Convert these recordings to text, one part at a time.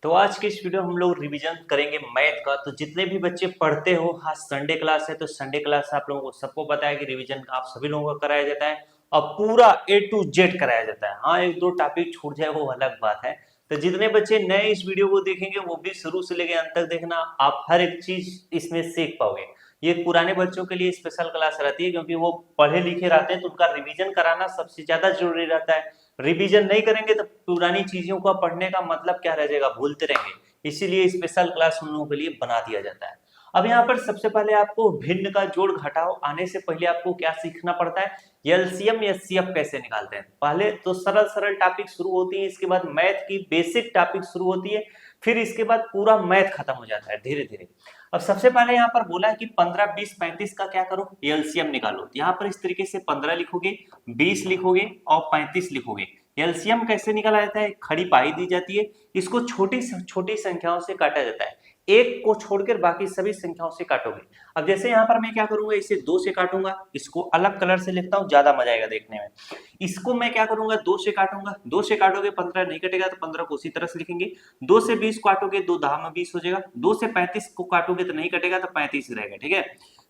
तो आज की इस वीडियो हम लोग रिवीजन करेंगे मैथ का। तो जितने भी बच्चे पढ़ते हो, आज संडे क्लास है तो संडे क्लास आप लोगों को सबको पता है कि रिवीजन आप सभी लोगों को कराया जाता है और पूरा ए टू जेड कराया जाता है। हाँ, एक दो टॉपिक छूट जाए वो अलग बात है। तो जितने बच्चे नए इस वीडियो को देखेंगे वो भी शुरू से लेकर अंत तक देखना, आप हर एक चीज इसमें सीख पाओगे। ये पुराने बच्चों के लिए स्पेशल क्लास रहती है क्योंकि वो पढ़े लिखे रहते हैं तो उनका रिवीजन कराना सबसे ज्यादा जरूरी रहता है। रिवीजन नहीं करेंगे तो पुरानी चीजों को पढ़ने का मतलब क्या रह जाएगा, भूलते रहेंगे। इसीलिए स्पेशल क्लास उन लोगों के लिए बना दिया जाता है। अब यहाँ पर सबसे पहले आपको भिन्न का जोड़ घटाव आने से पहले आपको क्या सीखना पड़ता है, एलसीएम एचसीएफ कैसे निकालते हैं। पहले तो सरल सरल टॉपिक शुरू होती है, इसके बाद मैथ की बेसिक टॉपिक शुरू होती है, फिर इसके बाद पूरा मैथ खत्म हो जाता है धीरे धीरे। अब सबसे पहले यहाँ पर बोला है कि 15, 20, 35 का क्या करो, एलसीएम निकालो। तो यहाँ पर इस तरीके से 15 लिखोगे, 20 लिखोगे और 35 लिखोगे। एलसीएम कैसे निकाला जाता है, खड़ी पाई दी जाती है, इसको छोटी छोटी संख्याओं से काटा जाता है, एक को छोड़कर बाकी सभी संख्याओं से काटोगे। अब जैसे यहाँ पर मैं क्या करूंगा, इसे 2 से काटूंगा, इसको अलग कलर से लिखता हूँ, ज्यादा मजा आएगा देखने में। इसको मैं क्या करूंगा, 2 से काटूंगा, 2 से काटोगे 15 नहीं कटेगा तो 15 को उसी तरह से लिखेंगे। 2 से 20 काटोगे, 2 10 में 20 हो जाएगा। 2 से 35 को काटोगे तो नहीं कटेगा तो 35 रहेगा, ठीक है।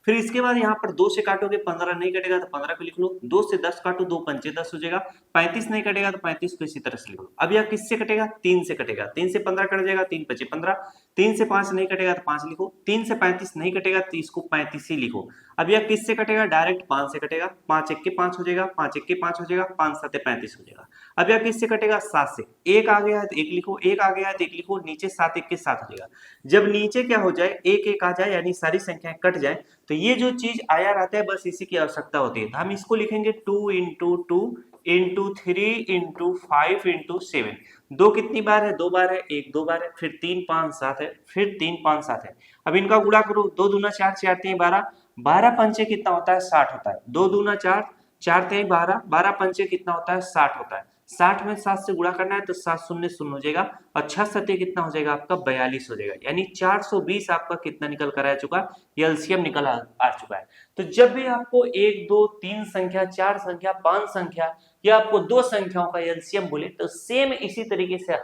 फिर इसके बाद यहाँ पर 2 से काटोगे, 15 नहीं कटेगा तो 15 को लिख लो। 2 से 10 काटो, 2 पंचे 10 हो जाएगा। 35 नहीं कटेगा तो 35 को इसी तरह से लिख लो। अब यह किससे कटेगा, 3 से कटेगा। 3 से 15 कट जाएगा, 3 पचे 15। 3 से 5 नहीं कटेगा तो 5 लिखो। 3 से 35 नहीं कटेगा तो इसको 35 ही लिखो। अब यह किससे कटेगा, डायरेक्ट 5 से कटेगा। 5 एक के 5 हो जाएगा, 5 एक के 5 हो जाएगा, 5 7 35 हो जाएगा। अब यह किससे कटेगा, 7 से। एक आ गया है तो एक लिखो, एक आ गया है तो एक लिखो, नीचे 7 एक के 7 हो जाएगा। जब नीचे क्या हो जाए, एक एक आ जाए यानी सारी संख्याएं कट जाए, तो ये जो चीज आया रहता है बस इसी की आवश्यकता होती है। तो हम इसको लिखेंगे 2 इंटू 2 इंटू 3 इंटू 5 इंटू 7। दो कितनी बार है, 2 बार है, एक 2 बार है, फिर 3 5 7 है, फिर 3 5 7 है। अब इनका गुणा करो, 2 दूना 4, 4 3 12, 12 पंचे कितना होता है, 60 होता है। 2 दूना 4, 4 3 12, 12 पंचे कितना होता है, 60 होता है। 60 में 7 से गुणा करना है तो 7 शून्य शून्य हो जाएगा और 6 सत्य कितना हो जाएगा आपका, 42 हो जाएगा। यानी 420 आपका कितना निकल कर आ चुका, एलसीएम निकल आ चुका है। तो जब भी आपको 1 2 3 संख्या, 4 संख्या, 5 संख्या या आपको दो संख्याओं का एलसीएम बोले तो सेम इसी तरीके से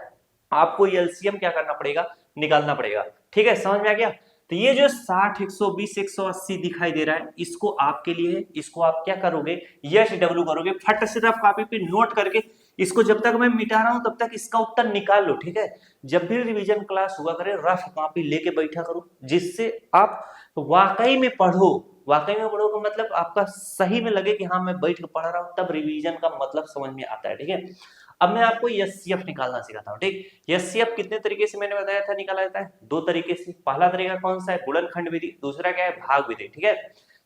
आपको एलसीएम क्या करना पड़ेगा, निकालना पड़ेगा। ठीक है, समझ में आ गया। तो ये जो 60 120 180 दिखाई दे रहा है, इसको आपके लिए है। इसको आप क्या करोगे, यस डब्ल्यू करोगे, फट से रफ कॉपी पे नोट करके इसको जब तक मैं मिटा रहा हूं तब तक इसका उत्तर निकाल लो। ठीक है, जब भी रिवीजन क्लास हुआ करे रफ कॉपी लेके बैठा करो, जिससे आप वाकई में पढ़ो। वाकई में पढ़ो का मतलब आपका सही में लगे कि हाँ मैं बैठ के पढ़ रहा हूँ, तब रिवीजन का मतलब समझ में आता है। ठीक है, अब मैं आपको एचसीएफ निकालना सिखाता हूँ। ठीक, एचसीएफ कितने तरीके से मैंने बताया था निकाला जाता है, दो तरीके से। पहला तरीका कौन सा है, गुणनखंड विधि। दूसरा क्या है, भाग विधि। ठीक है,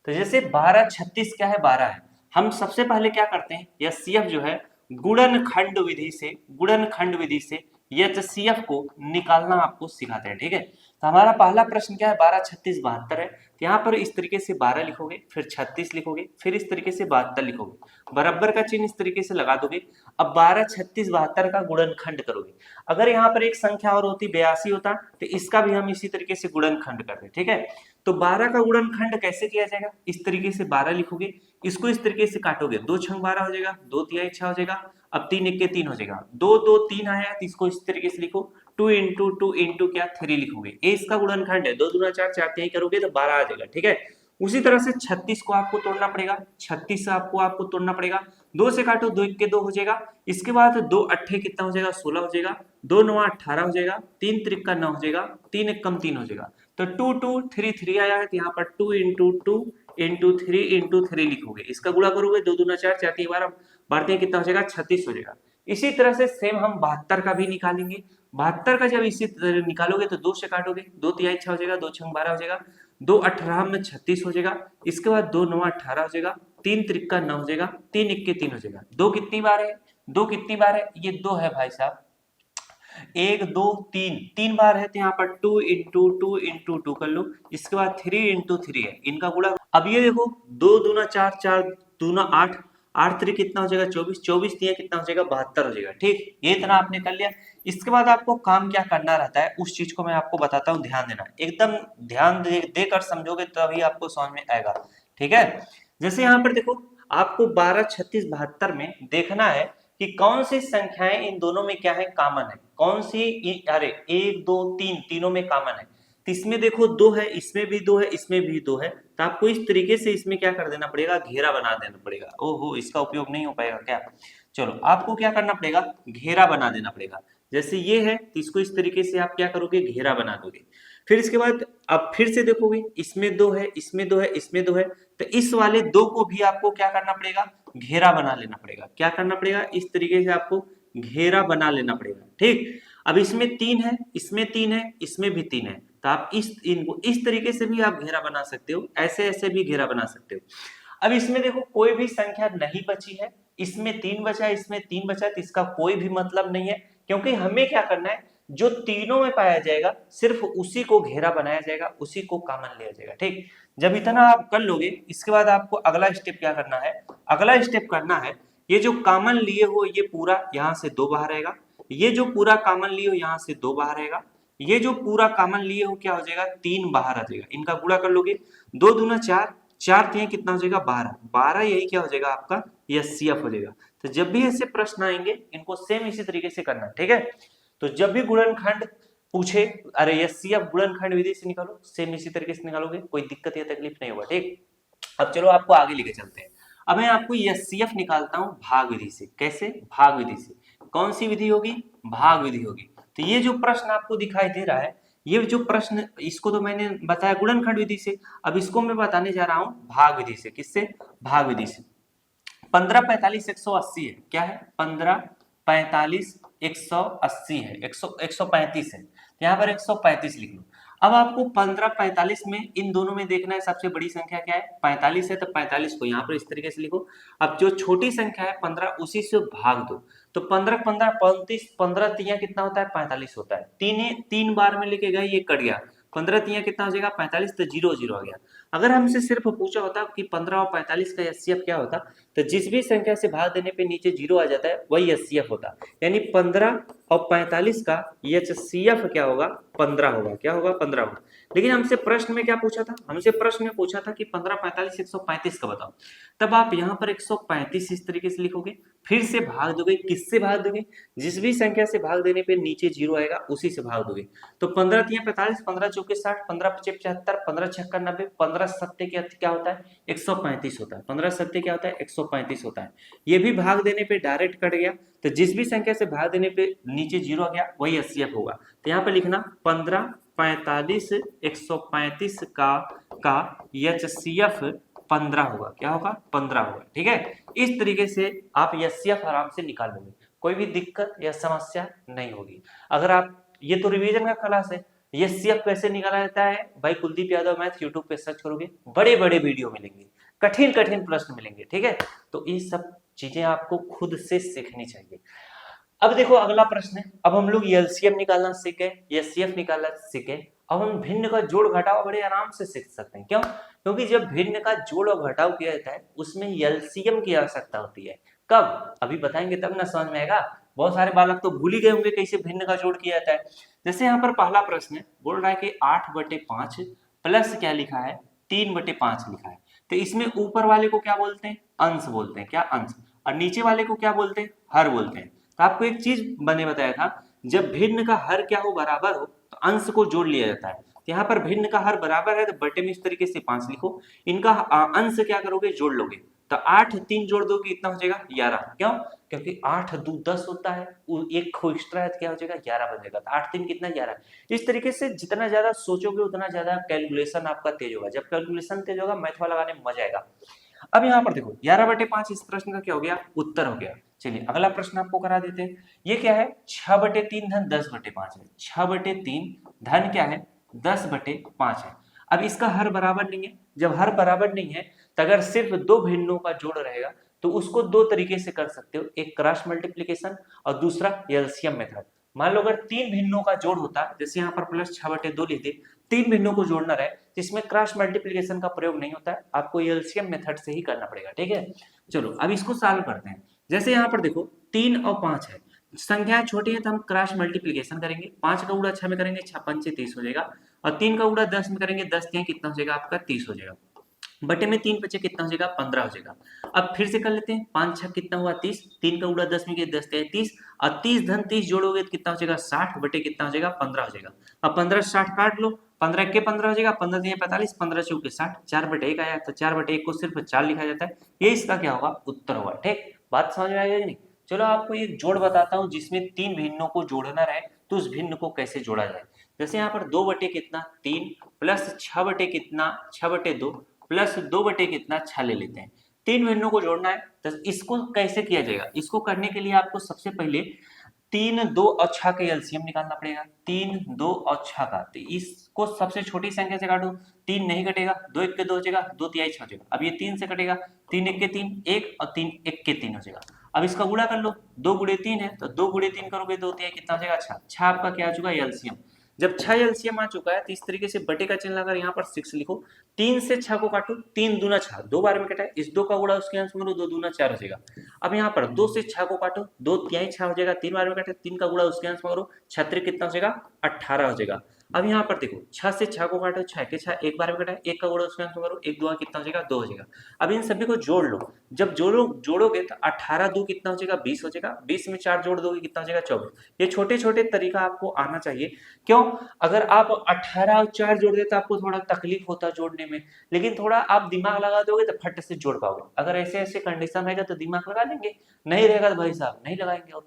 तो जैसे 12 36 क्या है, 12 है। हम सबसे पहले क्या करते हैं, एचसीएफ जो है गुणनखंड विधि से, गुणनखंड विधि से एचसीएफ को निकालना आपको सिखाते हैं। ठीक है, तो हमारा पहला प्रश्न क्या है, 12 36 72 है। तो यहाँ पर इस तरीके से 12 लिखोगे, फिर 36 लिखोगे, फिर इस तरीके से 72 लिखोगे, बराबर का चिन्ह इस तरीके से लगा दोगे। अब 12 36 72 का गुणनखंड करोगे। अगर यहाँ पर एक संख्या और होती, 82 होता, तो इसका भी हम इसी तरीके से गुणनखंड करते। ठीक है, तो 12 का गुणनखंड कैसे किया जाएगा, इस तरीके से 12 लिखोगे, इसको इस तरीके से काटोगे, 2 छंग 12 हो जाएगा, 2 तिहाई 6 हो जाएगा। अब 3 एक के 3 हो जाएगा, 2 2 3 आया तो इसको इस तरीके से लिखो, 2 इंटू 2 इंटू क्या 3 लिखोगे। ये इसका गुणनखंड है, 2 दूना 4, 4 तिहाई करोगे तो 12 आ जाएगा। ठीक है, उसी तरह से 36 को आपको तोड़ना पड़ेगा, 36 से आपको तोड़ना पड़ेगा। 2 से काटो, 2 एक के 2 हो जाएगा। इसके बाद 2 अट्ठे कितना हो जाएगा, 16 हो जाएगा। 2 9 18 हो जाएगा, 3 त्रिक 9 हो जाएगा, 3 एक कम 3 हो जाएगा। तो 2 2 3 3 आया है, तो यहाँ पर 2 इंटू 2 इंटू 3 इंटू 3 लिखोगे। इसका गुणा करोगे, 2 दूना 4, 4 3 12, बढ़ते कितना हो जाएगा, 36 हो जाएगा। इसी तरह से सेम हम 72 का भी निकालेंगे। 72 का जब इसी तरह निकालोगे तो 2 से काटोगे, 2 तिहाई 6 हो जाएगा, 2 छंग 12 हो जाएगा, 2 18 में 36 हो जाएगा। इसके बाद 2 9 18 हो जाएगा, 3 त्रिक 9 हो जाएगा, 3 एक के 3 हो जाएगा। 2 कितनी बार है, 2 कितनी बार है, ये 2 है भाई साहब, 1 2 3 3 बार है। तो यहाँ पर 2 इंटू 2 इंटू 2 कर लो। इसके बाद 3 इंटू 3 है, इनका गुणा। अब ये देखो, 2 दूना 4, 4 दूना 8, 8 3 कितना हो जाएगा, 24, 24 दिए कितना हो जाएगा, 72 हो जाएगा। ठीक, ये इतना आपने कर लिया। इसके बाद आपको काम क्या करना रहता है, उस चीज को मैं आपको बताता हूँ, ध्यान देना, एकदम ध्यान देकर समझोगे तभी आपको समझ में आएगा। ठीक है, जैसे यहाँ पर देखो, आपको 12 36 72 में देखना है कि कौन सी संख्याएं इन दोनों में क्या है, कॉमन है। कौन सी अरे 1 2 3 तीनों में कॉमन है, तो इसमें देखो 2 है, इसमें भी 2 है, इसमें भी 2 है, तो आपको इस तरीके से इसमें क्या कर देना पड़ेगा, घेरा बना देना पड़ेगा। ओहो, इसका उपयोग नहीं हो पाएगा क्या? चलो आपको क्या करना पड़ेगा, घेरा बना देना पड़ेगा। जैसे ये है तो इसको इस तरीके से आप क्या करोगे, घेरा बना दोगे। फिर इसके बाद अब फिर से देखोगे, इसमें 2 है, इसमें 2 है, इसमें 2 है, तो इस वाले 2 को भी आपको क्या करना पड़ेगा, घेरा बना लेना पड़ेगा। क्या करना पड़ेगा, इस तरीके से आपको घेरा बना लेना पड़ेगा। ठीक, अब इसमें 3 है, इसमें 3 है, इसमें भी 3 है, तो आप इनको इस तरीके से भी आप घेरा बना सकते हो, ऐसे ऐसे भी घेरा बना सकते हो। अब इसमें देखो कोई भी संख्या नहीं बची है, इसमें 3 बचा है, इसमें 3 बचा है, तो इसका कोई भी मतलब नहीं है, क्योंकि हमें क्या करना है, जो तीनों में पाया जाएगा सिर्फ उसी को घेरा बनाया जाएगा, उसी को कॉमन लिया जाएगा। ठीक, जब इतना आप कर लोगे, इसके बाद आपको अगला स्टेप क्या करना है, अगला स्टेप करना है, ये जो कॉमन लिए हो ये पूरा यहाँ से 2 बाहर आएगा, ये जो पूरा कॉमन लिए हो यहाँ से 2 बाहर आएगा, ये जो पूरा कॉमन लिए हो क्या हो जाएगा, 3 बाहर आ जाएगा। इनका गुणा कर लोगे, 2 दूना 4, 4 3 कितना हो जाएगा, 12, 12 यही क्या हो जाएगा आपका, एचसीएफ हो जाएगा। तो जब भी ऐसे प्रश्न आएंगे इनको सेम इसी तरीके से करना, ठीक है। तो जब भी गुणनखंड पूछे, अरे एचसीएफ गुणनखंड विधि से निकालो, सेम इसी तरीके से निकालोगे, कोई दिक्कत या तकलीफ नहीं होगा। ठीक, अब चलो आपको आगे लेके चलते हैं। अब मैं आपको एचसीएफ निकालता हूं भाग विधि से। कैसे, भाग विधि से। कौन सी विधि होगी, भाग विधि होगी। तो ये जो प्रश्न आपको दिखाई दे रहा है, ये जो प्रश्न, इसको तो मैंने बताया गुणनखंड विधि से, अब इसको मैं बताने जा रहा हूं भाग विधि से। किससे, भाग विधि से। 15 45 180 है, क्या है, 15 45 180 है, 135 है, यहाँ पर 135 लिख लो। अब आपको 15 45 में इन दोनों में देखना है सबसे बड़ी संख्या क्या है, 45 है, तो 45 को यहाँ पर इस तरीके से लिखो। अब जो छोटी संख्या है 15, उसी से भाग दो, तो 15 15 35, 15 तिया कितना होता है, 45 होता है। तीन बार में लेके गए, ये कट गया, 15 तिया कितना हो जाएगा, 45, तो 0 0 आ गया। अगर हमसे सिर्फ पूछा होता कि 15 और 45 का एचसीएफ क्या होता, तो जिस भी संख्या से भाग देने पे नीचे 0 आ जाता है वही एचसीएफ होता, यानी 15 और 45 का एचसीएफ क्या होगा, 15 होगा। क्या होगा, 15 होगा। लेकिन हमसे प्रश्न में क्या पूछा था, हमसे प्रश्न में पूछा था कि 15 45 135 का बताओ, तब आप यहाँ पर 135 इस तरीके से लिखोगे, फिर से भाग दोगे, किससे भाग दोगे, जिस भी संख्या से भाग देने पे नीचे 0 आएगा उसी से भाग दोगे। तो 15 तिया 45, 15 चौके 60, 15 पचे 75, 15 छक्का 90, 15 सत्ते क्या होता है, 135 होता है। 15 सत्ते क्या होता है, 135 होता है। ये भी भाग देने पे डायरेक्ट कट गया, तो जिस भी संख्या से भाग देने पे नीचे 0 आ गया वही एचसीएफ होगा। तो यहाँ पे लिखना 15 45 135 का एचसीएफ 15 होगा। क्या होगा, 15 होगा। ठीक है, इस तरीके से आप एचसीएफ आराम से निकाल लोगे, कोई भी दिक्कत या समस्या नहीं होगी। अगर आप, ये तो रिवीजन का क्लास है, एचसीएफ कैसे निकाला जाता है भाई, कुलदीप यादव मैथ यूट्यूब पे सर्च करोगे, बड़े बड़े वीडियो मिलेंगे, कठिन कठिन प्रश्न मिलेंगे। ठीक है, तो ये सब चीजें आपको खुद से सीखनी चाहिए। अब देखो अगला प्रश्न है, अब हम लोग एलसीएम निकालना सीख गए, एचसीएफ निकालना सीख गए, अब हम भिन्न का जोड़ घटाव बड़े आराम से सीख सकते हैं। क्यों, क्योंकि जब भिन्न का जोड़ और घटाव किया जाता है उसमें एलसीएम की आवश्यकता होती है। कब, अभी बताएंगे तब ना समझ में आएगा। बहुत सारे बालक तो भूल ही गए होंगे कैसे भिन्न का जोड़ किया जाता है। जैसे यहाँ पर पहला प्रश्न है, बोल रहा है कि 8/5 प्लस क्या लिखा है, 3/5 लिखा है। तो इसमें ऊपर वाले को क्या बोलते हैं, अंश बोलते हैं। क्या, अंश। और नीचे वाले को क्या बोलते हैं, हर बोलते हैं। तो आपको एक चीज मैंने बताया था, जब भिन्न का हर क्या हो, बराबर हो, तो अंश को जोड़ लिया जाता है। यहाँ पर भिन्न का हर बराबर है तो बटे में इस तरीके से 5 लिखो, इनका अंश क्या करोगे, जोड़ लोगे, तो 8 3 जोड़ दोगे कितना हो जाएगा, 11। क्यों, क्योंकि 8 2 10 होता है, एक को एक्स्ट्रा है तो क्या हो जाएगा, 11 बन जाएगा। तो 8 3 कितना, 11। इस तरीके से जितना ज्यादा सोचोगे उतना ज्यादा कैलकुलेशन आपका तेज होगा। जब कैलकुलेशन तेज होगा मैथ वाला लगाने में मजा आएगा। अब यहाँ पर देखो 11/5 इस प्रश्न का क्या हो गया, उत्तर हो गया। चलिए अगला प्रश्न आपको करा देते हैं। ये क्या है, 6/3 धन 10/5 है। 6/3 धन क्या है, 10/5 है। अब इसका हर बराबर नहीं है, जब हर बराबर नहीं है तो अगर सिर्फ दो भिन्नों का जोड़ रहेगा तो उसको दो तरीके से कर सकते हो, एक क्रॉस मल्टीप्लीकेशन और दूसरा एलसीएम मेथड। मान लो अगर 3 भिन्नों का जोड़ होता, जैसे यहाँ पर प्लस 6/2 लिख दे, 3 भिन्नों को जोड़ना रहे जिसमें क्रॉस मल्टीप्लीकेशन का प्रयोग नहीं होता है, आपको एलसीएम मेथड से ही करना पड़ेगा। ठीक है, चलो अब इसको सॉल्व करते हैं। जैसे यहाँ पर देखो 3 और 5 है, संख्याएं छोटी है तो हम क्रॉस मल्टीप्लीकेशन करेंगे। 5 का गुणा 6 में करेंगे, 6 5 30 हो जाएगा, और 3 का गुणा 10 में करेंगे, 10 3 कितना हो जाएगा आपका, 30 हो जाएगा। बटे में 3 बचे कितना हो जाएगा 15 हो जाएगा। अब फिर से कर लेते हैं, 5 छक कितना हुआ 30, 3 का गुणा 10 में 10 30, और 30 धन 30 जोड़ोगे तो कितना हो जाएगा 60 बटे कितना हो जाएगा 15 हो जाएगा। अब 15 60 काट लो, 15 के 15 हो जाएगा, 15 दिए 45, 15 चौके 60, 4 बटे 1 आया, तो 4 बटे 1 को सिर्फ 4 लिखा जाता है। ये इसका क्या होगा उत्तर होगा। ठीक, बात समझ में आएगा कि नहीं। चलो आपको एक जोड़ बताता हूँ जिसमें 3 भिन्नों को जोड़ना रहे तो उस भिन्न को कैसे जोड़ा जाए। जैसे यहाँ पर 2 बटे कितना 3 प्लस 6 बटे कितना 6 बटे 2 प्लस 2 बटे कितना 6 ले लेते हैं। 3 भिन्नों को जोड़ना है तो इसको कैसे किया जाएगा। इसको करने के लिए आपको सबसे पहले 3 2 और 6 का एलसीएम निकालना पड़ेगा। 3 2 और 6 का, तो इसको सबसे छोटी संख्या से काटो, 3 नहीं कटेगा, 2 1 के 2 हो जाएगा, 2 तिहाई 6 हो जाएगा। अब ये 3 से कटेगा, 3 1 के 3 1 और 3 1 के 3 हो जाएगा। अब इसका गुणा कर लो, 2 गुणे 3 है तो 2 गुणे 3 करोगे 2 तिहाई कितना हो जाएगा 6, 6 आपका क्या आ चुका है एलसीएम। जब 6 एलसीएम आ चुका है तो इस तरीके से बटे का चिन्ह लगाकर यहाँ पर 6 लिखो, 3 से 6 को काटो, 3 दूना 6, 2 बार में कटा है, इस 2 का गुणा उसके अंश में करो, 2 दूना 4 हो जाएगा। अब यहाँ पर 2 से 6 को काटो, 2 तिहाई 6 हो जाएगा, 3 बार में काटे, 3 का गुणा उसके अंश में करो, 6 कितना हो जाएगा 18 हो जाएगा। अब यहाँ पर देखो 6 से 6 को काटो, 6 के 6 एक बार में कटा है, 1 का गुणा उसके अंश में करो, 1 2 कितना हो जाएगा 2 हो जाएगा। अब इन सभी को जोड़ लो, जब जोड़ोगे तो 18 2 कितना हो जाएगा 20 हो जाएगा, 20 में 4 जोड़ दोगे कितना हो जाएगा 24। ये छोटे छोटे तरीका आपको आना चाहिए, क्यों, अगर आप 18 और 4 जोड़ देते आपको थोड़ा तकलीफ होता जोड़ने में, लेकिन थोड़ा आप दिमाग लगा दोगे तो फट से जोड़ पाओगे। अगर ऐसे ऐसे कंडीशन रहेगा तो दिमाग लगा लेंगे, नहीं रहेगा तो भाई साहब नहीं लगाएंगे। और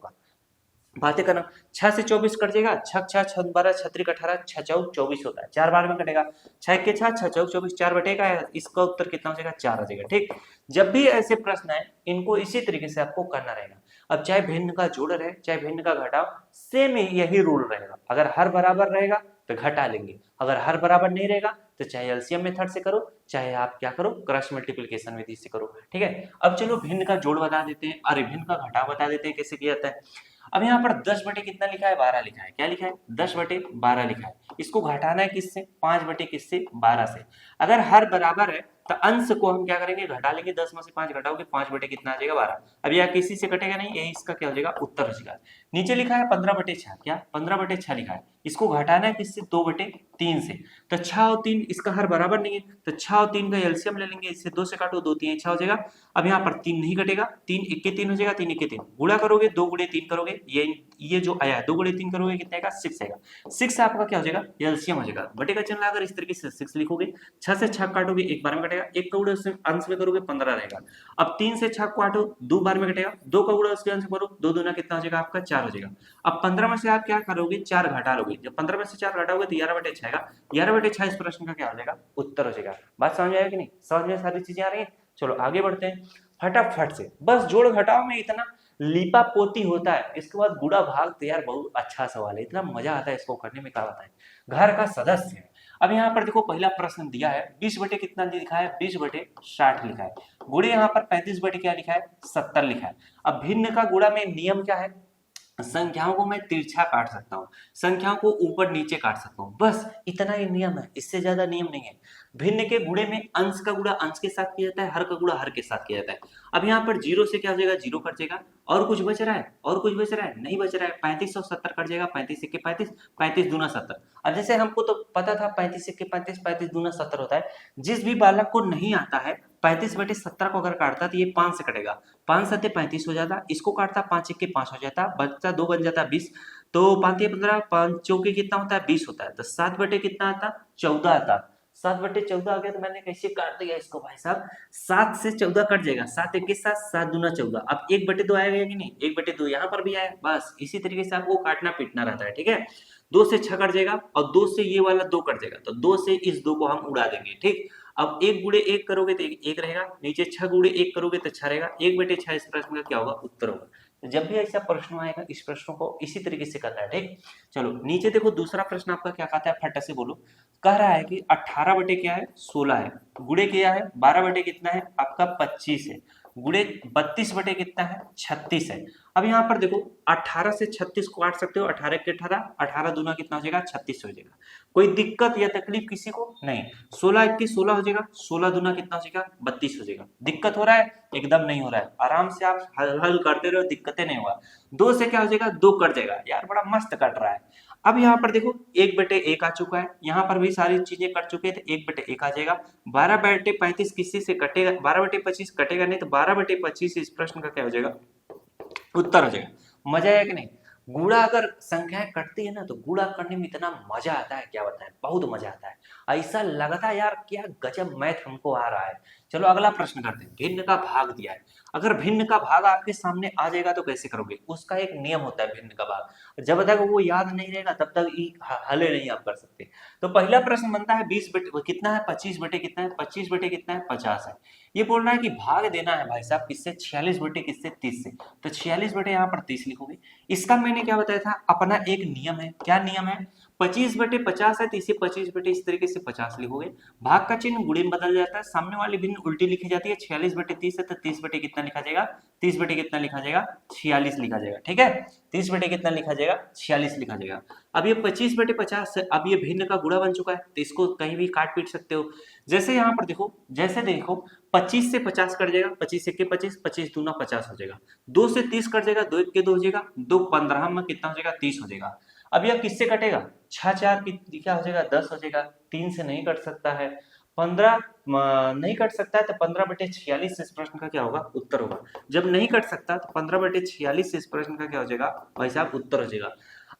बातें करना, 6 से 24 कट जाएगा, 6 6 6 12 6 18 6 चौक 24 होता है, 4 बार में कटेगा, 6 के 6 6 चौक 24, 4 बटे का है, इसका उत्तर कितना हो जाएगा 4 आ जाएगा। ठीक, जब भी ऐसे प्रश्न आए इनको इसी तरीके से आपको करना रहेगा। अब चाहे भिन्न का जोड़ रहे चाहे भिन्न का घटाओ, सेम यही रूल रहेगा। अगर हर बराबर रहेगा तो घटा लेंगे, अगर हर बराबर नहीं रहेगा तो चाहे एलसीएम मेथड से करो चाहे आप क्या करो क्रॉस मल्टीप्लिकेशन विधि से करो। ठीक है, अब चलो भिन्न का जोड़ बता देते हैं, अरे भिन्न का घटाव बता देते हैं कैसे किया जाता है। अब यहाँ पर 10 बटे कितना लिखा है 12 लिखा है, क्या लिखा है 10 बटे 12 लिखा है। इसको घटाना है किससे 5 बटे किससे 12 से। अगर हर बराबर है तो अंश को हम क्या करेंगे घटा लेंगे, 10 में से 5 घटाओगे 5 बटे कितना आ जाएगा 12। अब यह किसी से कटेगा नहीं, यही इसका क्या हो जाएगा उत्तर हो जाएगा। नीचे लिखा है 15 बटे 6, क्या 15 बटे 6 लिखा है, इसको घटाना है किससे 2 बटे 3 से। तो 6 और 3 इसका हर बराबर नहीं है तो 6 और 3 का एलसीएम ले लेंगे, इससे 2 से काटो 2 3 6 हो जाएगा। अब यहाँ पर 3 नहीं कटेगा, 3 1 के 3 हो जाएगा, 3 1 के 3 गुणा करोगे 2 गुणे 3 करोगे, ये जो आया है 2 गुणे 3 करोगे कितना आएगा 6 आएगा। 6 आपका क्या हो जाएगा एलसीएम हो जाएगा। बटे का चिन्ह अगर इस तरीके से 6 लिखोगे, 6 से 6 काटोगे एक बार में कटेगा, 1 का गुणा उससे अंश में करोगे 15 रहेगा। अब 3 से 6 को काटो 2 बार में कटेगा, 2 का गुणा उसके अंश में करो, 2 दूना कितना हो जाएगा आपका 4 हो जाएगा। अब 15 में से आप क्या करोगे 4 घटा लोगे, जब 15 में से 4 घटाओगे तो 11 बटे 6 आएगा, 11 बटे 6 इस प्रश्न का क्या हो जाएगा उत्तर हो जाएगा। बात समझ आएगा कि नहीं, समझ में सारी चीजें आ रही है। चलो आगे बढ़ते हैं फटाफट से, बस जोड़ घटाओ में इतना लीपा पोती होता है, इसके बाद गुणा भाग तो यार बहुत अच्छा सवाल है, इतना मजा आता है इसको करने में, क्या बताएं घर का सदस्य है। अब यहाँ पर देखो पहला प्रश्न दिया है 20 बटे कितना लिखा है 20 बटे 60 लिखा है, गुणे यहाँ पर 35 बटे क्या लिखा है 70 लिखा है। अब भिन्न का गुणा में नियम क्या है, संख्याओं को मैं तिरछा काट सकता हूँ, संख्याओं को ऊपर नीचे काट सकता हूँ, बस इतना ही नियम है, इससे ज्यादा नियम नहीं है। भिन्न के गुणे में अंश का गुणा अंश के साथ किया जाता है, हर का गुणा हर के साथ किया जाता है। अब यहाँ पर 0 से क्या हो जाएगा 0 कट जाएगा, और कुछ बच रहा है और कुछ बच रहा है नहीं बच रहा है, 35 और 70 कट जाएगा, 35 के 35 35 दूना 70। अब जैसे हमको तो पता था 35 के 35 35 दूना 70 होता है, जिस भी बालक को नहीं आता है 35 बटे 70 को अगर काटता तो ये 5 से कटेगा, 5 7 35 हो जाता, इसको काटता 5 1 5 हो जाता, बचता 2 बन जाता 20, तो 5 15 5 चौके कितना होता है 20 होता है, तो 7 बटे कितना आता 14 आता, 7 बटे 14 आ गया। तो मैंने कैसे काट दिया इसको भाई साहब, 7 से 14 कट जाएगा, 7 1 के साथ 7 दूना 14। अब 1 बटे 2 आएगा कि नहीं, 1 बटे 2 यहाँ पर भी आया, बस इसी तरीके से आपको काटना पीटना रहता है। ठीक है, 2 से 6 कट जाएगा और 2 से ये वाला 2 कट जाएगा, तो 2 से इस 2 को हम उड़ा देंगे। ठीक, अब 1 गुणे 1 करोगे तो 1 रहेगा, नीचे 6 गुणे 1 करोगे तो 6 रहेगा, 1 बटे 6 इस प्रश्न का क्या होगा उत्तर होगा। तो जब भी ऐसा प्रश्न आएगा इस प्रश्न को इसी तरीके से करना है। ठीक, चलो नीचे देखो दूसरा प्रश्न आपका क्या कहता है, फटा से बोलो। कह रहा है कि 18 बटे क्या है 16 है, गुणे क्या है 12 बटे कितना है आपका 25 है, गुणे 32 बटे कितना है 36 है। अब यहाँ पर देखो 18 से 36 को काट सकते हो, 18 के 18, 18 दूना कितना हो जाएगा 36 हो जाएगा। कोई दिक्कत या तकलीफ किसी को नहीं, 16 21 16 हो जाएगा, 16 दूना कितना हो जाएगा 32 हो जाएगा। दिक्कत हो रहा है एकदम नहीं हो रहा है, आराम से आप हल करते रहो, दिक्कतें नहीं होगा। 2 से क्या हो जाएगा 2 कट जाएगा, यार बड़ा मस्त कट रहा है। अब यहाँ पर देखो 1/1 आ चुका है, यहाँ पर भी सारी चीजें कट चुके हैं, तो 1/1 आ जाएगा। 12/35 किसी से कटेगा, 12/25 कटेगा नहीं, तो 12/25 इस प्रश्न का क्या हो जाएगा, उत्तर हो जाएगा। मजा आया कि नहीं? गुणा अगर संख्याएं कटती है ना तो गुणा करने में इतना मजा आता है, क्या बताएं, बहुत मजा आता है। ऐसा लगता है यार क्या गजब मैथ हमको आ रहा है। चलो अगला प्रश्न करते हैं। भिन्न का भाग दिया है, अगर भिन्न का भाग आपके सामने आ जाएगा तो कैसे करोगे? उसका एक नियम होता है भिन्न का भाग, जब तक वो याद नहीं रहेगा तब तक हले नहीं आप कर सकते। तो पहला प्रश्न बनता है 20 बटे कितना है, 25 बटे कितना है, 25 बटे कितना है, 50 है। ये बोल रहा है कि भाग देना है भाई साहब किससे, 46 बटे किससे, 30 से। तो 46 बटे यहाँ पर 30 लिखोगे। इसका मैंने क्या बताया था, अपना एक नियम है, क्या नियम है, 25/50 है, 30 25 बटे इस तरीके से 50 लिखोगे। भाग का चिन्ह गुणे में बदल जाता है, सामने वाली भिन्न उल्टी लिखी जाती है। 46/30 है तो 30 बटे कितना लिखा जाएगा, 30 बटे कितना लिखा जाएगा, 46 लिखा जाएगा। ठीक है, 30 बटे कितना लिखा जाएगा, 46 लिखा जाएगा। अब ये 25/50 है, अब ये भिन्न का गुणा बन चुका है, तो इसको कहीं भी काट पीट सकते हो। जैसे यहाँ पर देखो, जैसे देखो 25 से 50 कट जाएगा, 25 1 25, 25 दूना 50 हो जाएगा। 2 से 30 कट जाएगा, 2 1 2 हो जाएगा, 2 15 में कितना हो जाएगा, 30 हो जाएगा। अब यह किससे कटेगा, 6 4 की क्या हो जाएगा, 10 हो जाएगा। 3 से नहीं कट सकता है, 15 नहीं कट सकता है, तो 15/46 इस प्रश्न का क्या होगा, उत्तर होगा। जब नहीं कट सकता तो 15/46 इस प्रश्न का क्या हो जाएगा भाई साहब, उत्तर हो जाएगा।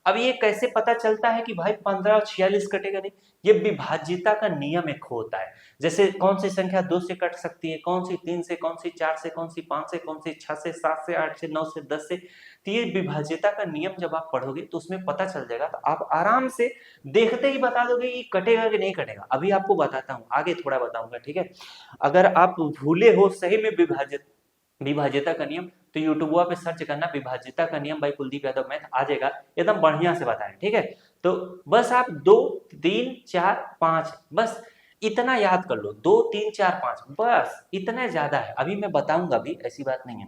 अब ये कैसे पता चलता है कि भाई 15 और 46 कटेगा नहीं, ये विभाज्यता का नियम एक होता है। जैसे कौन सी संख्या 2 से कट सकती है, कौन सी 3 से, कौन सी 4 से, कौन सी 5 से, कौन सी 6 से, 7 से, 8 से, 9 से, 10 से। तो ये विभाज्यता का नियम जब आप पढ़ोगे तो उसमें पता चल जाएगा, तो आप आराम से देखते ही बता दोगे कि कटेगा कि नहीं कटेगा। अभी आपको बताता हूँ, आगे थोड़ा बताऊंगा, ठीक है। अगर आप भूले हो सही में विभाज्यता का नियम, तो यूट्यूब पे सर्च करना विभाज्यता का नियम बाई कुलदीप यादव मैथ, आ जाएगा, एकदम बढ़िया से बताएं, ठीक है। तो बस आप 2 3 4 5 बस इतना याद कर लो, 2 3 4 5 बस इतना ज्यादा है। अभी मैं बताऊंगा भी, ऐसी बात नहीं है।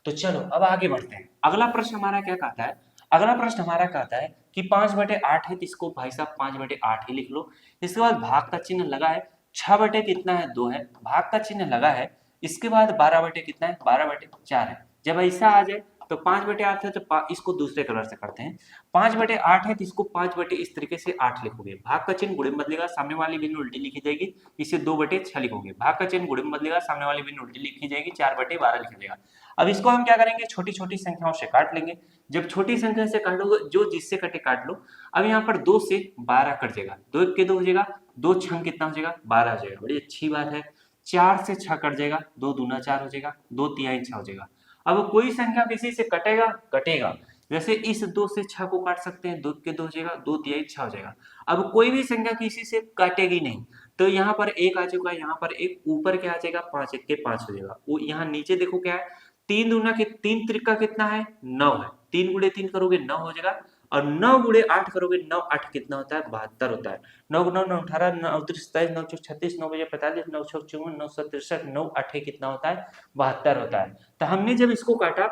तो चलो अब आगे बढ़ते हैं। अगला प्रश्न हमारा क्या कहता है, अगला प्रश्न हमारा कहता है कि 5/8 है, तो इसको भाई साहब 5/8 ही लिख लो। इसके बाद भाग का चिन्ह लगा है, 6 बटे कितना है, 2 है, भाग का चिन्ह लगा है। इसके बाद 12 बटे कितना है, 12/4 है। जब ऐसा आ जाए तो 5/8 है, तो इसको दूसरे कलर से करते हैं। 5/8 है तो इसको 5 बटे इस तरीके से 8 लिखोगे। भाग का चिन्ह गुणे में बदलेगा, सामने वाली भिन्न उल्टी लिखी जाएगी, इसे 2/6 लिखोगे। भाग का चिन्ह गुणे में बदलेगा, सामने वाली भिन्न उल्टी लिखी जाएगी, 4/12 लिखा जाएगा। अब इसको हम क्या करेंगे, छोटी छोटी संख्याओं से काट लेंगे। जब छोटी संख्या से काट लोगे, जो जिससे कटे काट लो। अब यहाँ पर 2 से 12 कट जाएगा, 2 1 2 हो जाएगा, 2 6 कितना हो जाएगा, 12 हो जाएगा, बड़ी अच्छी बात है। 4 से 6 कट जाएगा, 2 दूना 4 हो जाएगा, 2 तिहाई 6 हो जाएगा। अब कोई संख्या किसी से कटेगा, कटेगा, जैसे इस 2 से 6 को काट सकते हैं, 2 के 2 हो जाएगा, 2 तिहाई 6 हो जाएगा। अब कोई भी संख्या किसी से काटेगी नहीं, तो यहाँ पर 1 आ चुका है, यहाँ पर 1 ऊपर क्या आ जाएगा, 5 1 के 5 हो जाएगा। वो यहाँ नीचे देखो क्या है, 3 दूना के 3 त्रिका कितना है, 9 है, 3 गुणे 3 करोगे 9 हो जाएगा। और 9 गुणे 8 करोगे, 9 8 कितना होता है, 72 होता है। 9 9 9 18 9 27 9 36 9 बजे 45 9 6 54 9 63 9 8 कितना होता है, 72 होता है। तो हमने जब इसको काटा,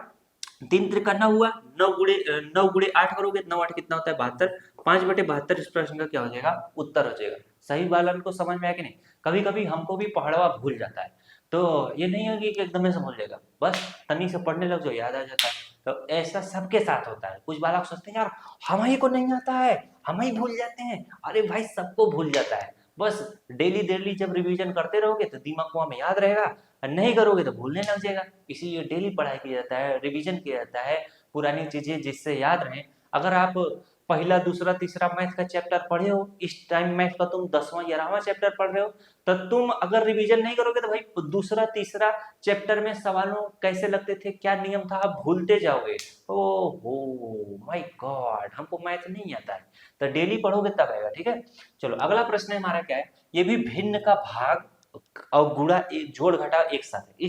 3 त्रिका 9 हुआ, 9 गुणे 8 करोगे, 9 8 कितना होता है, 72। 5/72 इस प्रश्न का क्या हो जाएगा, उत्तर हो जाएगा। सही वालन को समझ में आया कि नहीं? कभी कभी हमको भी पढ़वा भूल जाता है, तो ये नहीं होगी कि एकदम से भूल जाएगा, बस तनी से पढ़ने लग जाओ, याद आ जाता है। तो ऐसा सबके साथ होता है। कुछ बालक सोचते हैं यार हम ही को नहीं आता है, हम ही भूल जाते हैं। अरे भाई सबको भूल जाता है, बस डेली डेली जब रिवीजन करते रहोगे तो दिमाग में याद रहेगा, और नहीं करोगे तो भूलने लग जाएगा। इसीलिए डेली पढ़ाई किया जाता है, रिवीजन किया जाता है, पुरानी चीजें जिससे याद रहे। अगर आप पहला दूसरा तीसरा मैथ का चैप्टर पढ़े हो, इस टाइम मैथ का तुम 10वां 11वां चैप्टर पढ़ रहे हो, तो तुम अगर रिवीजन नहीं करोगे तो भाई दूसरा तीसरा चैप्टर में सवालों कैसे लगते थे, क्या नियम था, आप भूलते जाओगे। ओहो माय गॉड, हमको मैथ नहीं आता है। तो डेली पढ़ोगे तब आएगा, ठीक है। चलो अगला प्रश्न है हमारा, क्या है, ये भी भिन्न का भाग और गुणा जोड़ घटा एक साथ है।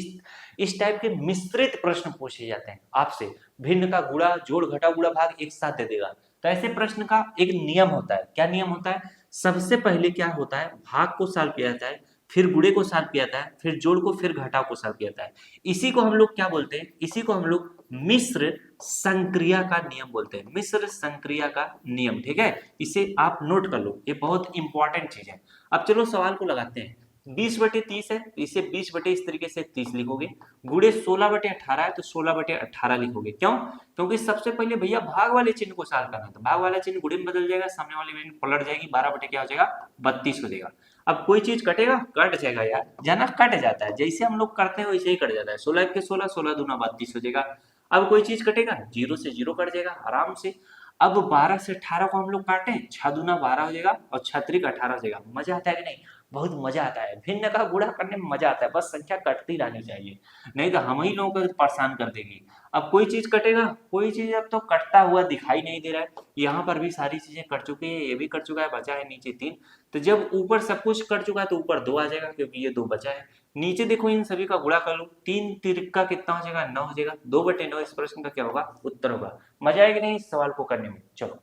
इस टाइप के मिश्रित प्रश्न पूछे जाते हैं आपसे। भिन्न का गुणा जोड़ घटा गुणा भाग एक साथ दे देगा, तो ऐसे प्रश्न का एक नियम होता है। क्या नियम होता है, सबसे पहले क्या होता है, भाग को सॉल्व किया जाता है, फिर गुणे को सॉल्व किया जाता है, फिर जोड़ को, फिर घटाव को सॉल्व किया जाता है। इसी को हम लोग क्या बोलते हैं, इसी को हम लोग मिश्र संक्रिया का नियम बोलते हैं, मिश्र संक्रिया का नियम, ठीक है। इसे आप नोट कर लो, ये बहुत इंपॉर्टेंट चीज है। अब चलो सवाल को लगाते हैं। 20/30 है तो इसे 20 इस तरीके से 30 लिखोगे। गुणे 16/18 है तो 16/18 लिखोगे। क्यों? क्योंकि सबसे पहले भैया भाग वाले चिन्ह को सॉल्व करना है, तो भाग वाला चिन्ह गुणे में बदल जाएगा, सामने वाली में पलट जाएगी, 12 क्या हो जाएगा 32 हो जाएगा। अब कोई चीज कटेगा, कट जाएगा यार, जाना कट जाता है, जैसे हम लोग करते हैं वैसे ही कट जाता है। 16 के 16, 16 दूना 32 हो जाएगा। अब कोई चीज कटेगा, 0 से 0 कट जाएगा आराम से। अब 12 से 18 को हम लोग काटे, 6 दूना 12 हो जाएगा और 6 त्रिक 18 हो जाएगा। मजा आता है कि नहीं? बहुत मजा आता है, भिन्न का गुणा करने में मजा आता है, बस संख्या कटती रहनी चाहिए, नहीं तो हम ही लोगों को परेशान कर देगी। अब कोई चीज कटेगा, कोई चीज अब तो कटता हुआ दिखाई नहीं दे रहा है। यहाँ पर भी सारी चीजें कट चुकी है, ये भी कट चुका है, बचा है नीचे 3। तो जब ऊपर सब कुछ कट चुका है तो ऊपर 2 आ जाएगा, क्योंकि ये 2 बचा है। नीचे देखो इन सभी का गुणा कर लो, 3 तिरका कितना हो जाएगा 9 हो जाएगा। 2/9 इस प्रश्न का क्या होगा उत्तर होगा। मजा आएगा नहीं इस सवाल को करने में? चलो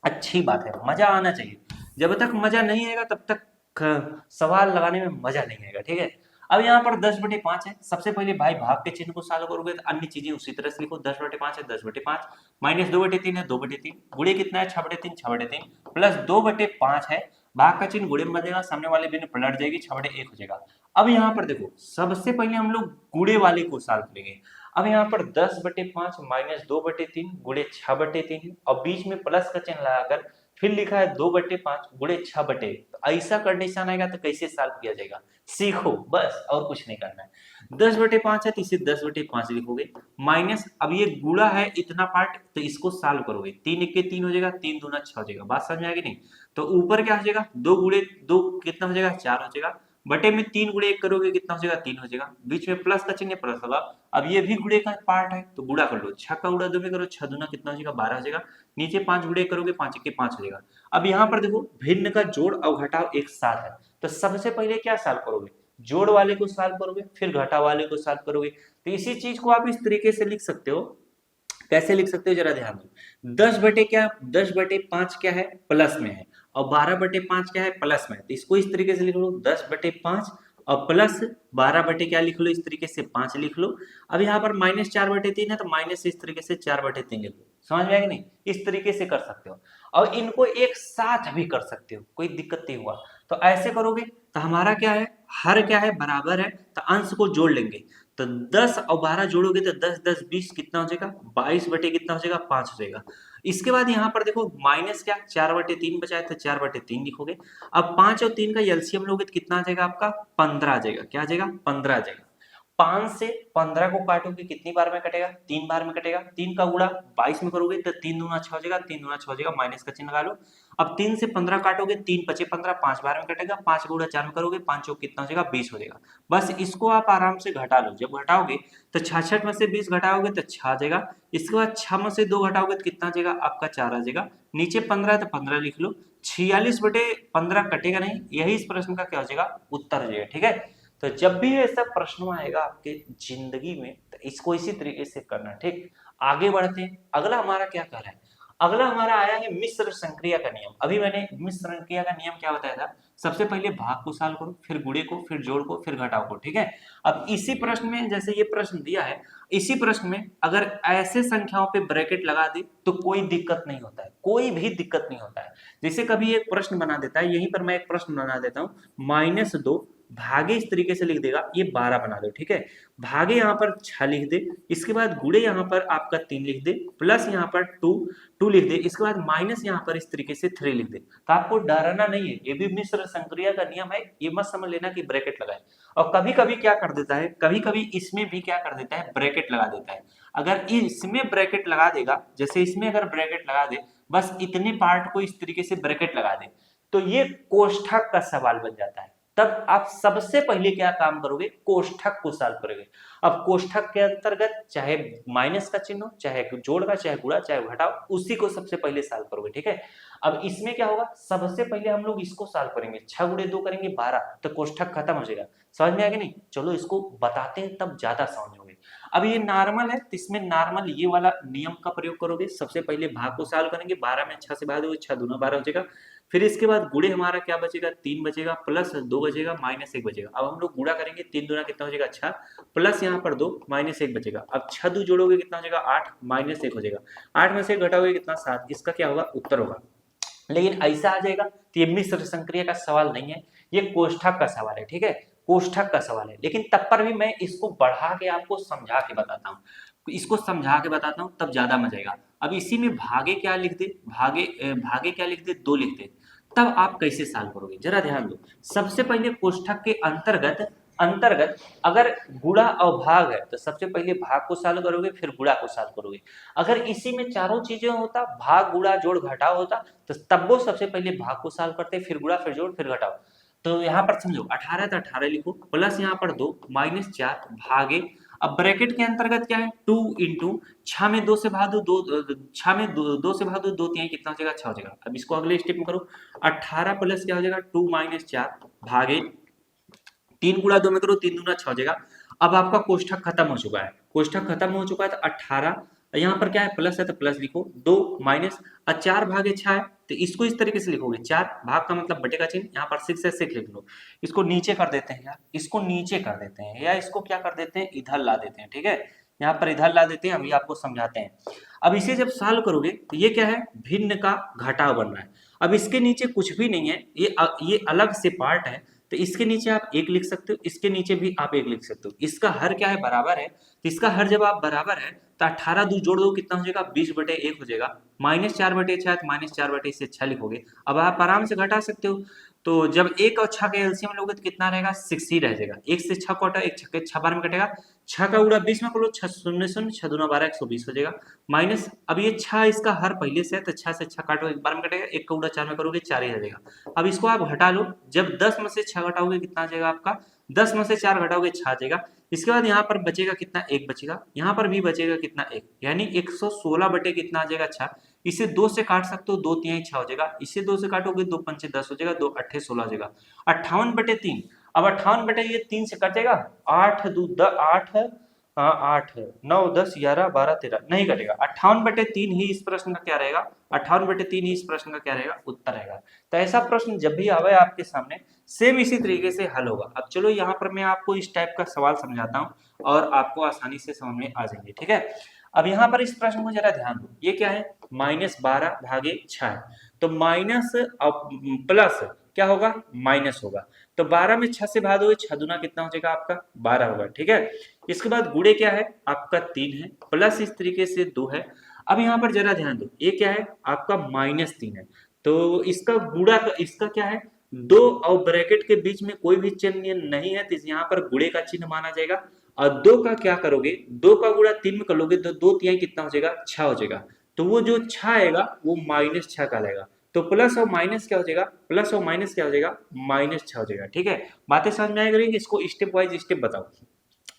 अच्छी बात है, मजा आना चाहिए। जब तक मजा नहीं आएगा तब तक सवाल लगाने में मजा नहीं आएगा, ठीक है। अब यहाँ पर 10/5 है, सबसे पहले भाई भाग के चिन्ह को सॉल्व करोगे तो अन्य चीजें उसी तरह से लिखो। 10/5 है 10/5, माइनस 2/3 है 2/3, गुणे कितना है 6/3 6/3, प्लस 2/5 है, भाग का चिन्ह गुणे में बदलेगा, सामने वाले भी पलट जाएगी, 6/1 हो जाएगा। अब यहाँ पर देखो, सबसे पहले हम लोग गुणे वाले को सॉल्व करेंगे। अब यहाँ पर 10/5 माइनस 2/3 गुणे 6/3 है, और बीच में प्लस का चिन्ह लगाकर फिर लिखा है 2/5 गुणे 6/, तो ऐसा कंडीशन आएगा तो कैसे सॉल्व किया जाएगा सीखो, बस और कुछ नहीं करना है। 10/5 है तो इसे 10/5 लिखोगे, माइनस अब ये गुणा है इतना पार्ट, तो इसको सॉल्व करोगे, 3 1 के 3 हो जाएगा, 3 दूना 6 हो जाएगा। बात समझ में आएगी नहीं? तो ऊपर क्या हो जाएगा 2 गुणे 2 कितना हो जाएगा 4 हो जाएगा, बटे में 3 गुणे 1 करोगे कितना हो जाएगा 3 हो जाएगा, बीच में प्लस का चिन्ह प्लस होगा। अब ये भी गुणे का पार्ट है तो गुणा कर लो, 6 का गुणा 2 में करो, 6 दूना कितना हो जाएगा 12 हो जाएगा, नीचे 5 गुणे करोगे 5 1 के 5 हो जाएगा। अब यहाँ पर देखो भिन्न का जोड़ और घटाव एक साथ है, तो सबसे पहले क्या सॉल्व करोगे, जोड़ वाले को सॉल्व करोगे, फिर घटाव वाले को सॉल्व करोगे। तो इसी चीज को आप इस तरीके से लिख सकते हो, कैसे लिख सकते हो जरा ध्यान दो। 10/5 क्या है प्लस में है, और 12/5 क्या है प्लस में है, तो इसको इस तरीके से लिख लो 10/5 और प्लस 12 क्या लिख लो इस तरीके से 5 लिख लो। अब यहाँ पर -4/3 है तो माइनस इस तरीके से 4/3 लिख लो। समझ में आएगा नहीं? इस तरीके से कर सकते हो, और इनको एक साथ भी कर सकते हो, कोई दिक्कत नहीं हुआ। तो ऐसे करोगे तो हमारा क्या है, हर क्या है बराबर है, तो अंश को जोड़ लेंगे। तो 10 और 12 जोड़ोगे तो 10 10 20 कितना हो जाएगा 22 कितना हो जाएगा 5 हो जाएगा। इसके बाद यहाँ पर देखो माइनस क्या 4/3 बचा है तो 4/3 लिखोगे। अब 5 और 3 का एलसीएम लोगे तो कितना आ जाएगा आपका 15 आ जाएगा। क्या आ जाएगा 15 आ जाएगा। 5 से 15 को काटोगे कितनी बार में कटेगा 3 बार में कटेगा। 3 का गुणा 22 में करोगे तो 3 दूना 6 हो जाएगा, 3 दूना 6 हो जाएगा, माइनस का चिन्ह लगा लो। अब 3 से 15 काटोगे 3 पचे 15 5 बार में कटेगा, 5 गुणा 4 में करोगे 5 चौक कितना हो जाएगा 20 हो जाएगा। बस इसको आप आराम से घटा लो, जब घटाओगे तो 66 में से 20 घटाओगे तो 6 आ जाएगा। इसके बाद 6 में से 2 घटाओगे तो कितना आ जाएगा आपका 4 आ जाएगा। नीचे 15 तो 15 लिख लो, 46/15 कटेगा नहीं, यही इस प्रश्न का क्या हो जाएगा उत्तर हो जाएगा। ठीक है, तो जब भी ऐसा प्रश्न आएगा आपके जिंदगी में तो इसको इसी तरीके से करना। ठीक, आगे बढ़ते हैं। अगला हमारा क्या कह रहा है, अगला हमारा आया है मिश्र संक्रिया का नियम। अभी मैंने मिश्र संक्रिया का नियम क्या बताया था, सबसे पहले भाग को सॉल्व करो, फिर गुणे को, फिर जोड़ को, फिर घटाव को। ठीक है, अब इसी प्रश्न में जैसे ये प्रश्न दिया है, इसी प्रश्न में अगर ऐसे संख्याओं पे ब्रैकेट लगा दे तो कोई दिक्कत नहीं होता है, कोई भी दिक्कत नहीं होता है। जैसे कभी एक प्रश्न बना देता है, यहीं पर मैं एक प्रश्न बना देता हूँ, -2 भागे इस तरीके से लिख देगा, ये 12 बना दो। ठीक है, भागे यहाँ पर 6 लिख दे, इसके बाद गुणे यहाँ पर आपका 3 लिख दे, प्लस यहाँ पर 2 लिख दे, इसके बाद माइनस यहाँ पर इस तरीके से 3 लिख दे। तो आपको डरना नहीं है, ये भी मिश्र संक्रिया का नियम है, ये मत समझ लेना कि ब्रैकेट लगाए। और कभी कभी क्या कर देता है, कभी कभी इसमें भी क्या कर देता है ब्रैकेट लगा देता है। अगर इसमें ब्रैकेट लगा देगा, जैसे इसमें अगर ब्रैकेट लगा दे, बस इतने पार्ट को इस तरीके से ब्रैकेट लगा दे, तो ये कोष्ठक का सवाल बन जाता है। तब आप सबसे पहले क्या काम करोगे, कोष्ठक को सॉल्व करोगे। अब कोष्ठक के अंतर्गत चाहे माइनस का चिन्ह हो, चाहे जोड़ का, चाहे गुणा, चाहे घटाव, उसी को सबसे पहले सॉल्व करोगे। ठीक है, अब इसमें क्या होगा, सबसे पहले हम लोग इसको सॉल्व करेंगे, 6 गुणे 2 करेंगे 12, तो कोष्ठक खत्म हो जाएगा। समझ में आ गया नहीं? चलो इसको बताते हैं तब ज्यादा समझोगे। अब ये नॉर्मल है तो इसमें नॉर्मल ये वाला नियम का प्रयोग करोगे। सबसे पहले भाग को सॉल्व करेंगे, 12 में 6 से भाग दोगे, 6 दूना 12 हो जाएगा। फिर इसके बाद गुणे हमारा क्या बचेगा 3 बचेगा, प्लस 2 बचेगा, माइनस 1 बचेगा। अब हम लोग गुणा करेंगे, 3 दूना कितना हो जाएगा 6, प्लस यहाँ पर 2, माइनस 1 बचेगा। अब 6 दो जोड़ोगे कितना हो जाएगा 8, माइनस 1 हो जाएगा। 8 में से घटाओगे कितना 7, इसका क्या होगा उत्तर होगा। लेकिन ऐसा आ जाएगा तो ये मिश्र संक्रिया का सवाल नहीं है, ये कोष्ठक का सवाल है। ठीक है, कोष्ठक का सवाल है, लेकिन तब पर भी मैं इसको बढ़ा के आपको समझा के बताता हूँ, इसको समझा के बताता हूँ तब ज्यादा मजा आएगा। अब इसी में भागे क्या लिख दे, भागे क्या लिख दे, 2 लिख दे, तब आप कैसे सॉल्व करोगे जरा ध्यान दो। सबसे पहले कोष्ठक के अंतर्गत अंतर्गत अगर गुणा और भाग है तो सबसे पहले भाग को सॉल्व करोगे, फिर गुणा को सॉल्व करोगे। अगर इसी में चारों चीजें होता, भाग गुणा जोड़ घटाव होता, तो तब वो सबसे पहले भाग को सॉल्व करते, फिर गुणा, फिर जोड़, फिर घटाव। तो यहाँ पर समझो 18 तो 18 लिखो, प्लस यहाँ पर 2 माइनस 4 भागे, अब ब्रैकेट के अंतर्गत क्या है 2 इंटू 6 में 2 से भाग दो, 6 में 2 से भाग दो, 2 तिहाई कितना हो जाएगा 6 हो जाएगा। अब इसको अगले स्टेप में करो, 18 प्लस क्या हो जाएगा 2 माइनस 4 भागे 3 गुणा 2 में करो, 3 दूना 6 हो जाएगा। अब आपका कोष्ठक खत्म हो चुका है, कोष्ठक खत्म हो चुका है तो 18 यहाँ पर क्या है प्लस है तो प्लस लिखो, 2 माइनस 4 भागे 6 है तो इसको इस तरीके से लिखोगे, 4 भाग का मतलब बटे का चिन्ह, यहाँ पर 6 है 6 लिख लो। इसको नीचे कर देते हैं यार, इसको नीचे कर देते हैं या इसको क्या कर देते हैं इधर ला देते हैं, ठीक है, यहाँ पर इधर ला देते हैं, अभी आपको समझाते हैं। अब इसे जब सॉल्व करोगे तो ये क्या है भिन्न का घटाव बन रहा है। अब इसके नीचे कुछ भी नहीं है, ये अलग से पार्ट है, तो इसके नीचे आप 1 लिख सकते हो, इसके नीचे भी आप 1 लिख सकते हो। इसका हर क्या है बराबर है, तो इसका हर जब आप बराबर है तो 18 दो जोड़ दो कितना हो जाएगा 20/1 हो जाएगा, -4/6 है तो -4/6 लिखोगे। अब आप आराम से घटा सकते हो, तो जब 1 और 6 का एलसीएम लोगे तो कितना रहेगा 6 ही रह जाएगा। 1 से 6 को हटाओ, 1 छक्के 6 बार में कटेगा, 6 का गुणा 20 में कर लो, 6 शून्य शून्य 6 दूना 12 120 हो जाएगा। माइनस अब ये 6 इसका हर पहले से है तो 6 से 6 काटो, 1 बार में कटेगा, 1 का गुणा 4 में करोगे 4 ही रह जाएगा। अब इसको आप हटा लो, जब 10 में से 6 घटाओगे कितना आ जाएगा आपका, 10 में से 4 घटाओगे 6 आ जाएगा। इसके बाद यहाँ पर बचेगा कितना 1 बचेगा, यहाँ पर भी बचेगा कितना 1, यानी 116 बटे कितना आ जाएगा 6। इसे 2 से काट सकते हो, 2 तिहाई 6 हो जाएगा, इसे 2 से काटोगे 2 पंचे 10 हो जाएगा, 2 अट्ठे 16 हो जाएगा। 58/3, अब 58 बटे ये 3 से कट जाएगा, 8 2 8 8 9 10 11 12 13 नहीं कटेगा। 58/3 ही इस प्रश्न का क्या रहेगा, 58/3 ही इस प्रश्न का क्या रहेगा उत्तर रहेगा। तो ऐसा प्रश्न जब भी आवे आपके सामने सेम इसी तरीके से हल होगा। अब चलो यहाँ पर मैं आपको इस टाइप का सवाल समझाता हूँ और आपको आसानी से समझ में आ जाएंगे, ठीक है। अब यहाँ पर इस प्रश्न को जरा ध्यान दो, ये क्या है -12/6 है, तो माइनस प्लस क्या होगा माइनस होगा, तो 12 में 6 से भाग दोगे 6 दूना कितना हो जाएगा आपका 12 होगा, ठीक है। इसके बाद गुणे क्या है आपका 3 है, प्लस इस तरीके से 2 है। अब यहाँ पर जरा ध्यान दो, ये क्या है आपका -3 है, तो इसका गुणा इसका क्या है 2 और ब्रैकेट के बीच में कोई भी चिन्ह नहीं है, तो यहाँ पर गुणे का चिन्ह माना जाएगा। और 2 का क्या करोगे, 2 का गुणा 3 में कर लोगे तो 2 तिहाई कितना हो जाएगा 6 हो जाएगा, तो वो जो 6 आएगा वो -6 का आएगा, तो प्लस और माइनस क्या हो जाएगा, प्लस और माइनस क्या हो जाएगा -6 हो जाएगा, ठीक है। बातें समझ में आएगी, इसको स्टेप वाइज स्टेप बताओ।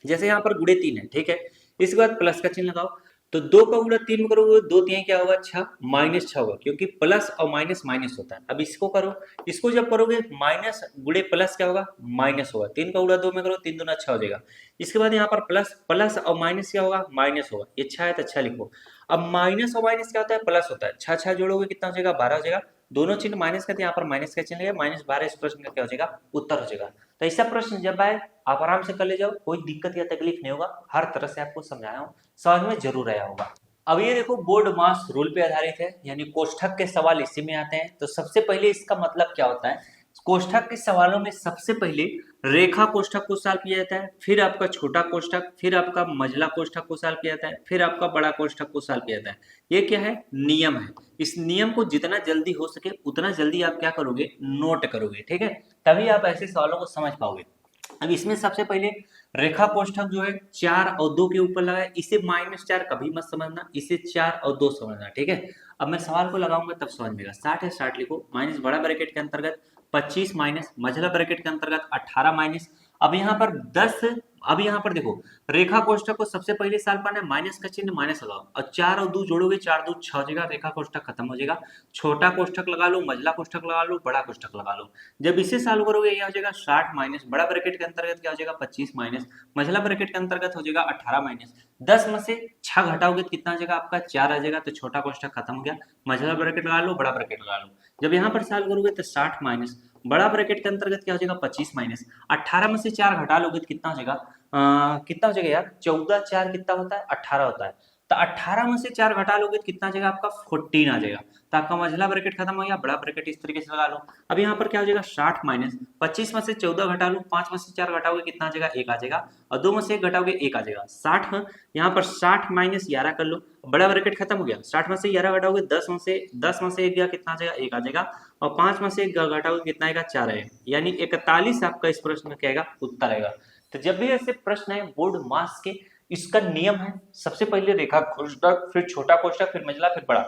जैसे यहाँ पर गुणे 3 है, ठीक है, इसके बाद प्लस का चिन्ह लगाओ, तो 2 का गुणा 3 में करोगे 2 तिहाई क्या होगा 6 -6 होगा, क्योंकि प्लस और माइनस माइनस होता है। अब इसको करो, इसको जब करोगे माइनस गुणे प्लस क्या होगा माइनस होगा, 3 का गुणा 2 में करो 3 दूना 6 हो जाएगा। इसके बाद यहाँ पर प्लस प्लस और माइनस क्या होगा माइनस होगा, ये 6 है तो 6 लिखो। अब माइनस और माइनस क्या होता है प्लस होता है, 6 6 जोड़ोगे कितना हो जाएगा 12 हो जाएगा, दोनों चिन्ह माइनस का, यहाँ पर माइनस का चिन्ह है, -12 इस प्रश्न का क्या हो जाएगा उत्तर हो जाएगा। तो ऐसा प्रश्न जब आए आप आराम से कर ले जाओ, कोई दिक्कत या तकलीफ नहीं होगा, हर तरह से आपको समझाया हूँ, समझ में जरूर आया होगा। अब ये देखो बोर्ड मास रूल पे आधारित है, यानी कोष्ठक के सवाल इसी में आते हैं। तो सबसे पहले इसका मतलब क्या होता है, कोष्ठक के सवालों में सबसे पहले रेखा कोष्ठक को सॉल्व किया जाता है, फिर आपका छोटा कोष्ठक, फिर आपका मझला कोष्ठक को सॉल्व किया जाता है, फिर आपका बड़ा कोष्ठक को सॉल्व किया जाता है। ये क्या है नियम है, इस नियम को जितना जल्दी हो सके उतना जल्दी आप क्या करोगे नोट करोगे, ठीक है, तभी आप ऐसे सवालों को समझ पाओगे। अब इसमें सबसे पहले रेखा कोष्ठक जो है 4 और 2 के ऊपर लगा है, इसे -4 कभी मत समझना, इसे 4 और 2 समझना, ठीक है। अब मैं सवाल को लगाऊंगा तब समझ में आएगा। 60 है 60 लिखो, माइनस बड़ा ब्रैकेट के अंतर्गत 25 माइनस मझला ब्रैकेट के अंतर्गत 18 माइनस, अब यहाँ पर 10, अब यहाँ पर देखो रेखा कोष्ठक को सबसे पहले सॉल्व करना है, माइनस का चिन्ह माइनस लगाओ और 4 और 2 जोड़ोगे 4 2 6 हो जाएगा, रेखा कोष्ठक खत्म हो जाएगा। छोटा कोष्ठक लगा लो, मझला कोष्ठक लगा लो, बड़ा कोष्ठक लगा लो। जब इसे सॉल्व करोगे ये हो जाएगा 60 माइनस बड़ा ब्रैकेट के अंतर्गत क्या हो जाएगा 25 माइनस मझला ब्रैकेट के अंतर्गत हो जाएगा 18 माइनस 10 में से 6 घटाओगे तो कितना आ जाएगा आपका 4 आ जाएगा, तो छोटा कोष्ठक खत्म हो गया, मझला ब्रैकेट लगा लो, बड़ा ब्रैकेट लगा लो। जब यहाँ पर सॉल्व करोगे तो 60 माइनस बड़ा ब्रैकेट के अंतर्गत क्या हो जाएगा 25 माइनस 18 में से 4 घटा लोगे तो कितना हो जाएगा कितना हो जाएगा यार 14 4 कितना होता है 18 होता है। तो तो 18 में से 4 घटा लोगे तो कितना आ जाएगा आपका 14 आ जाएगा। तो आपका मझला ब्रैकेट खत्म हो गया, बड़ा ब्रैकेट इस तरीके से लगा लो। अब यहाँ पर क्या हो जाएगा 60 माइनस 25 में से 14 घटा लो, 5 में से 4 घटाओगे कितना आ जाएगा 1 आ जाएगा, और 2 में से 1 घटाओगे 1 आ जाएगा 60। यहाँ पर 60 माइनस 11 कर लो, बड़ा ब्रैकेट खत्म हो गया। 60 में से 11 घटाओगे 10 में से 1 गया कितना आ जाएगा 1 आ जाएगा, और 5 में से 1 घटाओगे कितना आएगा 4 आएगा, यानी 41 आपका इस प्रश्न में क्या आएगा उत्तर आएगा। तो जब भी ऐसे प्रश्न है बोर्ड मास के, इसका नियम है सबसे पहले रेखा कोष्ठक, फिर छोटा कोष्ठक, फिर मंझला, फिर बड़ा।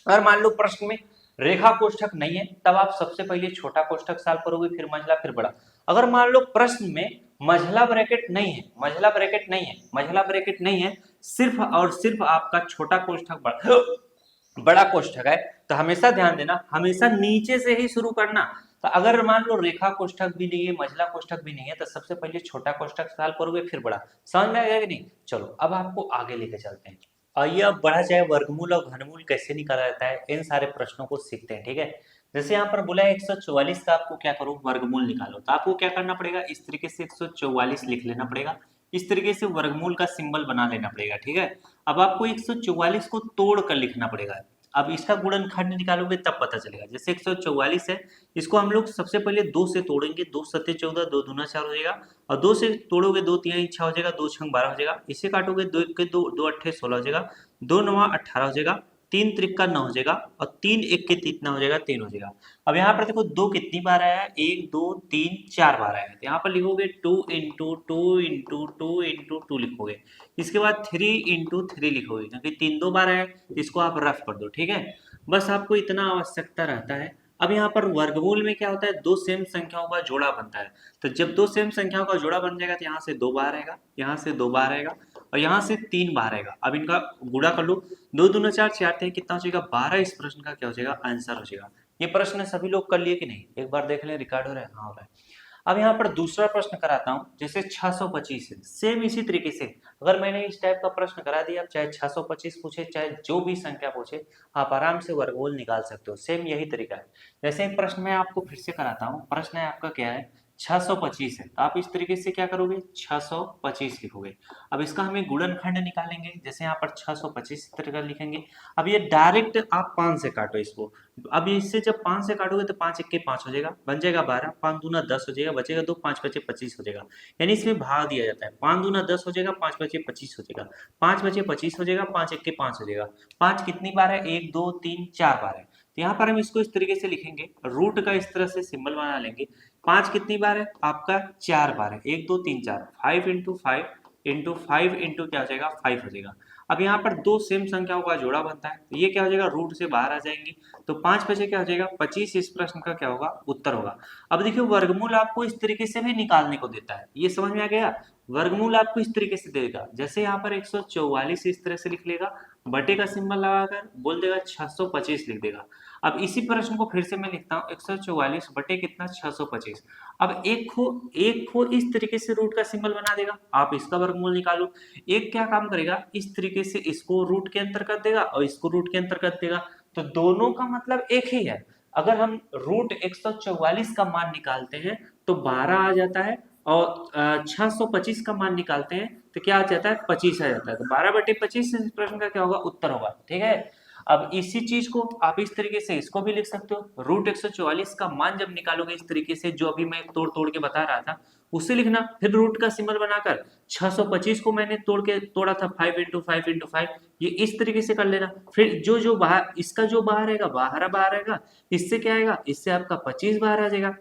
अगर मान लो प्रश्न में रेखा कोष्ठक नहीं है तब आप सबसे पहले छोटा कोष्ठक सॉल्व करोगे, फिर मंझला, फिर बड़ा। अगर मान लो प्रश्न में मंझला ब्रैकेट नहीं है, मंझला ब्रैकेट नहीं है, मंझला ब्रैकेट नहीं है, सिर्फ और सिर्फ आपका छोटा कोष्ठक बड़ा कोष्ठक है, तो हमेशा ध्यान देना, हमेशा नीचे से ही शुरू करना। तो अगर मान लो रेखा कोष्ठक भी नहीं है, मंझला कोष्ठक भी नहीं है, तो सबसे पहले छोटा कोष्ठक सॉल्व करोगे फिर बड़ा। समझ में आएगा कि नहीं? चलो अब आपको आगे लेके चलते हैं। आइए अब बढ़ा जाए वर्गमूल और घनमूल कैसे निकाला जाता है, इन सारे प्रश्नों को सीखते हैं। ठीक है, जैसे यहाँ पर बोला है 144 का आपको क्या करो वर्गमूल निकालो, तो आपको क्या करना पड़ेगा, इस तरीके से 144 लिख लेना पड़ेगा, इस तरीके से वर्गमूल का सिंबल बना लेना पड़ेगा। ठीक है, अब आपको 144 को तोड़ कर लिखना पड़ेगा। अब इसका गुणनखंड निकालोगे तब पता चलेगा। जैसे 144 है, इसको हम लोग सबसे पहले 2 से तोड़ेंगे, 2 सत्ते 14, 2 दूना 4 हो जाएगा, और 2 से तोड़ोगे 2 तिहाई 6 हो जाएगा, 2 छंग 12 हो जाएगा। इसे काटोगे 2 के 2, 2 अट्ठे 16 हो जाएगा, 2 नवा 18 हो जाएगा, 3 त्रिका 9 हो जाएगा, और 3 एक के कितना हो जाएगा 3 हो जाएगा। अब यहाँ पर देखो 2 कितनी बार आया है, 1 2 3 4 बार आया है, तो यहाँ पर लिखोगे 2 इंटू 2 इंटू 2 इंटू 2 लिखोगे। इसके बाद 3 इंटू 3 लिखोगे, क्योंकि 3 2 बार आया है, इसको आप रफ कर दो। ठीक है, बस आपको इतना आवश्यकता रहता है। अब यहाँ पर वर्गमूल में क्या होता है, 2 सेम संख्याओं का जोड़ा बनता है, तो जब 2 सेम संख्याओं का जोड़ा बन जाएगा तो यहाँ से 2 बार आएगा, यहाँ से 2 बार आएगा, और यहाँ से 3 बार आएगा। अब इनका गुणा कर लो, 2 दूना 4 4 थे, कितना हो जाएगा 12। इस प्रश्न का क्या हो जाएगा आंसर हो जाएगा। ये प्रश्न सभी लोग कर लिए कि नहीं, एक बार देख लें रिकॉर्ड हो रहा है, हाँ हो रहा है। अब यहाँ पर दूसरा प्रश्न कराता हूँ, जैसे 625 है, सेम इसी तरीके से अगर मैंने इस टाइप का प्रश्न करा दिया, चाहे 625 पूछे चाहे जो भी संख्या पूछे, आप आराम से वर्गमूल निकाल सकते हो। सेम यही तरीका है। जैसे एक प्रश्न मैं आपको फिर से कराता हूँ, प्रश्न है आपका क्या है 625 है, तो आप इस तरीके से क्या करोगे 625 लिखोगे। अब इसका हमें गुणनखंड निकालेंगे, जैसे यहाँ पर 625 इस तरह का लिखेंगे। अब ये डायरेक्ट आप 5 से काटो इसको। अब इससे जब 5 से काटोगे तो 5 1 5 हो जाएगा, बन जाएगा 12, 5 दूना 10 हो जाएगा, बचेगा 2, 5 बचे 25 हो जाएगा। यानी इसमें भाग दिया जाता है, 5 दूना 10 हो जाएगा, 5 बचे 25 हो जाएगा, 5 बचे 25 हो जाएगा, 5 1 5 हो जाएगा। 5 कितनी बार है, 1 2 3 4 बार है, तो यहाँ पर हम इसको इस तरीके से लिखेंगे, रूट का इस तरह से सिंबल बना लेंगे। 5 कितनी बार है आपका 4 बार है, 1 2 3 4, 5 इंटू 5 इंटू 5 इंटू क्या हो जाएगा 5 हो जाएगा। अब यहाँ पर 2 सेम संख्याओं का जोड़ा बनता है, तो ये क्या हो जाएगा रूट से बाहर आ जाएंगे, तो 5 बचे क्या हो जाएगा 25। इस प्रश्न का क्या होगा उत्तर होगा। अब देखिए वर्गमूल आपको इस तरीके से भी निकालने को देता है, ये समझ में आ गया। वर्गमूल आपको इस तरीके से देगा, जैसे यहाँ पर 144 इस तरह से लिख लेगा, बटे का सिंबल लगाकर बोल देगा 625 लिख देगा। अब इसी प्रश्न को फिर से मैं लिखता हूँ 144 बटे कितना 625। अब एक को इस तरीके से रूट का सिंबल बना देगा, आप इसका वर्गमूल निकालो। एक क्या काम करेगा, इस तरीके से इसको रूट के अंतर कर देगा और इसको रूट के अंतर कर देगा, तो दोनों का मतलब एक ही है। अगर हम रूट 144 का मान निकालते हैं तो 12 आ जाता है, और 625 का मान निकालते हैं तो क्या आ जाता है 25 आ जाता है, तो 12 बटे 25 इस प्रश्न का क्या होगा उत्तर होगा। ठीक है, अब इसी चीज को आप इस तरीके से इसको भी लिख सकते हो, रूट 144 का मान जब निकालोगे इस तरीके से जो अभी मैं तोड़ तोड़ के बता रहा था उससे लिखना, फिर रूट का सिंबल बनाकर 625 को मैंने तोड़ा था 5 इंटू 5 इंटू 5, ये इस तरीके से कर लेना। फिर जो बाहर इसका जो बाहर आएगा बाहर आएगा, इससे क्या आएगा, इससे आपका 25 बाहर आ जाएगा,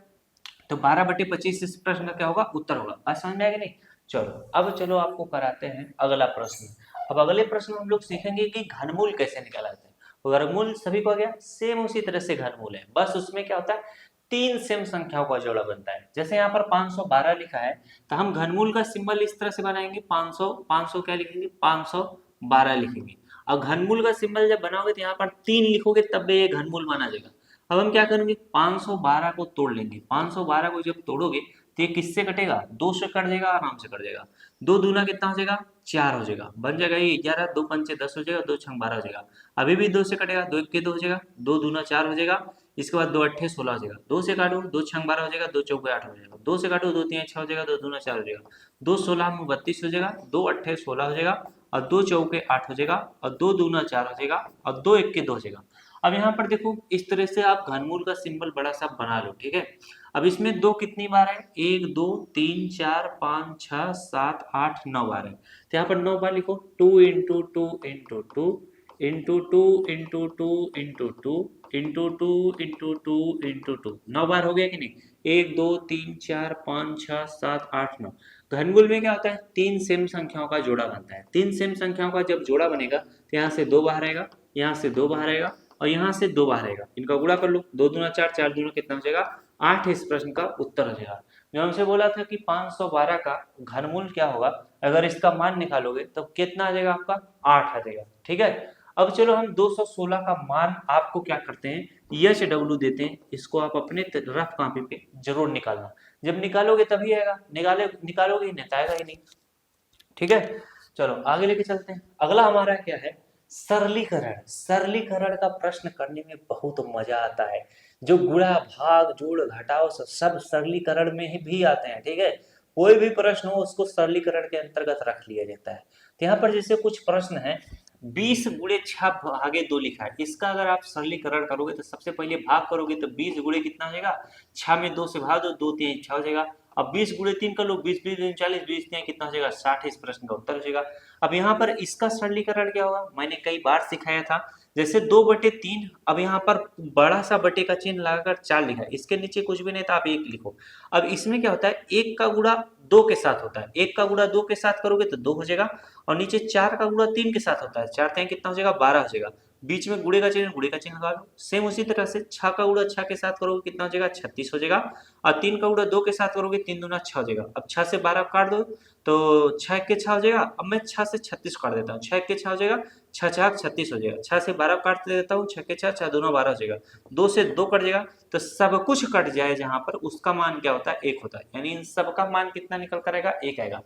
तो 12 बटे 25 इस प्रश्न का क्या होगा उत्तर होगा। बात समझ में आएगी नहीं? चलो आपको कराते हैं अगला प्रश्न। अब अगले प्रश्न में हम लोग सीखेंगे कि घनमूल कैसे निकाला जाता है। वर्गमूल सभी को आ गया, सेम उसी तरह से घनमूल है, बस उसमें क्या होता है 3 सेम संख्याओं का जोड़ा बनता है। जैसे यहाँ पर 512 लिखा है, तो हम घनमूल का सिंबल इस तरह से बनाएंगे, 500 क्या लिखेंगे 512 लिखेंगे। और घनमूल का सिंबल जब बनाओगे तो यहाँ पर 3 लिखोगे तब ये घनमूल बना जाएगा। अब हम क्या करेंगे 512 को तोड़ लेंगे, 512 को जब तोड़ोगे तो ये किससे कटेगा 2 से कट जाएगा, आराम से कट जाएगा। 2 दूना कितना हो जाएगा 4 हो जाएगा, बन जाएगा ये 11, 2 पंचे 10 हो जाएगा, 2 छंग 12 हो जाएगा। अभी भी 2 से कटेगा, 2 1 के 2 हो जाएगा, 2 दूना 4 हो जाएगा, इसके बाद 2 अट्ठे 16 हो जाएगा, 2 से काटो 2 छंग 12 हो जाएगा, 2 चौके 8 हो जाएगा, 2 से काटो 2 3 6 हो जाएगा, 2 दूना 4 हो जाएगा, 2 16 में 32 हो जाएगा, 2 अट्ठे 16 हो जाएगा, और 2 चौके 8 हो जाएगा और 2 दूना 4 हो जाएगा और 2 एक के 2 हो जाएगा। अब यहाँ पर देखो इस तरह से आप घनमूल का सिंबल बड़ा सा बना लो, ठीक है। अब इसमें 2 कितनी बार है, 1 2 3 4 5 6 7 8 9 बार है, तो यहाँ पर 9 बार लिखो, 2 into 2 into 2 into 2 into 2 into 2 into 2 into 2 into 2, 9 बार हो गया कि नहीं। 1 2 3 4 5 6 7 8 9। घनमूल में क्या होता है, 3 सेम संख्याओं का जोड़ा बनता है। 3 सेम संख्याओं का जब जोड़ा बनेगा तो यहाँ से 2 बाहर आएगा, यहाँ से 2 बाहर आएगा और यहाँ से 2 बाहर आएगा। इनका गुणा कर लो, 2 दूना 4, 4 दूना कितना हो जाएगा 8। इस प्रश्न का उत्तर हो जाएगा। जो हमसे बोला था कि 512 का घनमूल क्या होगा, अगर इसका मान निकालोगे तो कितना आ जाएगा आपका 8 आ जाएगा, ठीक है। अब चलो हम 216 का मान आपको क्या करते हैं, एच डब्ल्यू देते हैं, इसको आप अपने रफ कॉपी पे जरूर निकालना। जब निकालोगे तभी आएगा, निकालोगे ही नहीं तो आएगा ही नहीं, ठीक है। चलो आगे लेके चलते हैं। अगला हमारा क्या है, सरलीकरण। सरलीकरण का प्रश्न करने में बहुत मजा आता है। जो गुणा भाग जोड़ घटाव सब सरलीकरण में ही भी आते हैं, ठीक है। कोई भी प्रश्न हो उसको सरलीकरण के अंतर्गत रख लिया जाता है। तो यहाँ पर जैसे कुछ प्रश्न है, 20 गुणे 6 भागे 2 लिखा है, इसका अगर आप सरलीकरण करोगे तो सबसे पहले भाग करोगे तो 20 गुणे कितना हो जाएगा, 6 में 2 से भाग दो, 2 3 6 हो जाएगा। अब 20 गुणे 3 कर लो, 20 20 3 40, 20 3 कितना हो जाएगा 60। इस प्रश्न का उत्तर हो जाएगा। अब यहाँ पर इसका सरलीकरण क्या होगा, मैंने कई बार सिखाया था। जैसे 2/3, अब यहाँ पर बड़ा सा बटे का चिन्ह लगाकर 4 लिखा है, इसके नीचे कुछ भी नहीं था, आप 1 लिखो। अब इसमें क्या होता है, 1 का गुणा 2 के साथ होता है, 1 का गुणा 2 के साथ करोगे तो 2 हो जाएगा, और नीचे 4 का गुणा 3 के साथ होता है, 4 3 कितना हो जाएगा 12 हो जाएगा। बीच में गुणे का चिन्ह लगा लो। सेम उसी तरह से 6 का गुणा 6 के साथ करोगे कितना हो जाएगा 36 हो जाएगा, और 3 का गुणा 2 के साथ करोगे 3 दूना 6 हो जाएगा। अब 6 से 12 काट दो तो 6 के 6 हो जाएगा। अब मैं 6 से 36 काट देता हूँ, 6 के 6 हो जाएगा, 6 6 36 हो जाएगा। 6 से 12 काट देता हूँ, 6 के 6 6 दूना 12 हो जाएगा, 2 से 2 कट जाएगा, तो सब कुछ कट जाए जहां पर उसका मान क्या होता है 1 होता है, यानी इन सब का मान कितना निकल कर आएगा 1 आएगा।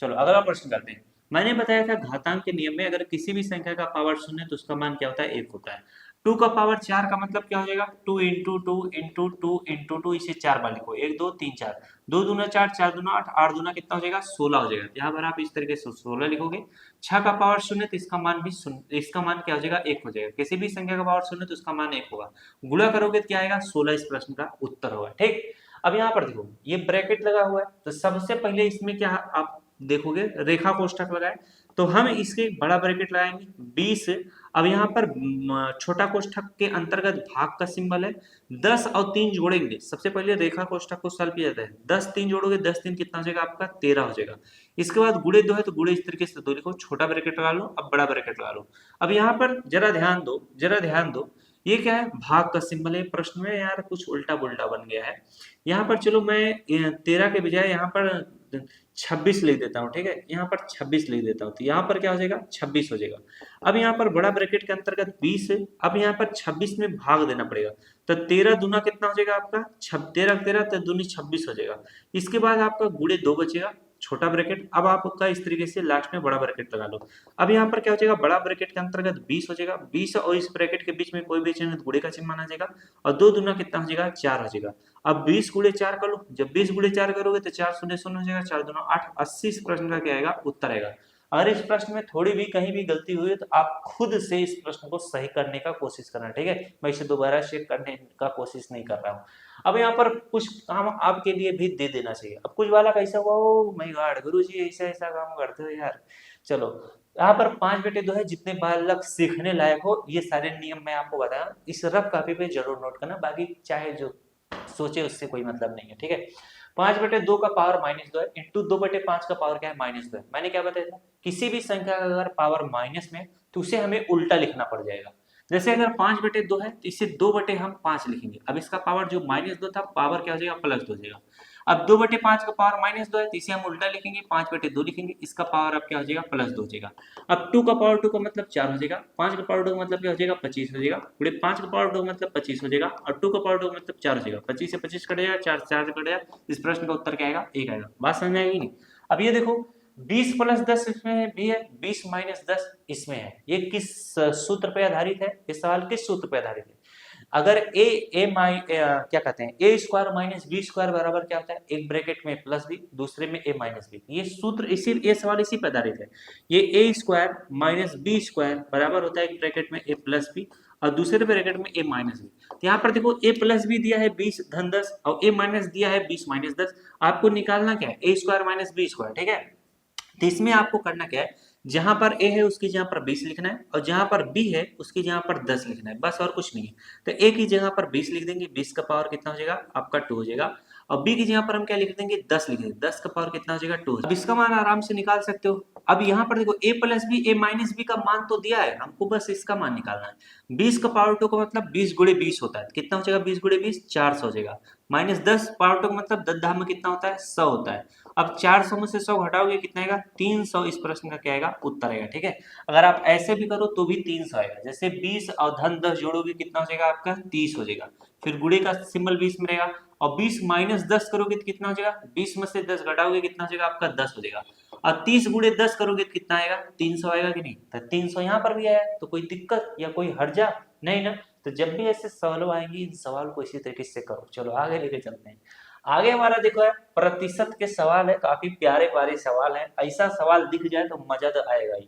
चलो अगला प्रश्न करते हैं। मैंने बताया था घातांक के नियम में अगर किसी भी संख्या का पावर 0 है तो उसका मान क्या होता है 1 होता है। 2 का पावर 4 का मतलब क्या हो जाएगा, 2 इंटू 2 इंटू 2 इंटू 2, इसे 4 बार लिखो, 1 2 3 4, 2 दूना 4, 4 दूना 8, 8 दूना कितना हो जाएगा 16 हो जाएगा। यहाँ पर आप इस तरीके से 16 लिखोगे। 6 का पावर 0 तो इसका मान भी इसका मान क्या हो जाएगा 1 हो जाएगा। किसी भी संख्या का पावर 0 तो उसका मान 1 होगा, गुणा करोगे तो क्या आएगा 16। इस प्रश्न का उत्तर होगा, ठीक। अब यहाँ पर देखो ये ब्रैकेट लगा हुआ है, तो सबसे पहले इसमें क्या आप देखोगे, रेखा कोष्ठक लगाए, तो हम इसके बड़ा ब्रैकेट लगाएंगे 20। अब यहाँ पर छोटा कोष्ठक के अंतर्गत भाग का सिंबल है, 10 और 3 जोड़ेंगे। सबसे पहले रेखा कोष्ठक को सॉल्व किया जाता है, 10 3 जोड़ोगे 10 3 कितना हो जाएगा आपका 13 हो जाएगा। इसके बाद गुणे 2 है तो गुणे इस तरीके से 2 लिखो, छोटा ब्रैकेट लगा लो, अब बड़ा ब्रैकेट लगा लो। अब यहाँ पर जरा ध्यान दो, जरा ध्यान दो, ये क्या है भाग का सिंबल है। प्रश्न में यार कुछ उल्टा पुल्टा बन गया है। यहाँ पर चलो मैं 13 के बजाय यहाँ पर 26 लिख देता हूँ, ठीक है, यहाँ पर 26 लिख देता हूँ, तो यहाँ पर क्या हो जाएगा 26 हो जाएगा। अब यहाँ पर बड़ा ब्रैकेट के अंतर्गत 20 है, अब यहाँ पर 26 में भाग देना पड़ेगा, तो 13 दूना कितना हो जाएगा आपका 13 13 तो दूनी 26 हो जाएगा। इसके बाद आपका गुणे 2 बचेगा, छोटा ब्रैकेट। अब आपका इस तरीके से लास्ट में बड़ा ब्रैकेट लगा लो। अब यहाँ पर क्या हो जाएगा, बड़ा ब्रैकेट के अंतर्गत 20 हो जाएगा, 20 और इस ब्रैकेट के बीच में कोई भी चिन्ह गुणे का चिन्ह माना जाएगा, और 2 दूना कितना हो जाएगा 4 हो जाएगा। अब 20 गुणे 4 कर लो, जब 20 गुणे 4 करोगे तो 4 शून्य शून्य हो जाएगा, 4 दूना 8, 80। इस प्रश्न का क्या आएगा उत्तर आएगा। अगर इस प्रश्न में थोड़ी भी कहीं भी गलती हुई है तो आप खुद से इस प्रश्न को सही करने का कोशिश करना, ठीक है। मैं इसे दोबारा चेक करने का कोशिश नहीं कर रहा हूँ। अब यहाँ पर कुछ काम आपके लिए भी दे देना चाहिए। अब कुछ वाला कैसा हुआ, ओ माय गॉड गुरुजी ऐसा ऐसा काम करते हो यार। चलो यहाँ पर 5/2 है, जितने बालक सीखने लायक हो ये सारे नियम मैं आपको बताया, इस रफ कॉपी पे जरूर नोट करना, बाकी चाहे जो सोचे उससे कोई मतलब नहीं है, ठीक है। 5/2 का पावर -2 है, इंटू 2/5 का पावर क्या है -2 है। मैंने क्या बताया था, किसी भी संख्या का अगर पावर माइनस में तो उसे हमें उल्टा लिखना पड़ जाएगा। जैसे अगर 5/2 है तो इसे 2/5 लिखेंगे। अब इसका पावर जो -2 था, पावर क्या हो जाएगा +2 हो जाएगा। अब 2/5 का पावर -2 है तो इसे हम उल्टा लिखेंगे, 5/2 लिखेंगे, इसका पावर अब क्या हो जाएगा +2 हो जाएगा। अब 2 का पावर 2 का मतलब 4 हो जाएगा, 5 का पावर 2 का मतलब क्या हो जाएगा 25 हो जाएगा, पूरे 5 का पावर 2 का मतलब 25 हो जाएगा, और 2 का पावर 2 का मतलब 4 हो जाएगा। 25 से 25 कट जाएगा, 4 4 से कट जाएगा। इस प्रश्न का उत्तर क्या आएगा 1 आएगा। बात समझ में आएगी नहीं। अब ये देखो 20 + 10 इसमें भी है, 20 - 10 इसमें है। ये किस सूत्र पे आधारित है, ये सवाल किस सूत्र पे आधारित है, अगर क्या कहते हैं, ए स्क्वायर माइनस बी स्क्वायर बराबर क्या होता है, एक ब्रैकेट में प्लस बी, दूसरे में ए माइनस बी। ये सूत्र ये सवाल इसी पर आधारित है। ये ए स्क्वायर माइनस बी स्क्वायर बराबर होता है एक ब्रैकेट में ए प्लस बी और दूसरे ब्रैकेट में ए माइनस बी। तो यहाँ पर देखो ए प्लस बी दिया है 20 धन 10 और ए माइनस दिया है 20 माइनस 10। आपको निकालना क्या है, ए स्क्वायर माइनस बी स्क्वायर, ठीक है। तो इसमें आपको करना क्या है, जहां पर ए है उसकी जगह पर 20 लिखना है और जहां पर बी है उसकी जगह पर 10 लिखना है, बस और कुछ नहीं है। तो ए की जगह पर 20 लिख देंगे, 20 का पावर कितना हो जाएगा आपका 2 हो जाएगा। और बी की जगह पर हम क्या लिख देंगे, 10 लिख देंगे, 10 का पावर कितना हो जाएगा 2। अब इसका मान आराम से निकाल सकते हो। अब यहाँ पर देखो ए प्लस बी ए माइनस बी का मान तो दिया है, हमको बस इसका मान निकालना है। 20 का पावर 2 का मतलब 20 गुणे 20 होता है, कितना हो जाएगा 20 गुणे 20 400 हो जाएगा। माइनस 10 पावर 2 का मतलब 10 धाम में कितना होता है 100 होता है। अब 400 में से 100 घटाओगे कितना आएगा 300, इस प्रश्न का क्या आएगा उत्तर आएगा, ठीक है। अगर आप ऐसे भी करो तो भी 300 आएगा, जैसे 20 और धन 10 जोड़ोगे कितना हो जाएगा आपका 30 हो जाएगा, फिर गुणे का सिंबल 20 में रहेगा और 20 माइनस 10 करोगे तो कितना हो जाएगा, 20 में से 10 घटाओगे कितना हो जाएगा आपका 10 हो जाएगा। और 30 गुणे 10 करोगे तो कितना आएगा 300 आएगा कि नहीं। तो 300 यहाँ पर भी आया, तो कोई दिक्कत या कोई हर्जा नहीं ना। तो जब भी ऐसे सवाल आएंगे इन सवाल को इसी तरीके से करो। चलो आगे लेके चलते हैं। आगे हमारा देखो है प्रतिशत के सवाल है, काफी प्यारे प्यारे सवाल है। ऐसा सवाल दिख जाए तो मजा तो आएगा ही।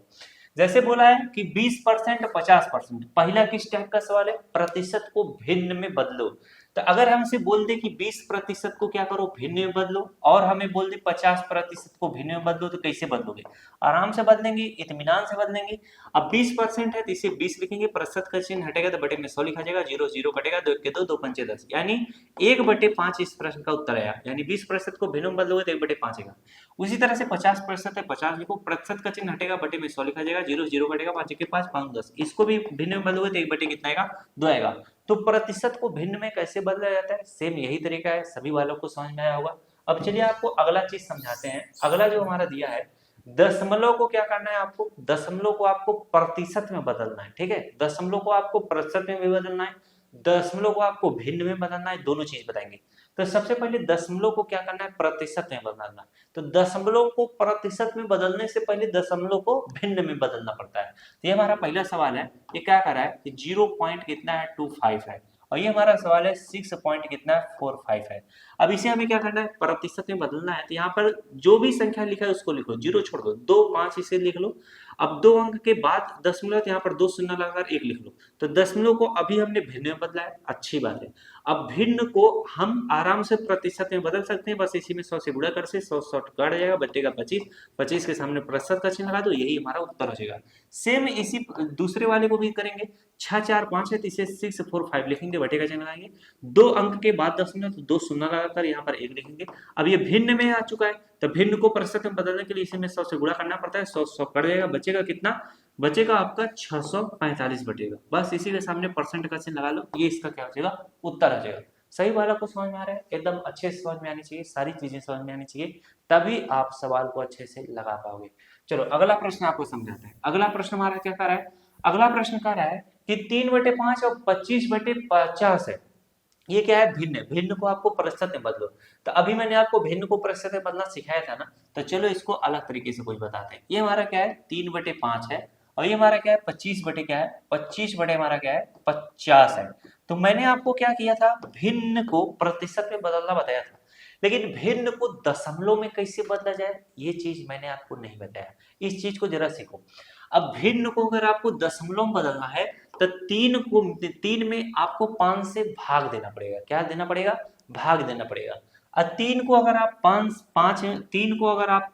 जैसे बोला है कि 20% 50%, पहला किस टाइप का सवाल है, प्रतिशत को भिन्न में बदलो। तो अगर हमसे बोल दे कि 20% को क्या करो भिन्न में बदलो और हमें बोल दे 50% को भिन्न में बदलो, तो कैसे बदलोगे, आराम से बदलेंगे, इत्मीनान से बदलेंगे। अब 20% है तो इसे 20 लिखेंगे, प्रतिशत का चिन्ह हटेगा तो बटे में 100 लिखा जाएगा, 0 0 कटेगा, 2 के 2 2 पंचे 10, यानी 1/5 इस प्रश्न का उत्तर आया। यानी 20% को भिन्न में बदलोगे तो 1/5 आएगा। उसी तरह से 50% है 50 लिखो, प्रतिशत का चिन्ह हटेगा, बटे में 100 लिखा जाएगा, 0 0 कटेगा, 5 के 5 5 10, इसको भी भिन्न में बदलोगे तो 1/, कितना आएगा 2 आएगा। तो प्रतिशत को भिन्न में कैसे बदला जाता है, सेम यही तरीका है, सभी वालों को समझ में आया होगा। अब चलिए आपको अगला चीज समझाते हैं। अगला जो हमारा दिया है, दशमलव को क्या करना है आपको, दशमलव को आपको प्रतिशत में बदलना है, ठीक है। दशमलव को आपको प्रतिशत में भी बदलना है, दशमलव को आपको भिन्न में बदलना है, दोनों चीज बताएंगे। तो सबसे पहले दशमलव को क्या करना है, प्रतिशत में बदलना है। तो दशमलव को प्रतिशत में बदलने से पहले दशमलव को भिन्न में बदलना पड़ता है। तो ये हमारा पहला सवाल है, ये क्या कर रहा है कि 0 पॉइंट कितना है 25 है, और ये हमारा सवाल है 6 पॉइंट कितना है 45 है। अब इसे हमें क्या करना है, प्रतिशत में बदलना है। तो यहाँ पर जो भी संख्या लिखा है उसको लिखो, 0 छोड़ दो, 2 5 इसे लिख लो। अब 2 अंक के बाद दशमलव, यहाँ पर 2 शून्य लगाकर 1 लिख लो। तो दशमलव को अभी हमने भिन्न में बदला है, अच्छी बात है। अब भिन्न को हम आराम से प्रतिशत में बदल सकते हैं, बस इसी में 100 से गुणा कर से 100 कट जाएगा, बचेगा 25, 25 के सामने प्रतिशत का चिन्ह लगा दो, यही हमारा उत्तर हो जाएगा। सेम इसी दूसरे वाले को भी करेंगे, 6 4 5 है तो इसे 6 4 5 लिखेंगे, बटे का चिन्ह लगाएंगे, 2 अंक के बाद दशमलव तो 2 शून्य लगाकर यहाँ पर 1 लिखेंगे। अब ये भिन्न में आ चुका है, तो भिन्न को प्रतिशत में बदलने के लिए इसे में 100 से गुणा करना पड़ता है, 100 कट जाएगा, बचेगा कितना, बचेगा आपका 645 बटेगा, बस इसी के सामने परसेंट का चिन्ह लगा लो, ये इसका क्या हो जाएगा उत्तर हो जाएगा। सही वाला को समझ में आ रहा है, एकदम अच्छे से समझ में आनी चाहिए, सारी चीजें समझ में आनी चाहिए, तभी आप सवाल को अच्छे से लगा पाओगे। चलो अगला प्रश्न आपको समझाते हैं। अगला प्रश्न हमारा क्या कर रहा है, अगला प्रश्न कह रहा है कि 3/5 और 25/50 है, ये क्या है भिन्न, भिन्न को आपको प्रतिशत में बदलो। तो अभी मैंने आपको भिन्न को प्रतिशत में बदलना सिखाया था ना, तो चलो इसको अलग तरीके से कुछ बताते हैं। ये हमारा क्या है 3/5 है और ये हमारा क्या है 25 बटे क्या है 25 बटे हमारा क्या है 50 है। तो मैंने आपको क्या किया था, भिन्न को प्रतिशत में बदलना बताया था, लेकिन भिन्न को दशमलव में कैसे बदला जाए ये चीज मैंने आपको नहीं बताया, इस चीज को जरा सीखो। अब भिन्न को अगर आपको दशमलव में बदलना है तो 3 में आपको 5 से भाग देना पड़ेगा, क्या देना पड़ेगा, भाग देना पड़ेगा। और 3 को अगर आप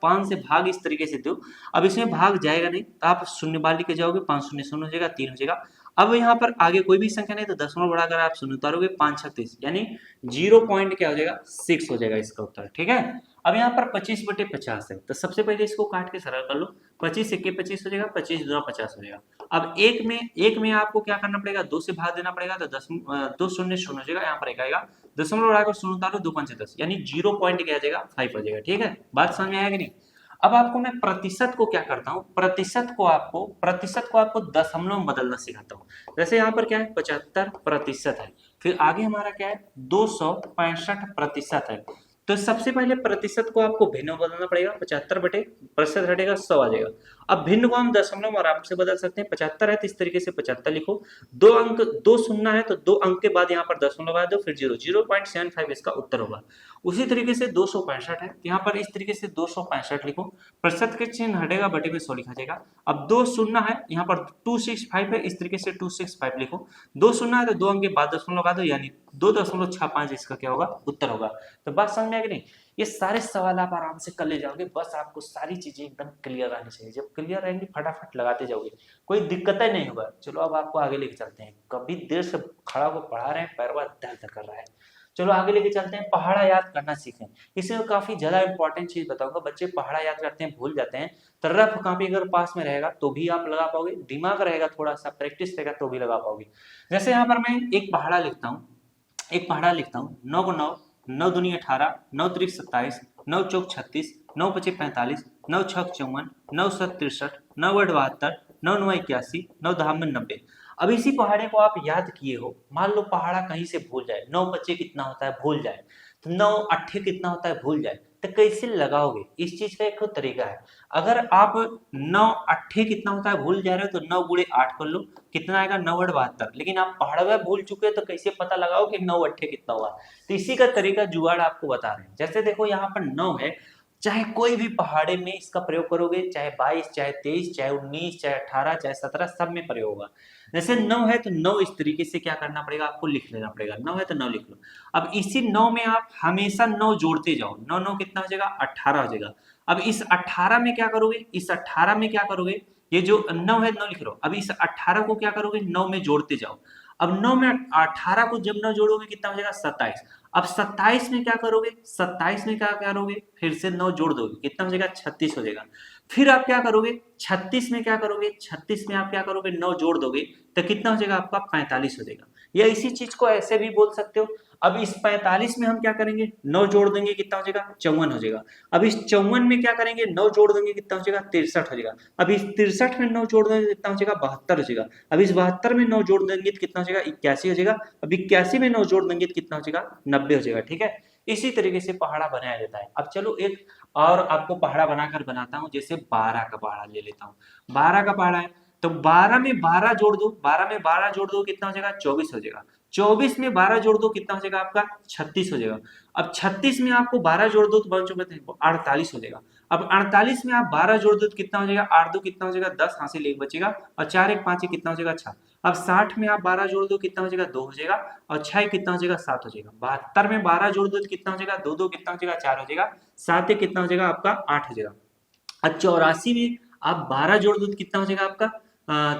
5 से भाग इस तरीके से दो, अब इसमें भाग जाएगा नहीं तो आप शून्य बार लेके जाओगे, 5 शून्य शून्य हो जाएगा, 3 हो जाएगा। अब यहाँ पर आगे कोई भी संख्या नहीं तो दशमलव बढ़ाकर आप शून्य उतारोगे, 5 36 यानी 0 पॉइंट क्या हो जाएगा 6 हो जाएगा इसका उत्तर, ठीक है। अब यहाँ पर 25/50 है, तो सबसे पहले इसको काट के सरल कर लो, 25 1 25 हो जाएगा, 25 2 50 हो जाएगा। अब एक में आपको क्या करना पड़ेगा, 2 से भाग देना पड़ेगा, तो 2 शून्य शून्य हो जाएगा, यहाँ पर एक आएगा, दशमलव बढ़ाकर शून्य उतारो, 2 5 10 यानी 0 पॉइंट क्या आ जाएगा 5 हो जाएगा, ठीक है। बात समझ में आया कि नहीं। अब आपको मैं प्रतिशत को क्या करता हूँ, प्रतिशत को आपको दशमलव में बदलना सिखाता हूँ। जैसे यहाँ पर क्या है 75% है, फिर आगे हमारा क्या है 265% है। तो सबसे पहले प्रतिशत को आपको भिन्न में बदलना पड़ेगा, 75 बटे प्रतिशत हटेगा 100 आ जाएगा। अब भिन्न को हम दशमलव में आराम से बदल सकते हैं। 75 है तो इस तरीके से 75 लिखो, दो अंक, दो शून्य है तो दो अंक के बाद यहाँ पर दशमलव लगा दो, फिर 0.75 इसका उत्तर होगा। उसी तरीके से 265 है, यहाँ पर इस तरीके से 265 लिखो, प्रतिशत के चिन्ह हटेगा, बटे में 100 लिखा जाएगा। अब दो शून्य है, यहाँ पर 265 है, इस तरीके से 265 लिखो, दो शून्य है तो दो अंक के बाद दशमलव लगा दो, यानी 2.65 इसका क्या होगा, उत्तर होगा। तो बात समझ में आ गई नहीं? ये सारे सवाल आप आराम से कर ले जाओगे, बस आपको सारी चीजें एकदम क्लियर आनी चाहिए। जब क्लियर रहेंगी फटाफट लगाते जाओगे, कोई दिक्कत ही नहीं होगा। चलो अब आपको आगे लेके चलते हैं। कभी देर से खड़ा होकर पढ़ा रहे हैं, पैरवा दर्द कर रहा है। चलो आगे लेके चलते हैं। पहाड़ा याद करना सीखें। इसमें काफी ज्यादा इंपॉर्टेंट चीज बताऊंगा। बच्चे पहाड़ा याद करते हैं, भूल जाते हैं। तो रफ कॉपी अगर पास में रहेगा तो भी आप लगा पाओगे, दिमाग रहेगा, थोड़ा सा प्रैक्टिस रहेगा तो भी लगा पाओगे। जैसे यहाँ पर मैं एक पहाड़ा लिखता हूँ, 9 को 9, 9 दूनी 18, 9 त्रिक 27, 9 चौक 36, 9 पचे 45, 9 छक 54, 9 7 63, 9 8 72, 9 9 81, 9 10 90। अब इसी पहाड़े को आप याद किए हो, मान लो पहाड़ा कहीं से भूल जाए, 9 पचे कितना होता है भूल जाए, तो 9 अट्ठे कितना होता है भूल जाए, तो कैसे लगाओगे? इस चीज का एक तरीका है। अगर आप 9 अट्ठे कितना होता है भूल जा रहे हो तो 9 गुणे 8 कर लो, कितना आएगा 9 8 72। लेकिन आप पहाड़ा भूल चुके हैं तो कैसे पता लगाओ कि 9 अट्ठे कितना हुआ? तो इसी का तरीका जुगाड़ आपको बता रहे हैं। जैसे देखो यहाँ पर 9 है, चाहे कोई भी पहाड़े में इसका प्रयोग करोगे, चाहे 22, चाहे 23, चाहे 19, चाहे 18, चाहे 17, सब में प्रयोग होगा। जैसे 9 है तो 9 इस तरीके से क्या करना पड़ेगा, आपको लिख लेना पड़ेगा। 9 है तो 9 लिख लो। अब इसी 9 में आप हमेशा 9 जोड़ते जाओ, 9 9 कितना हो जाएगा 18 हो जाएगा। अब इस 18 में क्या करोगे, इस 18 में क्या करोगे, ये जो 9 है 9 लिख लो। अब इस 18 को क्या करोगे, 9 में जोड़ते जाओ। अब 9 में 18 को जब 9 जोड़ोगे कितना हो जाएगा 27। अब 27 में क्या करोगे, 27 में क्या करोगे, फिर से 9 जोड़ दोगे, कितना हो जाएगा 36 हो जाएगा। फिर आप क्या करोगे 36 में क्या करोगे, 36 में आप क्या करोगे 9 जोड़ दोगे तो कितना हो जाएगा आपका 45 हो जाएगा। या इसी चीज को ऐसे भी बोल सकते हो। अब इस 45 में हम क्या करेंगे, 9 जोड़ देंगे, कितना हो जाएगा 54 हो जाएगा। अब इस 54 में क्या करेंगे, 9 जोड़ देंगे, कितना हो जाएगा 63 हो जाएगा। अब इस 63 में 9 जोड़ देंगे, कितना हो जाएगा 72 हो जाएगा। अब इस 72 में 9 जोड़ देंगे तो कितना हो जाएगा 81 हो जाएगा। अब 81 में 9 जोड़ देंगे तो कितना हो जाएगा 90 हो जाएगा। ठीक है, इसी तरीके से पहाड़ा बनाया जाता है। अब चलो एक और आपको पहाड़ा बनाकर बनाता हूँ। जैसे 12 का पहाड़ा ले लेता हूँ। 12 का पहाड़ा है तो 12 में 12 जोड़ दो, 12 में 12 जोड़ दो, कितना हो जाएगा 24 हो जाएगा। 24 में 12 जोड़ दो, कितना हो जाएगा आपका 36 हो जाएगा। अब 36 में आपको 12 जोड़ दो तो 48 हो जाएगा। अब 48 में आप 12 जोड़ दो तो कितना हो जाएगा, 8 दो कितना हो जाएगा 10, हासिल एक बचेगा, और 4 1 5 कितना हो जाएगा 6। अब 60 में आप 12 जोड़ दो, कितना हो जाएगा 2 हो जाएगा, और 6 कितना हो जाएगा 7 हो जाएगा। 72 में 12 जोड़ दो तो कितना हो जाएगा 2 2 कितना हो जाएगा 4 हो जाएगा, 7 1 कितना हो जाएगा आपका 8 हो जाएगा। अब 84 में आप 12 जोड़ दो तो कितना हो जाएगा आपका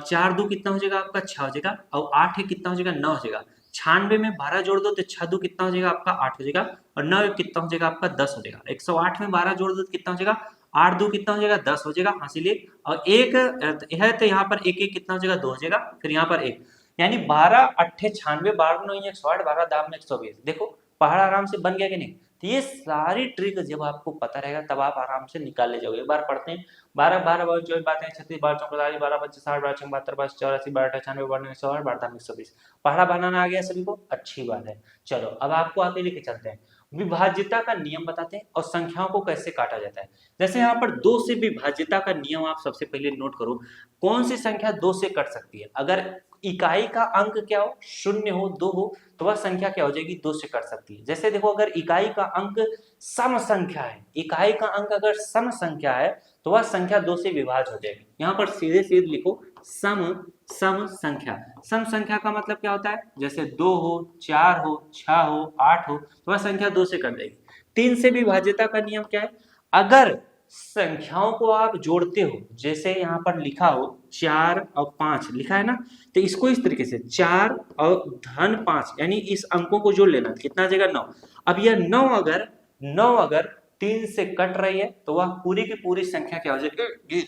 4 2 कितना हो जाएगा आपका 6 हो जाएगा, और 8 1 कितना हो जाएगा 9 हो जाएगा। 96 में 12 जोड़ दो तो 6 2 कितना हो जाएगा आपका 8 हो जाएगा, और 9 1 कितना हो जाएगा आपका 10 हो जाएगा। 108 में 12 जोड़ दो तो कितना हो जाएगा 8 2 कितना हो जाएगा 10 हो जाएगा, हासिल एक, और एक है तो यहाँ पर 1 1 कितना हो जाएगा 2 हो जाएगा, फिर यहाँ पर 1, यानी 12 8 96, 12 9 108, 12 दाम में 120। देखो पहाड़ आराम से बन गया कि नहीं? तो ये सारी ट्रिक जब आपको पता रहेगा तब आप आराम से निकाल ले जाओगे। एक बार पढ़ते हैं। 12 12 12 24 12 36 12 44 12 25 60 12 56 72 82 84 12 98 12 108 12 120। पहाड़ा बनाना आ गया सभी को, अच्छी बात है। चलो अब आपको आगे लेके चलते हैं। विभाज्यता का नियम बताते हैं और संख्याओं को कैसे काटा जाता है। जैसे यहाँ पर 2 से विभाज्यता का नियम आप सबसे पहले नोट करो। कौन सी संख्या 2 से कट सकती है? अगर इकाई का अंक क्या हो, 0 हो 2 हो, तो वह संख्या क्या हो जाएगी 2 से कट सकती है। जैसे देखो अगर इकाई का अंक सम संख्या है, इकाई का अंक अगर सम संख्या है तो वह संख्या 2 से विभाज्य हो जाएगी। यहाँ पर सीधे सीधे लिखो सम सम संख्या। सम संख्या का मतलब क्या होता है, जैसे 2 हो 4 हो 6 हो 8 हो तो वह संख्या 2 से कट जाएगी। 3 से विभाज्यता का नियम क्या है, अगर संख्याओं को आप जोड़ते हो, जैसे यहाँ पर लिखा हो 4 और 5 लिखा है ना, तो इसको इस तरीके से 4 और धन 5, यानी इस अंकों को जोड़ लेना, कितना आ जाएगा 9। अब यह 9 अगर 3 से कट रही है तो वह पूरी की पूरी संख्या क्या हो जाएगी,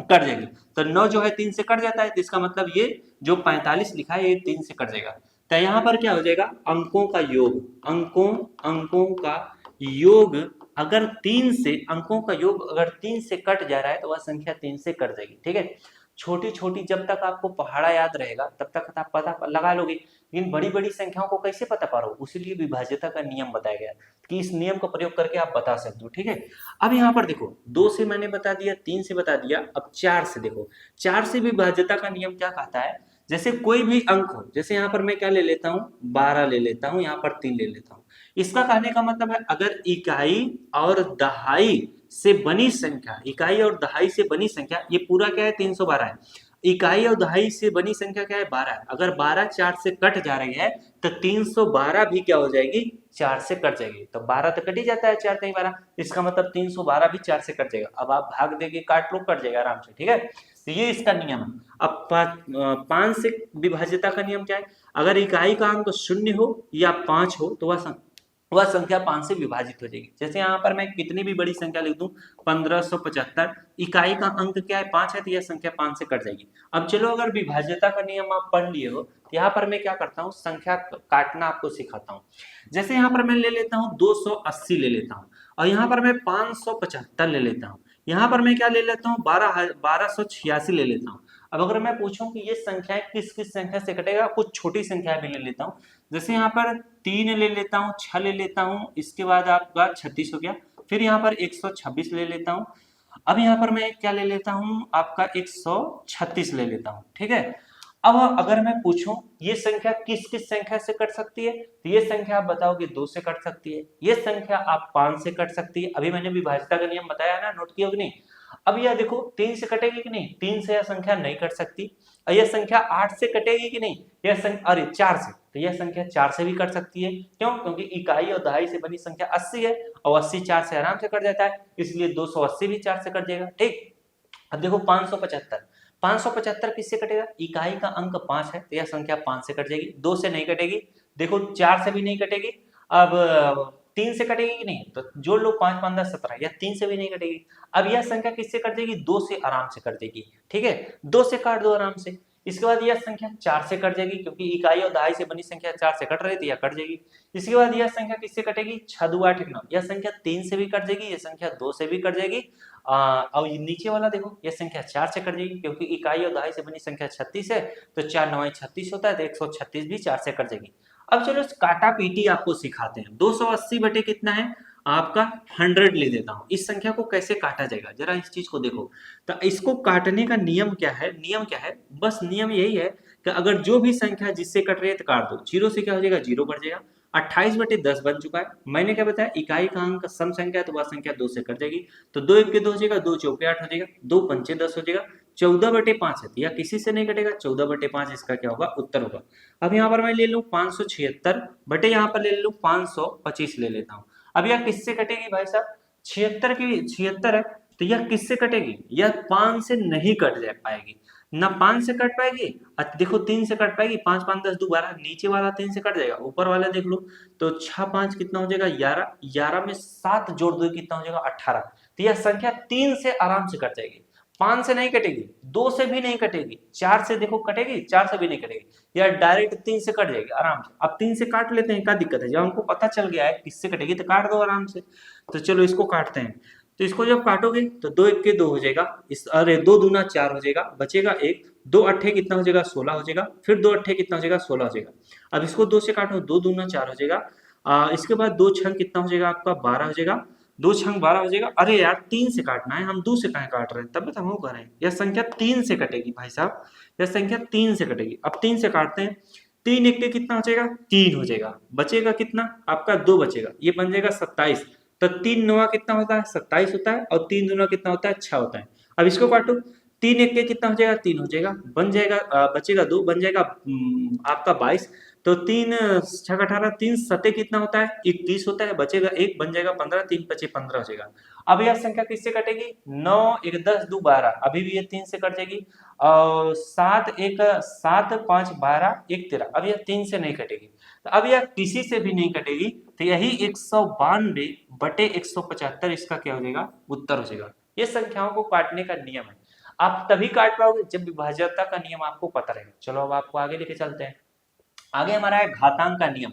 कट जाएगी। तो 9 जो है 3 से कट जाता है, तो इसका मतलब ये जो 45 लिखा है ये 3 से कट जाएगा। तो यहाँ पर क्या हो जाएगा, अंकों का योग, अंकों का योग अगर 3 से, अंकों का योग अगर 3 से कट जा रहा है तो वह संख्या 3 से कट जाएगी। ठीक है, छोटी छोटी जब तक आपको पहाड़ा याद रहेगा तब तक आप पता लगा लोगे, लेकिन बड़ी बड़ी संख्याओं को कैसे पता पाओ, उसीलिए विभाज्यता का नियम बताया गया कि इस नियम का प्रयोग करके आप बता सकते हो। ठीक है, अब यहाँ पर देखो 2 से मैंने बता दिया, 3 से बता दिया, अब 4 से देखो। 4 से विभाज्यता का नियम क्या कहता है, जैसे कोई भी अंक हो, जैसे यहाँ पर मैं क्या ले लेता हूँ 12 ले लेता हूँ, यहाँ पर 3 ले लेता हूँ। इसका कहने का मतलब है अगर इकाई और दहाई से बनी संख्या, इकाई और दहाई से बनी संख्या, ये पूरा क्या है 312 है, इकाई और दहाई से बनी संख्या क्या है 12 है। अगर 12 4 से कट जा रही है तो 312 भी क्या हो जाएगी 4 से कट जाएगी। तो 12 तो कट ही जाता है, 4 3 12, इसका मतलब 312 भी 4 से कट जाएगा। अब आप भाग देंगे काट लो, कट जाएगा आराम से। ठीक है, तो ये इसका नियम है। अब 5 से विभाज्यता का नियम क्या है, अगर इकाई का अंक 0 हो या 5 हो तो वह संख्या 5 से विभाजित हो जाएगी। जैसे यहाँ पर मैं कितनी भी बड़ी संख्या लिख दूं 1575, इकाई का अंक क्या है 5 है, तो यह संख्या 5 से कट जाएगी। अब चलो अगर विभाज्यता का नियम आप पढ़ लिए हो तो यहाँ पर मैं क्या करता हूँ, संख्या काटना आपको सिखाता हूँ। जैसे यहाँ पर मैं ले लेता हूँ 280 ले लेता हूँ, और यहाँ पर मैं 575 ले लेता हूँ, यहाँ पर मैं क्या ले लेता हूँ 1286 ले लेता हूँ। अब अगर मैं पूछूं कि ये संख्याएं किस किस संख्या से कटेगा, कुछ छोटी संख्याएं भी ले लेता हूँ। जैसे यहाँ पर 3 ले लेता हूँ, 6 ले लेता हूँ, इसके बाद आपका 36 हो गया, फिर यहाँ पर 126 ले लेता हूँ। अब यहाँ पर मैं क्या ले लेता हूँ आपका 136 ले लेता हूँ। ठीक है, अब अगर मैं पूछूं ये संख्या किस किस संख्या से कट सकती है, तो ये संख्या आप बताओगे 2 से कट सकती है, ये संख्या आप 5 से कट सकती है। अभी मैंने विभाज्यता का नियम बताया ना, नोट किया कि नहीं। अब यह देखो 3 से कटेगी कि नहीं, 3 से यह संख्या नहीं कट सकती। और यह संख्या 8 से कटेगी कि नहीं, यह संख्या अरे 4 से, तो यह संख्या 4 से भी कट सकती है। क्यों, क्योंकि इकाई और दहाई से बनी संख्या 80 है, और 80 4 से आराम से कट जाता है, इसलिए 280 भी 4 से कट जाएगा। ठीक, अब देखो 575 किससे कटेगा, इकाई का अंक 5 है तो यह संख्या 5 से कट जाएगी, 2 से नहीं कटेगी, देखो 4 से भी नहीं कटेगी, अब 3 से कटेगी कि नहीं, तो जोड़ लो 5 5 10 17, यह 3 से भी नहीं कटेगी। अब यह संख्या किससे कट जाएगी, 2 से आराम से कट जाएगी। ठीक है, 2 से काट दो आराम से। इसके बाद यह संख्या 4 से कट जाएगी, क्योंकि इकाई और दहाई से बनी संख्या 4 से कट रही थी, यह कट जाएगी। इसके बाद यह संख्या किससे कटेगी, 6 2 8 9, यह संख्या 3 से भी कट जाएगी, यह संख्या 2 से भी कट जाएगी। अब नीचे वाला देखो, यह संख्या 4 से कट जाएगी, क्योंकि इकाई और दहाई से बनी संख्या 36 है, तो 4 9 36 होता है, तो 136 भी 4 से कट जाएगी। अब चलो काटा पीटी आपको सिखाते हैं। 280 बटे कितना है आपका 100 ले देता हूं, इस संख्या को कैसे काटा जाएगा जरा इस चीज को देखो। तो इसको काटने का नियम क्या है, नियम क्या है, बस नियम यही है कि अगर जो भी संख्या जिससे कट रही है तो काट दो। 0 से क्या हो जाएगा, 0 बढ़ जाएगा। 28 बटे 10 बन चुका है। मैंने क्या बताया, इकाई का अंक सम संख्या है तो वह संख्या 2 से कट जाएगी, तो 2 1 के 2 हो जाएगा, 2 चौके 8 हो जाएगा, 2 पंचे 10 हो जाएगा। 14 बटे 5 है, या किसी से नहीं कटेगा, 14 बटे 5 इसका क्या होगा, उत्तर होगा। अब यहाँ पर मैं ले लूँ 576 बटे, यहाँ पर ले लूँ 525 ले लेता हूँ। अब यह किससे कटेगी भाई साहब, 76 है, तो यह किससे कटेगी, यह 5 से नहीं कट जा पाएगी, ना 5 से कट पाएगी। देखो 3 से कट पाएगी, 5 5 10 2 12, नीचे वाला 3 से कट जाएगा, ऊपर वाला देख लो, तो 6 5 कितना हो जाएगा 11, 11 में 7 जोड़ दो कितना हो जाएगा 18। तो यह संख्या 3 से आराम से कट जाएगी, 5 से नहीं कटेगी, 2 से भी नहीं कटेगी, 4 से देखो कटेगी, 4 से भी नहीं कटेगी, या डायरेक्ट 3 से कट जाएगी आराम से। अब 3 से काट लेते हैं, क्या दिक्कत है, जब हमको पता चल गया है किससे कटेगी तो काट दो आराम से। तो चलो इसको काटते हैं। तो इसको जब काटोगे तो 2 1 के 2 हो जाएगा, इस अरे 2 दूना 4 हो जाएगा, बचेगा 1, 2 अट्ठे कितना हो जाएगा 16 हो जाएगा, फिर 2 अट्ठे कितना हो जाएगा 16 हो जाएगा। अब इसको 2 से काटो, 2 दूना 4 हो जाएगा, इसके बाद 2 छंग कितना हो जाएगा आपका 12 हो जाएगा, 2 छंग 12 हो जाएगा। अरे यार 3 से काटना है, हम 2 से कहाँ काट रहे हैं, तब हम वो कर रहे हैं। यह संख्या 3 से कटेगी भाई साहब, यह संख्या 3 से कटेगी। अब 3 से काटते हैं, 3 1 के कितना हो जाएगा 3 हो जाएगा, बचेगा कितना आपका 2 बचेगा, ये बन जाएगा 27। तो 3 9 कितना होता है 27 होता है, और 3 दूना कितना होता है 6 होता है। अब इसको काटो, 3 1 के कितना हो जाएगा 3 हो जाएगा, बन जाएगा बचेगा 2, बन जाएगा आपका 22। तो 3 6 18, 3 सते कितना होता है 21 होता है, बचेगा 1, बन जाएगा 15, 3 5 15 हो जाएगा। अब यह संख्या किससे कटेगी, 9 1 10 2 12, अभी भी ये 3 से कट जाएगी, और 7 1 7 5 12 1 13, अब यह 3 से नहीं कटेगी। तो अब यह किसी से भी नहीं कटेगी, तो यही 192 बटे 175 इसका क्या हो जाएगा, उत्तर हो जाएगा। ये संख्याओं को काटने का नियम है, आप तभी काट पाओगे जब विभाज्यता का नियम आपको पता रहेगा। चलो अब आपको आगे लेके चलते हैं। आगे हमारा है घातांक का नियम।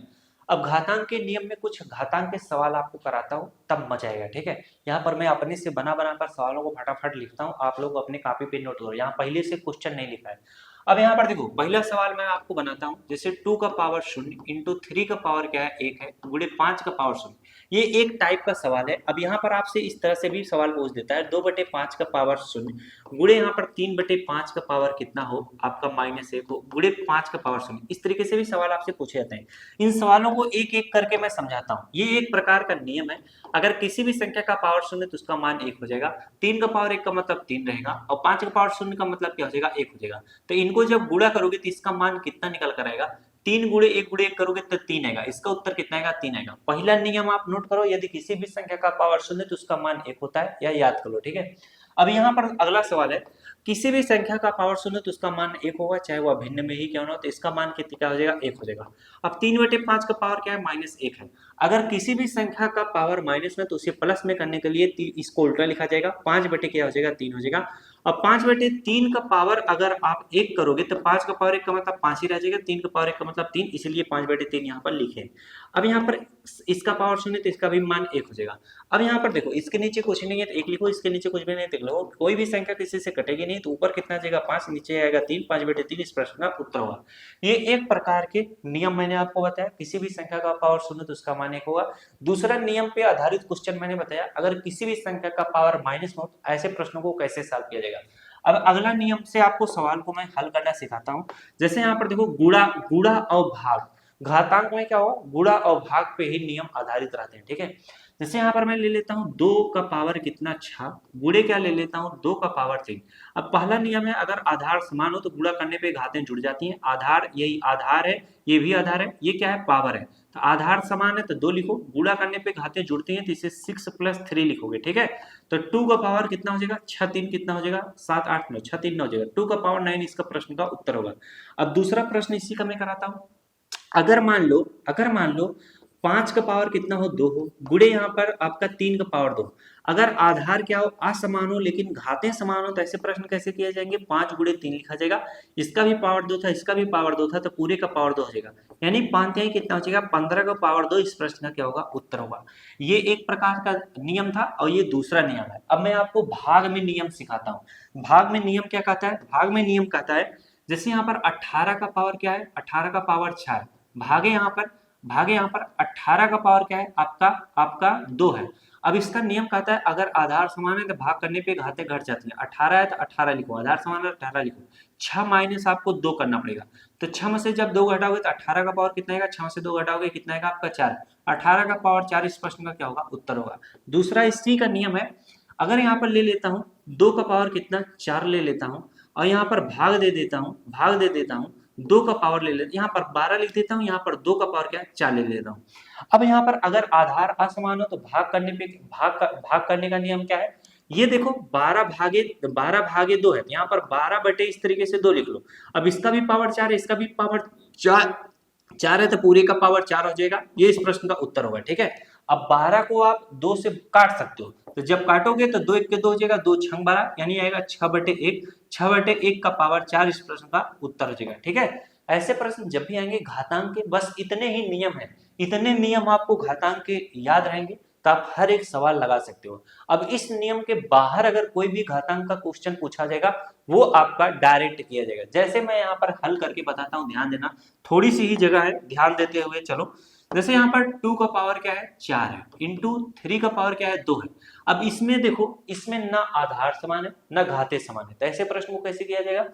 अब घातांक के नियम में कुछ घातांक के सवाल आपको कराता हूँ, तब मजा आएगा, ठीक है। यहाँ पर मैं अपने से बना कर सवालों को फटाफट लिखता हूँ, आप लोग अपने कॉपी पे नोट करो, यहाँ पहले से क्वेश्चन नहीं लिखा है। अब यहाँ पर देखो पहला सवाल मैं आपको बनाता हूँ, जैसे 2 का पावर 0 इंटू 3 का पावर क्या है 1 है, गुणे 5 का पावर 0। ये एक टाइप का सवाल है। अब यहाँ पर आपसे इस तरह से भी सवाल पूछ देता है, 2/5 का पावर 0 गुणे यहाँ पर 3/5 का पावर कितना हो आपका -1 हो, गुणे 5 का पावर 0। इस तरीके से भी सवाल आपसे पूछे जाते हैं। इन सवालों को एक एक करके मैं समझाता हूँ। ये एक प्रकार का नियम है, अगर किसी भी संख्या का पावर 0 तो उसका मान 1 हो जाएगा, 3 का पावर 1 का मतलब 3 रहेगा, और 5 का पावर 0 का मतलब क्या हो जाएगा 1 हो जाएगा। तो इनको जब गुणा करोगे तो इसका मान कितना निकल कर आएगा, 3 गुणे 1 करोगे तो 3 आएगा। इसका उत्तर कितना आएगा 3 आएगा। पहला नियम आप नोट करो, यदि किसी भी संख्या का पावर 0 तो उसका मान 1 होता है, या याद कर लो, ठीक है। अब यहाँ पर अगला सवाल है, किसी भी संख्या का पावर 0 तो उसका मान 1 होगा, चाहे वह भिन्न में ही क्यों ना हो, तो इसका मान कितना क्या हो जाएगा 1 हो जाएगा। अब 3/5 का पावर क्या है -1 है। अगर किसी भी संख्या का पावर माइनस में तो उसे प्लस में करने के लिए इसको उल्टा लिखा जाएगा, 5 बटे क्या हो जाएगा 3 हो जाएगा। अब 5/3 का पावर अगर आप 1 करोगे तो 5 का पावर 1 का मतलब 5 ही रह जाएगा, 3 का पावर 1 का मतलब 3, इसलिए 5/3 यहाँ पर लिखे। अब यहाँ पर इसका पावर 0 तो इसका भी मान 1 हो जाएगा। अब यहाँ पर देखो इसके नीचे कुछ नहीं है तो 1 लिखो, इसके नीचे कुछ भी नहीं तो लिखो। कोई भी संख्या किसी से कटेगी नहीं, तो ऊपर कितना जाएगा 5, नीचे आएगा 3, 5/3 इस प्रश्न का उत्तर होगा। ये एक प्रकार के नियम मैंने आपको बताया, किसी भी संख्या का पावर 0 तो उसका मान 1 होगा। दूसरा नियम पे आधारित क्वेश्चन मैंने बताया, अगर किसी भी संख्या का पावर माइनस में हो तो ऐसे प्रश्नों को कैसे सॉल्व किया जाएगा। अब अगला नियम से आपको सवाल को मैं हल करना सिखाता हूं। जैसे यहाँ पर देखो गुणा गुणा और भाग, घातांक में क्या होगा गुणा और भाग पे ही नियम आधारित रहते हैं, ठीक है। जैसे यहाँ पर मैं ले लेता हूँ 2 का पावर कितना 6 गुणे क्या ले लेता हूँ 2 का पावर 3। अब पहला नियम है, अगर आधार समान हो तो गुणा करने पे घातें जुड़ जाती हैं। आधार यही आधार है, ये भी आधार है, ये क्या है पावर है, तो आधार समान है तो 2 लिखो, गुणा करने पे घातें जुड़ती हैं तो इसे 6 + 3 लिखोगे, ठीक है। तो 2 का पावर कितना हो जाएगा 6 3 कितना हो जाएगा 7 8 9, 6 3 9 हो जाएगा, 2 का पावर 9 इसका प्रश्न का उत्तर होगा। अब दूसरा प्रश्न इसी का मैं कराता हूँ। अगर मान लो 5 का पावर कितना हो 2 हो, गुणे यहाँ पर आपका 3 का पावर 2। अगर आधार क्या हो असमान हो लेकिन घातें समान हो तो ऐसे प्रश्न कैसे किए जाएंगे, 5 गुणे 3 लिखा जाएगा, इसका भी पावर 2 था इसका भी पावर 2 था तो पूरे का पावर 2 हो जाएगा, यानी 5 कितना हो जाएगा 15 का पावर 2 इस प्रश्न का क्या होगा उत्तर होगा। ये एक प्रकार का नियम था और ये दूसरा नियम है। अब मैं आपको भाग में नियम सिखाता हूँ। भाग में नियम क्या कहता है, भाग में नियम कहता है जैसे यहाँ पर 18 का पावर क्या है 18 का पावर 6 है, भागे यहाँ पर 18 का पावर क्या है आपका 2 है। अब इसका नियम कहता है अगर आधार समान है तो भाग करने पे घातें घट जाती हैं। 18 है तो 18 लिखो, आधार समान है 18 लिखो, 6 माइनस आपको 2 करना पड़ेगा, तो 6 में से जब 2 घटाओगे तो 18 का पावर कितना आएगा, 6 में से 2 घटाओगे कितना आएगा आपका 4, 18 का पावर 4 इस प्रश्न का क्या होगा उत्तर होगा। दूसरा इसी का नियम है, अगर यहाँ पर ले लेता हूँ 2 का पावर कितना 4 ले लेता हूँ और यहाँ पर भाग दे देता हूँ 2 का पावर ले लेता हूँ, यहाँ पर 12 लिख देता हूँ, यहाँ पर 2 का पावर क्या है 4 ले लेता हूँ। अब यहाँ पर अगर आधार असमान हो तो भाग करने का नियम क्या है, ये देखो 12 भागे 2 है, यहाँ पर 12 बटे इस तरीके से 2 लिख लो। अब इसका भी पावर 4 है इसका भी पावर 4 है तो पूरे का पावर 4 हो जाएगा, ये इस प्रश्न का उत्तर होगा, ठीक है। अब 12 को आप 2 से काट सकते हो, तो जब काटोगे तो 2 1 के 2 हो जाएगा, 2 6 12 यानी आएगा 6/1 का पावर 4 इस प्रश्न का उत्तर हो जाएगा, ठीक है। ऐसे प्रश्न जब भी आएंगे घातांक के बस इतने ही नियम है, इतने नियम आपको घातांक के याद रहेंगे तो आप हर एक सवाल लगा सकते हो। अब इस नियम के बाहर अगर कोई भी घातांक का क्वेश्चन पूछा जाएगा वो आपका डायरेक्ट किया जाएगा। जैसे मैं यहाँ पर हल करके बताता हूँ, ध्यान देना, थोड़ी सी ही जगह है, ध्यान देते हुए चलो। जैसे यहाँ पर 2 का पावर क्या है 4 है, इंटू 3 का पावर क्या है 2 है। अब इसमें देखो इसमें ना आधार समान है ना घाते समान है, तो ऐसे प्रश्न को कैसे किया जाएगा,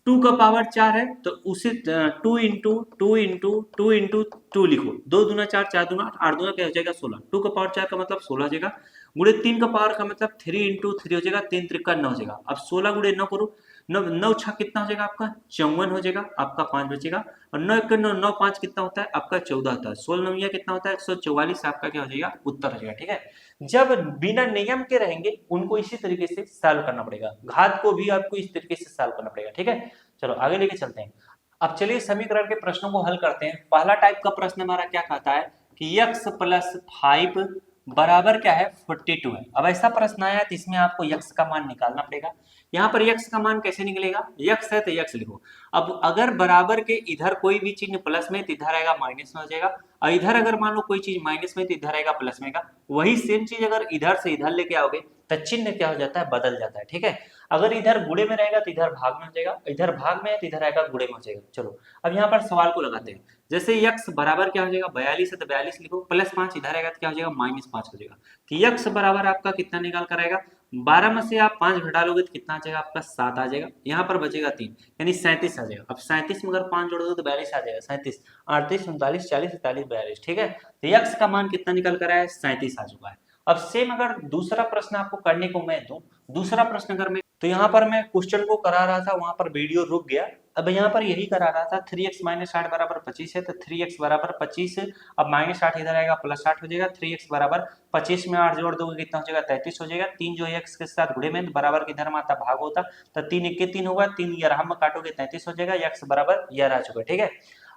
2 का पावर 4 है तो उसे 2 इंटू 2 इंटू 2 इंटू 2 लिखो, 2 दूना 4 4 दूना 8 8 दूना क्या हो जाएगा 16, 2 का पावर 4 का मतलब 16 हो जाएगा, गुणे 3 का पावर का मतलब 3 इंटू 3 हो जाएगा, 3 त्रिका 9 हो जाएगा। अब 16 गुणे 9 करो, 9 6 कितना हो जाएगा आपका 54 हो जाएगा, आपका 5 बचेगा, और 9 1 9 9 5 कितना होता है आपका 14 होता है, 16 9 कितना होता है 144 आपका क्या हो जाएगा उत्तर हो जाएगा, ठीक है। जब बिना नियम के रहेंगे उनको इसी तरीके से सॉल्व करना पड़ेगा, घात को भी आपको इस तरीके से सॉल्व करना पड़ेगा, ठीक है। चलो आगे लेके चलते हैं। अब चलिए समीकरण के प्रश्नों को हल करते हैं। पहला टाइप का प्रश्न हमारा क्या कहता है कि x + 5 बराबर क्या है 42 है। अब ऐसा प्रश्न आया तो इसमें आपको x का मान निकालना पड़ेगा। यहाँ पर x का मान कैसे निकलेगा, x है तो x लिखो। अब अगर बराबर के इधर कोई भी चिन्ह प्लस में तो इधर आएगा माइनस में हो जाएगा, और इधर अगर मान लो कोई चीज माइनस में तो इधर आएगा प्लस में का, वही सेम चीज अगर इधर से इधर लेके आओगे तो चिन्ह क्या हो जाता है, बदल जाता है। ठीक है, अगर इधर गुणे में रहेगा तो इधर भाग में हो जाएगा, इधर भाग में है तो इधर आएगा गुणे में हो जाएगा। चलो अब यहाँ पर सवाल को लगाते हैं। जैसे यक्स बराबर क्या हो जाएगा, 42 है तो 42 लिखो, प्लस 5 इधर आएगा तो क्या हो जाएगा, -5 हो जाएगा। तो यक्स बराबर आपका कितना निकाल कर आएगा, 12 में से आप 5 घटा लोगे तो कितना आ जाएगा आपका, 7 आ जाएगा। यहाँ पर बचेगा 3 यानी 37 आ जाएगा। अब 37 में अगर 5 जोड़ दो तो 42 आ जाएगा, 37 38 39 40 41 42। ठीक है, तो यक्स का मान कितना निकल कर आया है, 37 आ चुका है। अब सेम अगर दूसरा प्रश्न आपको करने को मैं दूं, दूसरा प्रश्न अगर मैं, तो यहाँ पर मैं क्वेश्चन को करा रहा था, वहां पर वीडियो रुक गया। अब यहाँ पर यही करा रहा था, 3x - 8 बराबर 25 है, तो 3x बराबर 25, अब -8 इधर आएगा प्लस 8 हो जाएगा। 3x बराबर 25 में 8 जोड़ दोगे कितना हो जाएगा, 33 हो जाएगा। 3 जो है x के साथ गुणे में बराबर की धर्म आता भाग होता, तो 3 1 3 होगा, 3 11 में काटोगे 33 हो जाएगा, x बराबर 11 आ चुका है। ठीक है,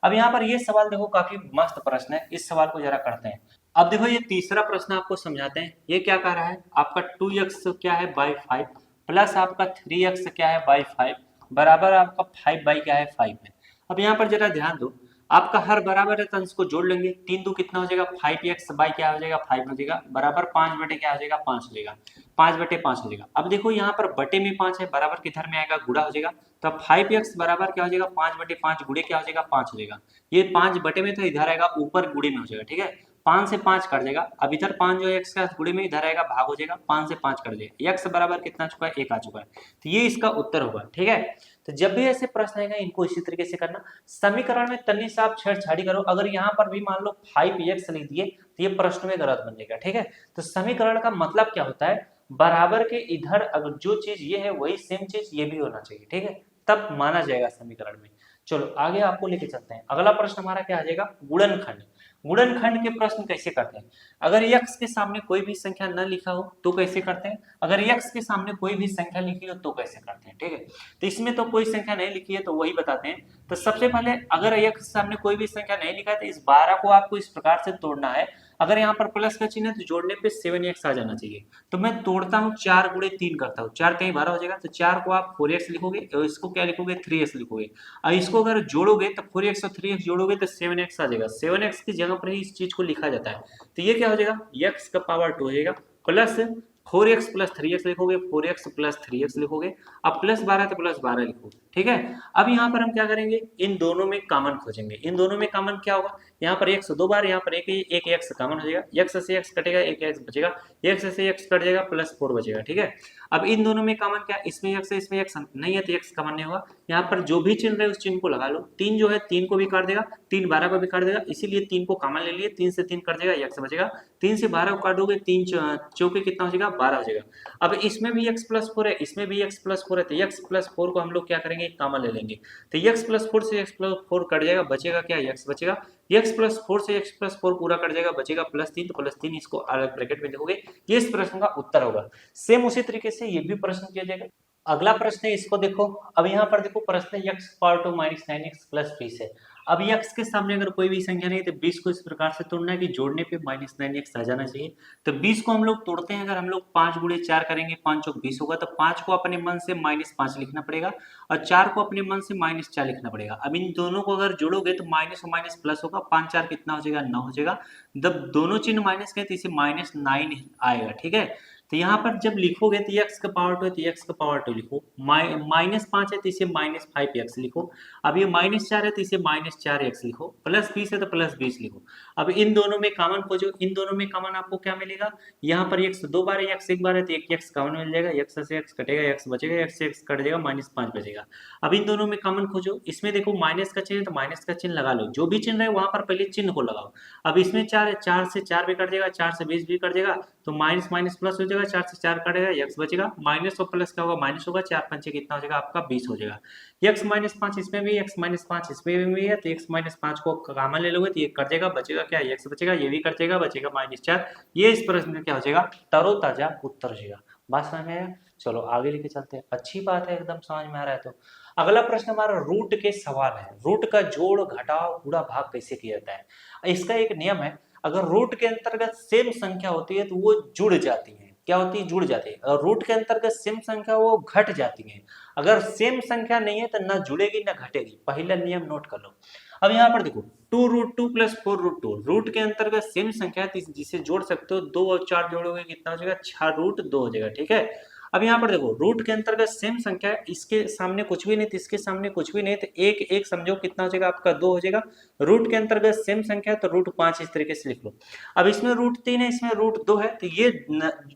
अब यहाँ पर ये सवाल देखो काफी मस्त प्रश्न है, इस सवाल को जरा करते हैं। अब देखो ये तीसरा प्रश्न आपको समझाते हैं। ये क्या कह रहा है, आपका 2x क्या है बाई 5 प्लस आपका 3x क्या है बाई 5 बराबर आपका 5 बाई क्या है 5 है। अब यहाँ पर जरा ध्यान दो, आपका हर बराबर है तो अंश को जोड़ लेंगे, 3 2 कितना हो जाएगा, 5x बाई क्या हो जाएगा 5 हो जाएगा, बराबर 5 बटे क्या हो जाएगा 5 हो जाएगा, 5 बटे 5 हो जाएगा। अब देखो यहाँ पर बटे में 5 है, बराबर किधर में आएगा, गुणा हो जाएगा, तो 5x बराबर क्या हो जाएगा, 5 बटे 5 गुणे क्या हो जाएगा 5 हो जाएगा। ये 5 बटे में तो इधर आएगा ऊपर गुणे में हो जाएगा। ठीक है, 5 से 5 कट जाएगा, अब इधर 5 जो है x का गुणे में इधर आएगा भाग हो जाएगा, 5 से 5 कट जाएगा, x बराबर कितना आ चुका है, 1 आ चुका है। तो ये इसका उत्तर होगा। ठीक है, तो जब भी ऐसे प्रश्न आएगा इनको इसी तरीके से करना। समीकरण में तन्नी से आप छेड़छाड़ी करो, अगर यहाँ पर भी मान लो 5x लिख दिए तो ये प्रश्न में गलत बन जाएगा। ठीक है, तो समीकरण का मतलब क्या होता है, बराबर के इधर अगर जो चीज ये है वही सेम चीज ये भी होना चाहिए। ठीक है, तब माना जाएगा समीकरण में। चलो आगे आपको लेके चलते हैं। अगला प्रश्न हमारा क्या आ जाएगा, गुणनखंड। गुणनखंड के प्रश्न कैसे करते हैं, अगर x के सामने कोई भी संख्या न लिखा हो तो कैसे करते हैं, अगर x के सामने कोई भी संख्या लिखी हो तो कैसे करते हैं। ठीक है, तो इसमें तो कोई संख्या नहीं लिखी है तो वही बताते हैं। तो सबसे पहले अगर x के सामने कोई भी संख्या नहीं लिखा है तो इस 12 को आपको इस प्रकार से तोड़ना है। अगर यहाँ पर प्लस का चिन्ह है तो जोड़ने पे 7x आ जाना चाहिए। तो मैं तोड़ता हूँ, 4 गुणे 3 करता हूँ, 4 कहीं 12 हो जाएगा, तो 4 को आप 4x लिखोगे और इसको क्या लिखोगे 3x लिखोगे, और इसको अगर जोड़ोगे तो 4x और 3x जोड़ोगे तो 7x आ जाएगा। 7x की जगह पर ही इस चीज को लिखा जाता है। तो ये क्या हो जाएगा, x का पावर 2 हो जाएगा, प्लस 4x प्लस 3x लिखोगे, 4x प्लस 3x लिखोगे, अब प्लस 12 तो प्लस 12 लिखोगे। ठीक है, अब यहाँ पर हम क्या करेंगे, इन दोनों में कॉमन खोजेंगे। इन दोनों में कॉमन क्या होगा, यहाँ पर x 2 बार, यहाँ पर एक x कॉमन हो जाएगा, x से x कटेगा, एक x बचेगा, x से x कट जाएगा, प्लस 4 बचेगा। ठीक है, अब इन दोनों में कॉमन क्या, इसमें x है इसमें x नहीं है तो x कॉमन नहीं होगा। यहाँ पर जो भी चिन्ह रहे उस चिन्ह को लगा लो। 3 जो है 3 को भी काट देगा, 3 12 को भी काट देगा, इसीलिए 3 को कॉमन ले लिए, 3 से 3 कट जाएगा, x बचेगा। 3 से 12 को काटोगे, 3 चौके कितना हो जाएगा, 12 हो जाएगा। अब इसमें भी x प्लस 4 है, इसमें भी x प्लस 4 है, तो x प्लस 4 को हम लोग क्या करेंगे, कॉमन ले लेंगे। तो x प्लस 4 से x प्लस 4 कट जाएगा, बचेगा क्या, x बचेगा। x प्लस 4 से x प्लस 4 पूरा कट जाएगा, बचेगा प्लस 3, तो प्लस 3 इसको अलग ब्रैकेट में लिखोगे। ये इस प्रश्न का उत्तर होगा। सेम उसी तरीके से ये भी प्रश्न किया जाएगा। अगला प्रश्न है, इसको देखो। अब यहाँ पर देखो प्रश्न है x power 2 minus 9x plus 20 है। अब x के सामने अगर कोई भी संख्या नहीं तो 20 को इस प्रकार से तोड़ना है कि जोड़ने पे माइनस 9x आ जाना चाहिए। तो 20 को हम लोग तोड़ते हैं, अगर हम लोग 5 गुणे 4 करेंगे, 5 चौक 20 होगा, तो 5 को अपने मन से -5 लिखना पड़ेगा और 4 को अपने मन से -4 लिखना पड़ेगा। अब इन दोनों को अगर जोड़ोगे तो माइनस और माइनस प्लस होगा, 5 4 कितना हो जाएगा, 9 हो जाएगा। जब दोनों चिन्ह माइनस के तो इसे -9 आएगा। ठीक है, तो यहाँ पर जब लिखोगे तो x का पावर 2 है तो x का पावर 2 लिखो, -5 है तो इसे -5x लिखो, अब ये -4 है तो इसे -4x लिखो, प्लस 20 है तो प्लस 20 लिखो। अब इन दोनों में कॉमन खोजो, इन दोनों में कॉमन आपको क्या मिलेगा, यहाँ पर x 2 बार है, x 1 बार है तो एक x कॉमन मिल जाएगा, x से x कटेगा, x बचेगा, x से x कट जाएगा, -5 बचेगा। अब इन दोनों में कॉमन खोजो, इसमें देखो माइनस का चिन्ह है तो माइनस का चिन्ह लगा लो, जो भी चिन्ह है वहां पर पहले चिन्ह को लगाओ। अब इसमें 4 है, 4 से 4 भी कट जाएगा, 4 से 20 भी कट जाएगा, तो माइनस माइनस प्लस हो जाएगा, 4 से 4 कटेगा, x बचेगा, माइनस और प्लस क्या होगा, माइनस होगा, 4 पंचे कितना हो जाएगा आपका 20 हो जाएगा। x -5 इसमें भी, x -5 इसमें भी है, तो x -5 को कॉमन ले लोगे तो ये कट जाएगा, बचेगा क्या, x बचेगा, ये भी कट जाएगा, बचेगा -4। ये इस प्रश्न में क्या हो जाएगा, तरोताजा उत्तर हो जाएगा। बात समझ में आया। चलो आगे लेके चलते हैं, अच्छी बात है, एकदम समझ में आ रहा है। तो अगला प्रश्न हमारा रूट के सवाल है। रूट का जोड़ घटाव गुणा भाग कैसे किया जाता है। इसका एक नियम है, अगर रूट के अंतर्गत सेम संख्या होती है तो वो जुड़ जाती है। क्या होती है, जुड़ जाती है। और रूट के अंतर्गत सेम संख्या वो घट जाती है। अगर सेम संख्या नहीं है तो ना जुड़ेगी ना घटेगी, पहला नियम नोट कर लो। अब यहाँ पर देखो, 2√2 प्लस 4√2, रूट के अंतर्गत सेम संख्या है जिसे जोड़ सकते हो, 2 और 4 जोड़ोगे कितना हो जाएगा, 6√2 हो जाएगा। ठीक है, अब यहाँ पर देखो रूट के अंतर्गत सेम संख्या है, इसके सामने कुछ भी नहीं तो इसके सामने कुछ भी नहीं, तो एक एक समझो कितना हो जाएगा आपका 2 हो जाएगा। रूट के अंतर्गत सेम संख्या है तो √5 इस तरीके से लिख लो। अब इसमें √3 है, इसमें √2 है, तो ये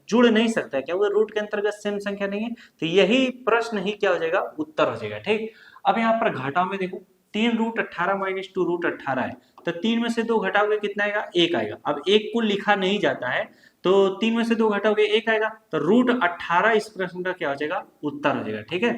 जुड़ नहीं सकता है क्योंकि रूट के अंतर्गत सेम संख्या नहीं है, तो यही प्रश्न ही क्या हो जाएगा, उत्तर हो जाएगा। ठीक, अब यहाँ पर घटाओ में देखो 3√18 माइनस 2√18 है, तो 3 में से 2 घटाओगे कितना आएगा, 1 आएगा। अब 1 को लिखा नहीं जाता है तो 3 में से 2 घटाओगे 1 आएगा, तो √18 इस प्रश्न का क्या हो जाएगा, उत्तर हो जाएगा। ठीक है,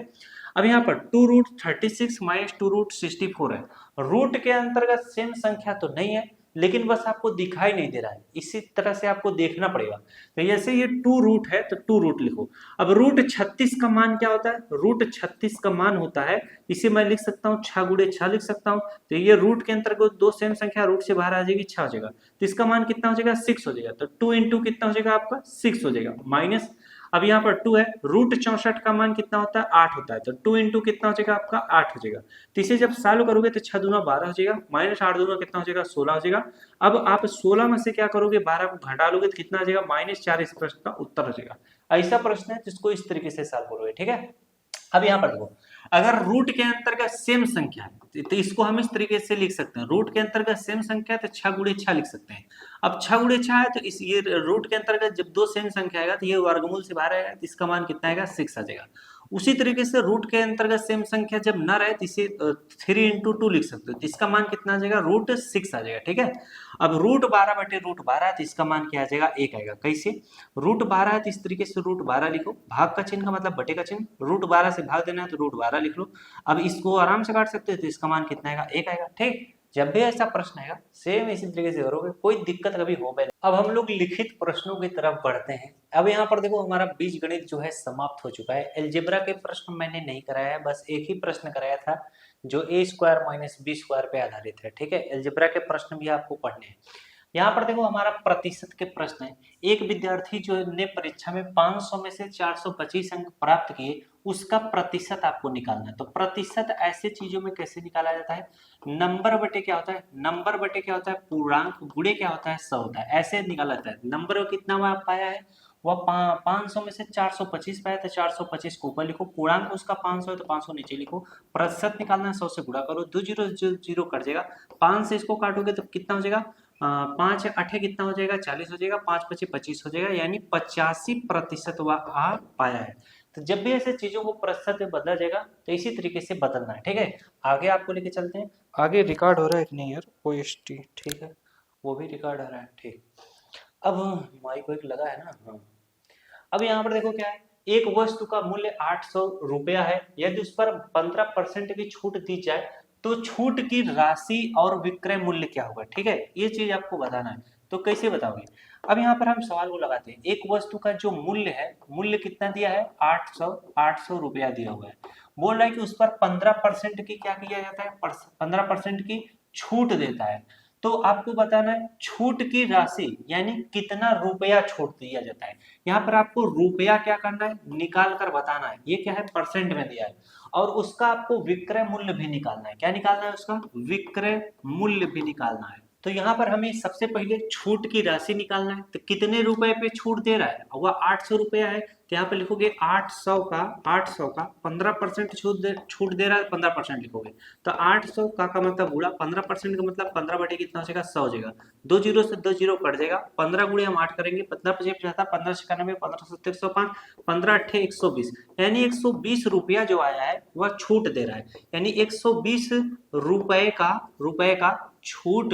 अब यहाँ पर 2√36 माइनस 2√64 है, रूट के अंतर्गत सेम संख्या तो नहीं है लेकिन बस आपको दिखाई नहीं दे रहा है, इसी तरह से आपको देखना पड़ेगा। तो जैसे ये 2 रूट है तो 2 रूट लिखो। अब √36 का मान क्या होता है, √36 का मान होता है, इसे मैं लिख सकता हूँ 6 गुणे 6 लिख सकता हूँ। तो ये रूट के अंतर्गत दो सेम संख्या रूट से बाहर आ जाएगी, 6 हो जाएगा, तो इसका मान कितना हो जाएगा, 6 हो जाएगा। तो 2 इंटू कितना हो जाएगा आपका, 6 हो जाएगा, माइनस अब यहाँ पर 2 है, √64 का मान कितना होता है, 8 होता है, तो 2 इंटू कितना हो जाएगा आपका, 8 हो जाएगा। तो इसे जब सॉल्व करोगे तो 6 दूना 12 हो जाएगा, माइनस 8 दूना कितना हो जाएगा, 16 हो जाएगा। अब आप 16 में से क्या करोगे, 12 को घटा लोगे तो कितना आ जाएगा, -4 इस प्रश्न का उत्तर हो जाएगा। ऐसा प्रश्न है जिसको इस तरीके से सॉल्व करोगे। ठीक है, अब यहाँ पर देखो अगर रूट के अंतर्गत सेम संख्या है तो इसको हम इस तरीके से लिख सकते हैं, रूट के अंतर्गत सेम संख्या है तो 6 गुणे 6 लिख सकते हैं। अब 6 गुणे 6 है तो इस ये रूट के अंतर्गत जब दो सेम संख्या आएगा तो ये वर्गमूल से बाहर आएगा, तो इसका मान कितना आएगा, 6 आ जाएगा। उसी तरीके से रूट के अंतर्गत सेम संख्या जब न रहे तो इसे 3 इंटू 2 लिख सकते हो, तो इसका मान कितना आ जाएगा, √6 आ जाएगा। ठीक है, अब √12 बटे √12 तो इसका मान क्या आ जाएगा, 1 आएगा। कैसे, √12 है तो इस तरीके से √12 लिखो, भाग का चिन्ह का मतलब बटे का चिन्ह, √12 से भाग देना है तो √12 लिख लो। अब इसको आराम से काट सकते हो, तो इसका मान कितना आएगा, 1 आएगा। ठीक, जब भी ऐसा प्रश्न आएगा सेम इसी तरीके से करोगे, कोई दिक्कत कभी हो नहीं। अब हम लोग लिखित प्रश्नों की तरफ बढ़ते हैं। अब यहाँ पर देखो हमारा बीजगणित जो है समाप्त हो चुका है। अलजेब्रा के प्रश्न मैंने नहीं कराया है, बस एक ही प्रश्न कराया था जो a² - b² पे आधारित है। ठीक है, अलजेब्रा के प्रश्न भी आपको पढ़ने हैं। यहाँ पर देखो हमारा प्रतिशत के प्रश्न है। एक विद्यार्थी जो ने परीक्षा में 500 में से 425 अंक प्राप्त किए, उसका प्रतिशत आपको निकालना है। तो प्रतिशत ऐसे चीजों में कैसे निकाला जाता है, नंबर बटे क्या होता है, नंबर बटे क्या होता है, पूर्णांक गुणे क्या होता है, 100 होता है, ऐसे निकाला जाता है। नंबर कितना हुआ पाया है, वह 500 में से 425 पाया, तो 425 को ऊपर लिखो, पूर्णांक उसका 500 है तो 500 नीचे लिखो। प्रतिशत निकालना है, 100 से गुणा करो, 2 जीरो 0 कट जाएगा, 5 से इसको काटोगे तो कितना हो जाएगा, 5 8 कितना हो जाएगा, 40 हो जाएगा, 5 5 25 हो जाएगा, यानी 85% वह आ पाया है। तो जब भी ऐसे चीजों को प्रतिशत में बदला जाएगा तो इसी तरीके से बदलना है। ठीक है, आगे आपको लेके चलते हैं। आगे रिकॉर्ड हो रहा है कि नहीं यार, OST? ठीक है, वो भी रिकॉर्ड हो रहा है। ठीक, अब माइक वाइक लगा है ना, हाँ। अब यहाँ पर देखो क्या है, एक वस्तु का मूल्य 800 रुपया है, यदि उस पर 15% की छूट दी जाए तो छूट की राशि और विक्रय मूल्य क्या होगा। ठीक है, ये चीज आपको बताना है, तो कैसे बताओगे। अब यहाँ पर हम सवाल को लगाते हैं, एक वस्तु का जो मूल्य है, मूल्य कितना दिया है, 800 रुपया दिया हुआ है, बोल रहा है कि उस पर 15% की क्या किया जाता है, 15% की छूट देता है। तो आपको बताना है छूट की राशि यानी कितना रुपया छूट दिया जाता है। यहाँ पर आपको रुपया क्या करना है, निकाल कर बताना है, ये क्या है, परसेंट में दिया है, और उसका आपको विक्रय मूल्य भी निकालना है। क्या निकालना है, उसका विक्रय मूल्य भी निकालना है। तो यहाँ पर हमें सबसे पहले छूट की राशि निकालना है, तो कितने रुपए पे छूट दे रहा है, वह 800 रुपया है, तो यहाँ पे लिखोगे 800 का 15% छूट दे रहा है, 15% लिखोगे, तो 800 का मतलब गुणा 15% का मतलब 15 बटे कितना हो जाएगा, 100 हो जाएगा, 2 जीरो से 2 जीरो कट जाएगा, 15 गुणे हम 8 करेंगे, 15 पचे 75, 15 91, 15 70 105, 15 8 120, यानी 120 रुपया जो आया है वह छूट दे रहा है, यानी 120 रुपए का छूट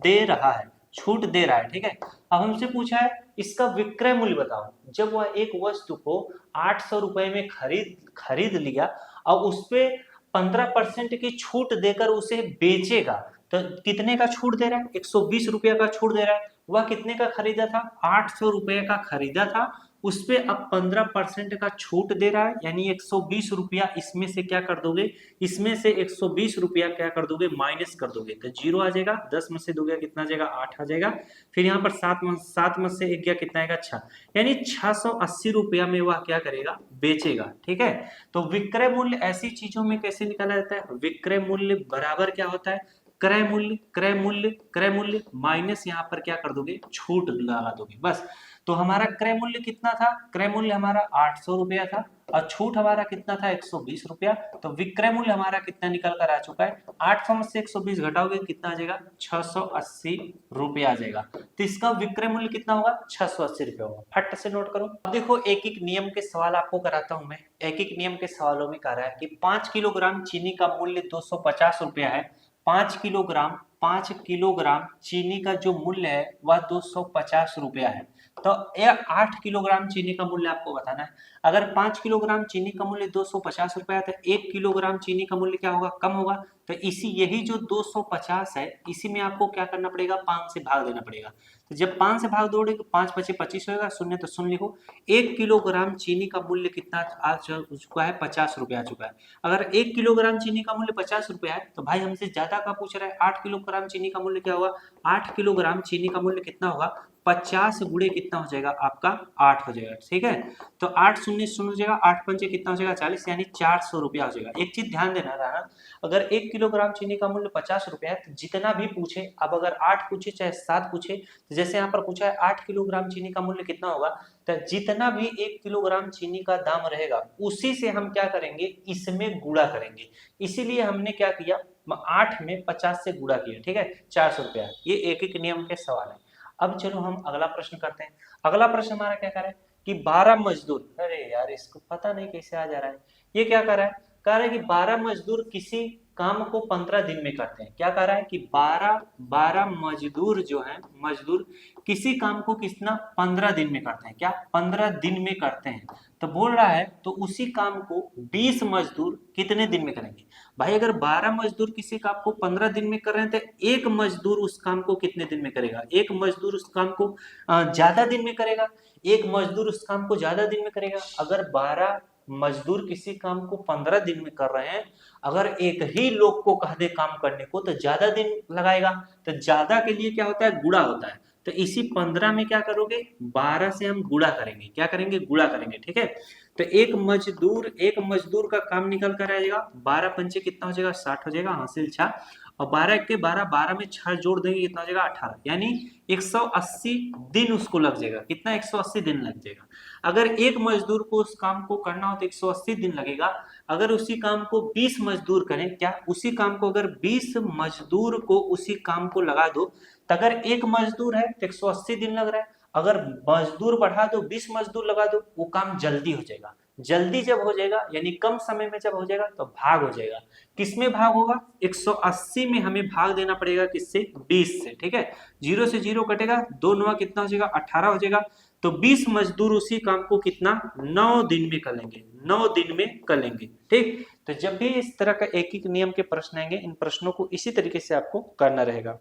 दे रहा है, छूट दे रहा है। ठीक है, अब हमसे पूछा है इसका विक्रय मूल्य बताओ। जब वह एक वस्तु को 800 रुपए में खरीद लिया और उस पे 15% की छूट देकर उसे बेचेगा, तो कितने का छूट दे रहा है, 120 रुपया का छूट दे रहा है। वह कितने का खरीदा था, 800 रुपए का खरीदा था, उस पे अब 15% का छूट दे रहा है, यानी 120 रुपया इसमें से क्या कर दोगे, इसमें से 120 रुपया क्या कर दोगे, माइनस कर दोगे, तो 0 आ जाएगा, 10 में से 2 गया कितना आ जाएगा, 8 आ जाएगा, फिर यहाँ पर 7 में से 1 गया कितना आएगा, 6, यानी 680 रुपया में वह क्या करेगा, बेचेगा। ठीक है, तो विक्रय मूल्य ऐसी चीजों में कैसे निकाला जाता है, विक्रय मूल्य बराबर क्या होता है, क्रय मूल्य क्रय मूल्य क्रय मूल्य माइनस यहाँ पर क्या कर दोगे, छूट लगा दोगे बस। तो हमारा क्रय मूल्य कितना था, क्रय मूल्य हमारा 800 रुपया था और छूट हमारा कितना था 120 रुपया। तो विक्रय मूल्य हमारा कितना निकल कर आ चुका है, 800 में से 120 घटाओगे कितना आ जाएगा, 680 रुपया आ जाएगा। तो इसका विक्रय मूल्य कितना होगा, 680 रुपया होगा। फट से नोट करो। अब देखो एक एक नियम के सवाल आपको कराता हूं मैं। एक एक नियम के सवालों में कह रहा है कि 5 किलोग्राम चीनी का मूल्य 250 रुपया है। 5 किलोग्राम चीनी का जो मूल्य है वह 250 रुपया है। तो यह 8 किलोग्राम चीनी का मूल्य आपको बताना है। अगर 5 किलोग्राम चीनी का मूल्य 250 रुपया है तो 1 किलोग्राम चीनी का मूल्य क्या होगा, कम होगा। तो यही जो 250 है इसी में आपको क्या करना पड़ेगा, 5 से भाग देना पड़ेगा। तो जब 5 से भाग दोगे तो 5 बचे 25 होगा, शून्य तो शून्य लिखो। 1 किलोग्राम चीनी का मूल्य कितना आ चुका है, 50 रुपया आ चुका है। अगर 1 किलोग्राम चीनी का मूल्य 50 रुपया है तो भाई हमसे ज्यादा का पूछ रहा है, 8 किलोग्राम चीनी का मूल्य क्या होगा, 8 किलोग्राम चीनी का मूल्य कितना होगा, 50 गुणे कितना हो जाएगा आपका, 8 हो जाएगा। ठीक है, तो 8 शून्य शून्य हो जाएगा, 8 पंचे कितना हो जाएगा, 40, यानी 400 रुपया हो जाएगा। एक चीज ध्यान देना रहना, अगर 1 किलोग्राम चीनी का मूल्य 50 रुपया है तो जितना भी पूछे, अब अगर 8 पूछे चाहे 7 पूछे, तो जैसे यहाँ पर पूछा है 8 किलोग्राम चीनी का मूल्य कितना होगा, तो जितना भी 1 किलोग्राम चीनी का दाम रहेगा उसी से हम क्या करेंगे, इसमें गुणा करेंगे। इसीलिए हमने क्या किया, 8 में 50 से गुणा किया। ठीक है, 400 रुपया। ये एक एक नियम के सवाल है। अब चलो हम अगला प्रश्न करते हैं। अगला प्रश्न हमारा क्या कर रहा है कि 12 मजदूर, अरे यार इसको पता नहीं कैसे आ जा रहा है, ये क्या कर रहा है, कह रहा है कि 12 मजदूर किसी काम को 15 दिन में करते हैं। क्या कह रहा है कि 12 मजदूर जो है, मजदूर किसी काम को कितना 15 दिन में करते हैं, क्या 15 दिन में करते हैं। तो बोल रहा है तो उसी काम को 20 मजदूर कितने दिन में करेंगे। भाई अगर 12 मजदूर किसी काम को 15 दिन में कर रहे हैं तो एक मजदूर उस काम को कितने दिन में करेगा, एक मजदूर उस काम को ज्यादा दिन में करेगा, एक मजदूर उस काम को ज्यादा दिन में करेगा। अगर 12 मजदूर किसी काम को 15 दिन में कर रहे हैं, अगर एक ही लोग को कह दे काम करने को तो ज्यादा दिन लगाएगा। तो ज्यादा के लिए क्या होता है, गुणा होता है। तो इसी 15 में क्या करोगे, 12 से हम गुणा करेंगे, क्या करेंगे, गुणा करेंगे। ठीक है, तो एक मजदूर का काम निकल कर आएगा, 12 पंचे कितना हो जाएगा, 60 हो जाएगा, हासिल 6, और 12 के 12, 12 में 6 जोड़ देंगे कितना हो जाएगा, 18, यानी 180 दिन उसको लग जाएगा। कितना, 180 दिन लग जाएगा। अगर एक मजदूर को उस काम को करना हो तो 180 दिन लगेगा। अगर उसी काम को 20 मजदूर करें, क्या उसी काम को अगर 20 मजदूर को उसी काम को लगा दो, तो अगर एक मजदूर है तो 180 दिन लग रहा है, अगर मजदूर बढ़ा दो 20 मजदूर लगा दो, वो काम जल्दी हो जाएगा। जल्दी जब हो जाएगा यानी कम समय में जब हो जाएगा तो भाग हो जाएगा। किसमें भाग होगा, 180 में हमें भाग देना पड़ेगा, किससे, 20 से। ठीक है, 0 से 0 कटेगा, 2 9 कितना हो जाएगा, 18 हो जाएगा। तो 20 मजदूर उसी काम को कितना, 9 दिन में कर लेंगे, 9 दिन में कर लेंगे। ठीक, तो जब भी इस तरह का एक एक नियम के प्रश्न आएंगे, इन प्रश्नों को इसी तरीके से आपको करना रहेगा।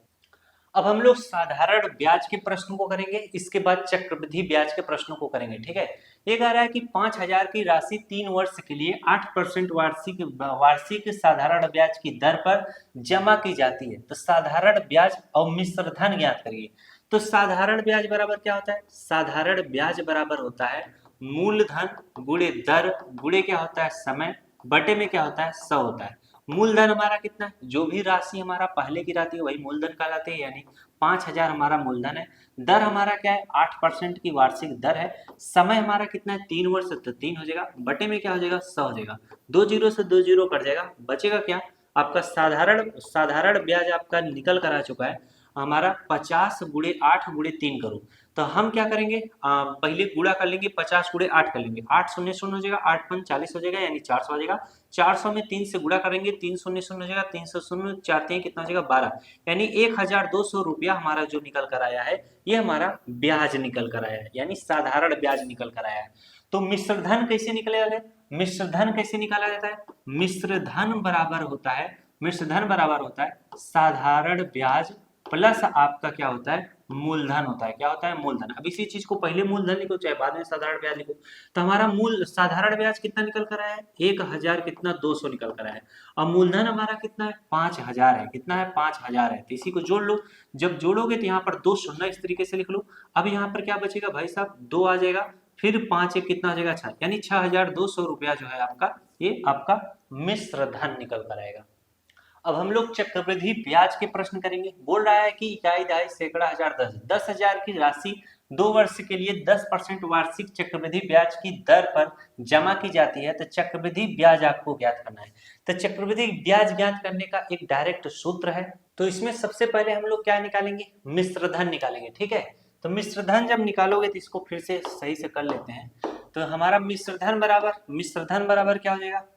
अब हम लोग साधारण ब्याज के प्रश्नों को करेंगे, इसके बाद चक्रवृद्धि ब्याज के प्रश्नों को करेंगे। ठीक है, ये कह रहा है कि 5000 की राशि 3 वर्ष के लिए 8% वार्षिक साधारण ब्याज की दर पर जमा की जाती है। तो साधारण ब्याज और मिश्र धन ज्ञात करिए। तो साधारण ब्याज बराबर क्या होता है, साधारण ब्याज बराबर होता है मूलधन गुणे दर गुणे क्या होता है, समय, बटे में क्या होता है, 100 होता है। मूलधन हमारा कितना है, जो भी राशि हमारा पहले की रहती है वही मूलधन कहलाते हैं, यानी 5000 हमारा मूलधन है। दर हमारा क्या है, 8% की वार्षिक दर है। समय हमारा कितना है, 3 वर्ष, तो 3 हो जाएगा, बटे में क्या हो जाएगा, 100 हो जाएगा। 2 जीरो से 2 जीरो कट जाएगा, बचेगा क्या, आपका साधारण ब्याज आपका निकल कर आ चुका है हमारा 50 गुणे 8 गुणे 3 करो। तो हम क्या करेंगे, पहले गुणा कर लेंगे, 50 गुणे 8 कर लेंगे, 8 शून्य शून्य हो जाएगा, 8 पंच 40 हो जाएगा, यानी 400 हो जाएगा। 400 में 3 से गुणा करेंगे, 3 शून्य शून्य हो जाएगा, 300 शून्य 4 3 कितना हो जाएगा, 12, यानी 1200 रुपया हमारा जो निकल कर आया है, ये हमारा ब्याज निकल कर आया है, यानी साधारण ब्याज निकल कर आया है। तो मिश्र धन कैसे निकलेगा, मिश्र धन कैसे निकाला जाता है, मिश्र धन बराबर होता है साधारण ब्याज प्लस आपका क्या होता है, मूलधन होता है। क्या होता है, मूलधन। अब इसी चीज को पहले मूलधन लिखो चाहे बाद में साधारण ब्याज लिखो। तो हमारा मूल साधारण ब्याज कितना निकल कर आया है, 1000 कितना 200 निकल कर आया है, और मूलधन हमारा कितना है, 5000 है। कितना है, 5000 है। तो इसी को जोड़ लो, जब जोड़ोगे तो यहाँ पर 2 शून्य इस तरीके से लिख लो। अब यहाँ पर क्या बचेगा भाई साहब, 2 आ जाएगा, फिर 5 एक कितना आ जाएगा, 6, यानी 6200 रुपया जो है आपका, ये आपका मिश्र धन निकल कर आएगा। अब हम लोग चक्रवृद्धि ब्याज के प्रश्न करेंगे। बोल रहा है कि इकाई, दहाई, सैकड़ा, हजार, 10,000 की राशि 2 वर्ष के लिए 10% वार्षिक चक्रवृद्धि ब्याज की दर पर जमा की जाती है, तो चक्रवृद्धि ब्याज आपको ज्ञात करना है। तो चक्रवृद्धि ब्याज ज्ञात करने का एक डायरेक्ट सूत्र है। तो इसमें सबसे पहले हम लोग क्या निकालेंगे, मिश्र धन निकालेंगे। ठीक है, तो मिश्र धन जब निकालोगे तो इसको फिर से सही से कर लेते हैं। तो हमारा मिश्र धन बराबर क्या हो जाएगा,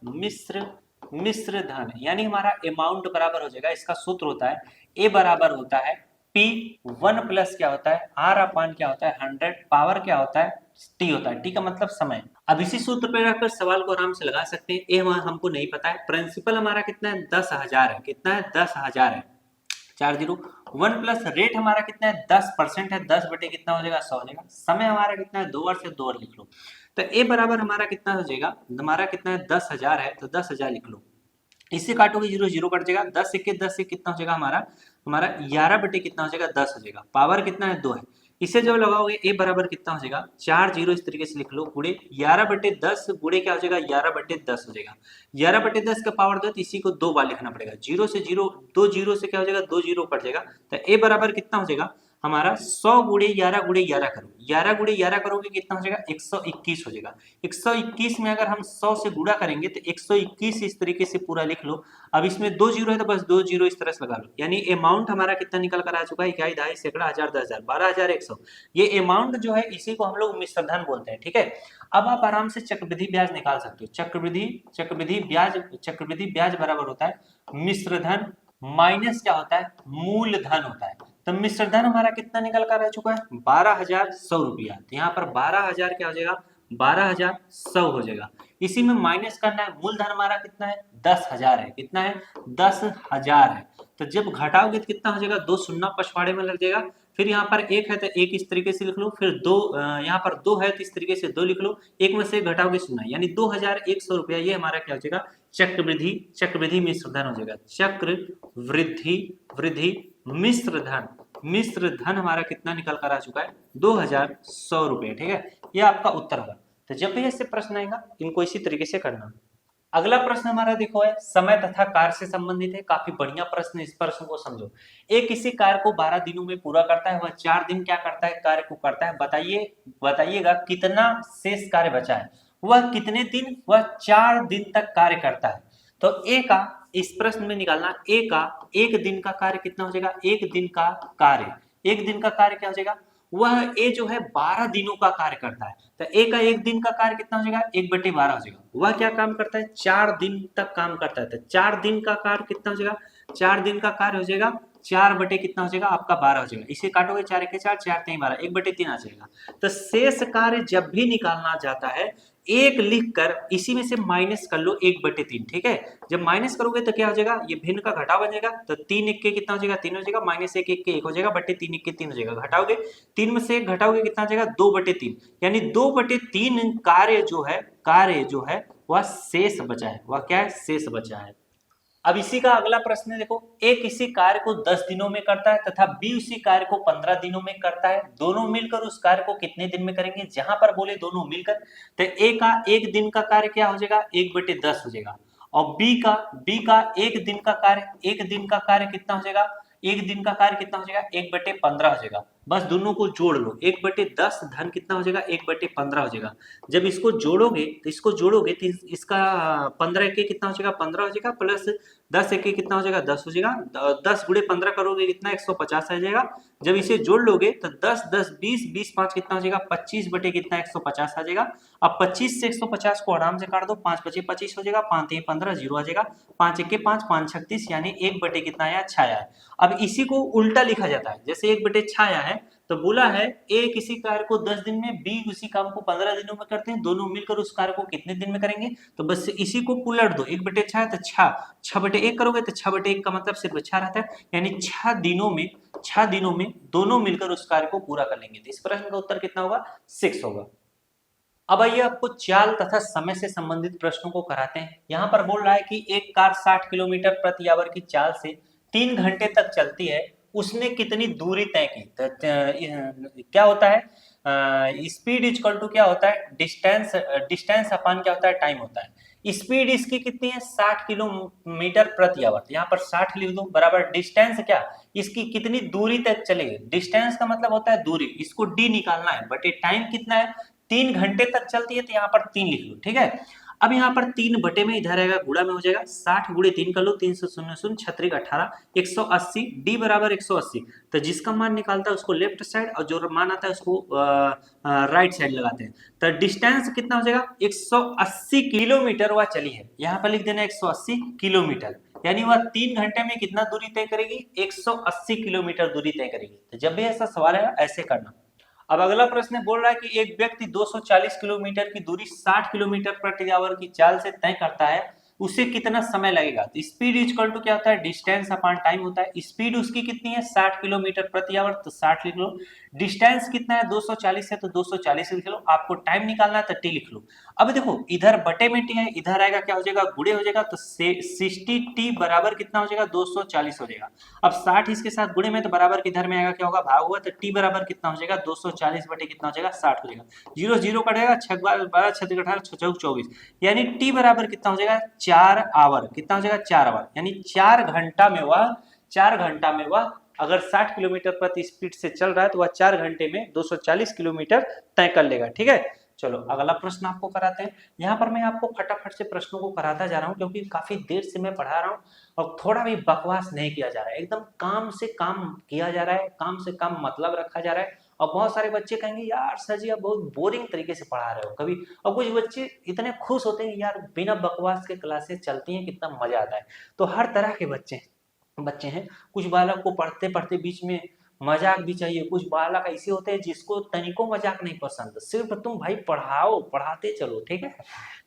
मिश्र धन यानी हमारा अमाउंट बराबर हो जाएगा, इसका सूत्र होता है ए बराबर होता है P1 प्लस क्या होता है R अपान क्या होता है 100, पावर क्या होता है T होता है। T का मतलब समय। अब इसी सूत्र पे रखकर सवाल को आराम से लगा सकते हैं। ए हमको नहीं पता है, प्रिंसिपल हमारा कितना है 10,000 है, कितना है 10,000 है, 401 प्लस रेट हमारा कितना है 10% है, 10 बटे कितना हो जाएगा 100 हो जाएगा। समय हमारा कितना है 2 वर्ष है, 2 वर्ष लिख लो। तो ए बराबर हमारा कितना हो जाएगा, हमारा कितना है 10,000 है, तो 10,000 लिख लो। इससे काटोगे 0 0 कट जाएगा, 10 1 10 से कितना हो जाएगा हमारा 11 बटे कितना हो जाएगा 10 हो जाएगा। पावर कितना है 2 है। इसे जब लगाओगे ए बराबर कितना हो जाएगा 4 0 इस तरीके से लिख लो, गुड़े 11 बटे 10 गुड़े क्या हो जाएगा 11 बटे 10 हो जाएगा। 11 बटे 10 का पावर 2, इसी को 2 बार लिखना पड़ेगा। 0 से 0, 2 0 से क्या हो जाएगा 2 0 कट जाएगा। तो ए बराबर कितना हो जाएगा हमारा 100 गुड़े 11 करो, 11 गुड़े 11 करोगे कितना हो जाएगा 121 हो जाएगा। 121 में अगर हम 100 से गुणा करेंगे तो 121 इस तरीके से पूरा लिख लो। अब इसमें 2 जीरो है तो बस 2 जीरो इस तरह से लगा लो, यानी अमाउंट हमारा कितना निकल कर आ चुका है, इकाई, दहाई, सैकड़ा, हजार, 10,000, 12,100। ये अमाउंट जो है इसी को हम लोग मिश्र धन बोलते हैं। ठीक है, अब आप आराम से चक्रवृद्धि ब्याज निकाल सकते हो। चक्रवृद्धि ब्याज बराबर होता है मिश्र धन माइनस क्या होता है मूल धन होता है। तो मिश्र धन हमारा कितना निकल कर आ चुका है 12,100 रुपया। तो यहाँ पर 12,000 क्या हो जाएगा 12,100 हो जाएगा। इसी में माइनस करना है, मूलधन हमारा कितना है 10,000 है, कितना है 10,000 है। तो जब घटाओगे तो कितना हो जाएगा 2 शून्य पछवाड़े में लग जाएगा। फिर यहाँ पर 1 है तो 1 इस तरीके से लिख लो, फिर 2 यहाँ पर 2 है तो इस तरीके से 2 लिख लो, 1 में से घटाओगे शून्य, यानी 2,100 रुपया ये हमारा क्या हो जाएगा चक्रवृद्धि मिश्र धन हो जाएगा। वृद्धि मिश्र धन हमारा कितना निकल कर आ चुका है 2,100 रुपये। ठीक है, ये आपका उत्तर होगा। तो जब भी ऐसे प्रश्न आएगा इनको इसी तरीके से करना। अगला प्रश्न हमारा देखो है समय तथा कार्य से संबंधित है, काफी बढ़िया प्रश्न। इस प्रश्न को समझो। एक किसी कार्य को 12 दिनों में पूरा करता है, वह 4 दिन क्या करता है कार्य को करता है। बताइएगा कितना शेष कार्य बचा है, वह कितने दिन, वह 4 दिन तक कार्य करता है। तो ए का इस प्रश्न में निकालना, ए का 1 दिन का कार्य कितना हो जाएगा, 1 दिन का कार्य क्या हो जाएगा, वह ए जो है 12 दिनों का कार्य करता है। तो ए का 1 दिन का कार्य कितना हो जाएगा 1/12 हो जाएगा। वह क्या काम करता है 4 दिन तक काम करता है। तो 4 दिन का कार्य कितना हो जाएगा 4 दिन का कार्य हो जाएगा 4 बटे कितना हो जाएगा आपका 12 हो जाएगा। इसे काटोगे 4 1 4, 4 3 12, 1/3 आ जाएगा। तो शेष कार्य जब भी निकालना जाता है 1 लिख कर इसी में से माइनस कर लो 1/3। ठीक है, जब माइनस करोगे तो क्या हो जाएगा ये भिन्न का घटाव बन जाएगा। तो 3 1 के कितना हो जाएगा 3 हो जाएगा, माइनस 1 1 के 1 हो जाएगा, बटे 3 1 के 3 हो जाएगा। घटाओगे 3 में से 1 घटाओगे कितना हो जाएगा 2/3, यानी 2/3 कार्य जो है वह शेष बचा है। वह क्या है शेष बचा है। अब इसी का अगला प्रश्न देखो, ए किसी कार्य को 10 दिनों में करता है तथा बी उसी कार्य को 15 दिनों में करता है। दोनों मिलकर उस कार्य को कितने दिन में करेंगे। जहां पर बोले दोनों मिलकर, तो ए का 1 दिन का कार्य क्या हो जाएगा 1/10 हो जाएगा, और बी का 1 दिन का कार्य कितना हो जाएगा 1 दिन का कार्य कितना हो जाएगा 1/15 हो जाएगा। बस दोनों को जोड़ लो, 1/10 धन कितना हो जाएगा 1/15 हो जाएगा। जब इसको जोड़ोगे तो इसका 15 के कितना हो जाएगा 15 हो जाएगा, प्लस 10 के कितना हो जाएगा 10 हो जाएगा। 10 गुणे 15 करोगे कितना 150 आ जाएगा। जब इसे जोड़ लोगे तो 10 10 20 20 5 कितना हो जाएगा 25 बटे कितना 150 आ जाएगा। अब 25 से 150 को आराम से काट दो, 5 बचे 25 हो जाएगा, 5 3 15 0 आ जाएगा, 5 1 5 5 36, यानी 1 बटे कितना आया 6 आया। अब इसी को उल्टा लिखा जाता है, जैसे 1/6 आया है तो बोला है ए किसी कार्य को 10 दिन में, बी उसी काम को 15 दिनों में करते हैं। दोनों मिलकर उस कार्य को कितने दिन में करेंगे। तो बस इसी को उलट दो, 1/6 है तो 6/1 करोगे तो 6/1 का मतलब सिर्फ 6 रहता है, यानी 6 दिनों में दोनों मिलकर उस कार्य को पूरा कर लेंगे। तो इस प्रश्न का उत्तर कितना होगा 6 होगा। अब आइए आपको चाल तथा समय से संबंधित प्रश्नों को कराते हैं। यहाँ पर बोल रहा है कि एक कार 60 किलोमीटर प्रति आवर की चाल से 3 घंटे तक चलती है, उसने कितनी दूरी तय की। क्या होता है स्पीड इक्वल टू क्या होता है, डिस्टेंस, डिस्टेंस अपान क्या होता है, टाइम होता है। स्पीड इसकी कितनी है, 60 किलोमीटर प्रति आवर, यहाँ पर 60 लिख दो, बराबर डिस्टेंस क्या, इसकी कितनी दूरी तक चलेगी, डिस्टेंस का मतलब होता है दूरी, इसको डी निकालना है, बट ये टाइम कितना है, 3 घंटे तक चलती है, तो यहाँ पर 3 लिख लो, ठीक है। अब यहाँ पर 3 बटे में इधर आएगा, गुणा में हो जाएगा, 60 गुणे 3 कर लो, 300 शून्य शून्य 6 18 180, डी बराबर 180, तो जिसका मान निकालता है उसको लेफ्ट साइड और जो मान आता है उसको राइट साइड लगाते हैं। तो डिस्टेंस कितना हो जाएगा, 180 किलोमीटर वह चली है, यहाँ पर लिख देना 180 किलोमीटर, यानी वह 3 घंटे में कितना दूरी तय करेगी, 180 किलोमीटर दूरी तय करेगी। तो जब भी ऐसा सवाल है ऐसे करना। अब अगला प्रश्न बोल रहा है कि एक व्यक्ति 240 किलोमीटर की दूरी 60 किलोमीटर प्रति आवर की चाल से तय करता है, उसे कितना समय लगेगा। तो स्पीड इक्वल टू क्या होता है, डिस्टेंस अपॉन टाइम होता है। स्पीड उसकी कितनी है, 60 किलोमीटर प्रति आवर, तो 60 लिख लो। डिस्टेंस कितना है, 240 है, तो 240 लिख लो। आपको टाइम निकालना है तो टी लिख लो। अब देखो इधर बटे में टी है, इधर आएगा क्या हो जाएगा, गुणे हो जाएगा, तो 60 टी बराबर कितना हो जाएगा, 240 हो जाएगा। अब 60 इसके साथ गुणे में, तो बराबर किधर में आएगा, क्या होगा, भाग होगा, तो टी बराबर कितना हो जाएगा, 240 बटे कितना हो जाएगा, 60 हो जाएगा। 0 0 कटेगा, 6 12 6 18 6 24, यानी टी बराबर कितना हो जाएगा, 4 आवर, कितना हो जाएगा, 4 आवर, यानी 4 घंटा में वह अगर 60 किलोमीटर प्रति स्पीड से चल रहा है तो वह 4 घंटे में 240 किलोमीटर तय कर लेगा, ठीक है। चलो अगला प्रश्न आपको कराते हैं। यहाँ पर मैं आपको फटाफट से प्रश्नों को कराता जा रहा हूँ, क्योंकि काफी देर से मैं पढ़ा रहा हूँ और थोड़ा भी बकवास नहीं किया जा रहा है, एकदम काम से काम किया जा रहा है, काम से काम मतलब रखा जा रहा है। और बहुत सारे बच्चे कहेंगे यार सर जी आप बहुत बोरिंग तरीके से पढ़ा रहे हो कभी, और कुछ बच्चे इतने खुश होते हैं यार बिना बकवास के क्लासेस चलती हैं, कितना मजा आता है। तो हर तरह के बच्चे हैं। कुछ बालक को पढ़ते पढ़ते बीच में मजाक भी चाहिए, कुछ बालक ऐसे होते हैं जिसको तनिको मजाक नहीं पसंद, सिर्फ तुम भाई पढ़ाओ, पढ़ाते चलो, ठीक है।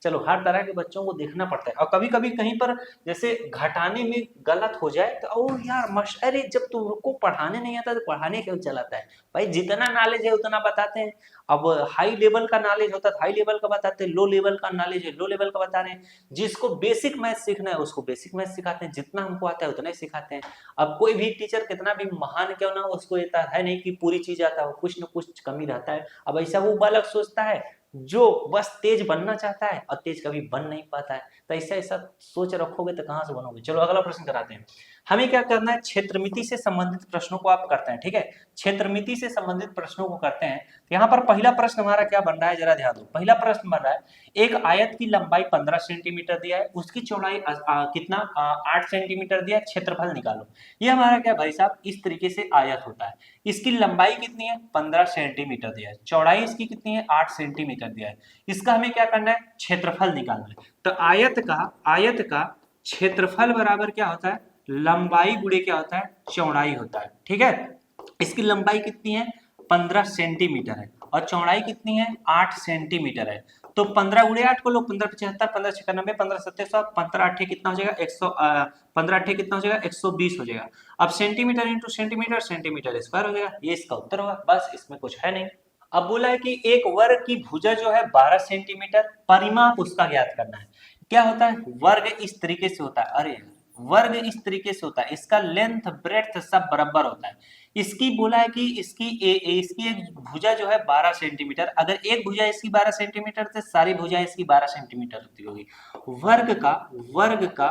चलो हर तरह के बच्चों को देखना पड़ता है, और कभी कभी कहीं पर जैसे घटाने में गलत हो जाए तो ओ यार अरे जब तुमको पढ़ाने नहीं आता तो पढ़ाने क्यों चलाता है भाई, जितना नॉलेज है उतना बताते हैं। अब हाई लेवल का नॉलेज होता है हाई लेवल का बताते हैं, लो लेवल का नॉलेज है लो लेवल का बता रहे हैं। जिसको बेसिक मैथ सीखना है उसको बेसिक मैथ सिखाते हैं, जितना हमको आता है उतना ही सिखाते हैं। अब कोई भी टीचर कितना भी महान क्यों ना हो, उसको ये है नहीं कि पूरी चीज आता है, कुछ ना कुछ कमी रहता है। अब ऐसा वो बालक सोचता है जो बस तेज बनना चाहता है और तेज कभी बन नहीं पाता है, तो ऐसा ऐसा सोच रखोगे तो कहां से बनोगे। चलो अगला प्रश्न कराते हैं। हमें क्या करना है, क्षेत्रमिति से संबंधित प्रश्नों को आप करते हैं, ठीक है। क्षेत्रमिति से संबंधित प्रश्नों को करते हैं। तो यहाँ पर पहला प्रश्न हमारा क्या बन रहा है, जरा ध्यान दो। पहला प्रश्न बन रहा है, एक आयत की लंबाई 15 सेंटीमीटर दिया है, उसकी चौड़ाई कितना 8 सेंटीमीटर दिया है, क्षेत्रफल निकालो। ये हमारा क्या भाई साहब, इस तरीके से आयत होता है। इसकी लंबाई कितनी है, 15 सेंटीमीटर दिया है, चौड़ाई इसकी कितनी है, 8 सेंटीमीटर दिया है। इसका हमें क्या करना है, क्षेत्रफल निकालना है। तो आयत का क्षेत्रफल बराबर क्या होता है, लंबाई गुणे क्या होता है, चौड़ाई होता है, ठीक है। इसकी लंबाई कितनी है, 15 सेंटीमीटर है, और चौड़ाई कितनी है, 8 सेंटीमीटर है। तो 15 गुणे 8 को लो, 15 75, 15 96, 15 77, 15 8 कितना हो जाएगा, 15 8 कितना हो जाएगा, 120 हो जाएगा। अब centimetre into centimetre, centimetre square हो जाएगा, ये इसका उत्तर होगा, बस इसमें कुछ है नहीं। अब बोला है कि एक वर्ग की भुजा जो है 12 सेंटीमीटर, परिमाप उसका ज्ञात करना है। क्या होता है, वर्ग इस तरीके से होता है, अरे वर्ग इस तरीके से होता है, इसका लेंथ ब्रेड्थ सब बराबर होता है। इसकी बोला है कि इसकी एक भुजा जो है 12 सेंटीमीटर, अगर एक भुजा इसकी 12 सेंटीमीटर तो सारी भुजा इसकी 12 सेंटीमीटर होती होगी। वर्ग का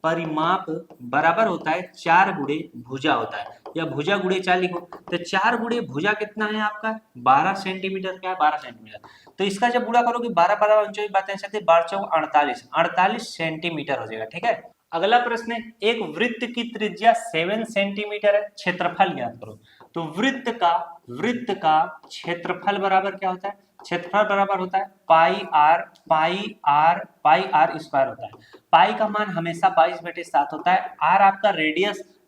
परिमाप बराबर होता है 4 गुणे भुजा होता है, या भुजा गुणे 4 लिखो। तो 4 गुणे भुजा कितना है आपका, 12 सेंटीमीटर, क्या है 12 सेंटीमीटर। तो इसका जब गुणा करोगे 12 12 29 बातें सकते 12 48 सेंटीमीटर हो जाएगा, ठीक है। अगला प्रश्न है, एक वृत्त की त्रिज्या 7 सेंटीमीटर है, क्षेत्रफल ज्ञात करो। तो वृत्त का क्षेत्रफल बराबर क्या होता है, क्षेत्रफल बराबर होता है पाई आर स्क्वायर होता है। पाई का मान हमेशा 22/7 होता है। आर आपका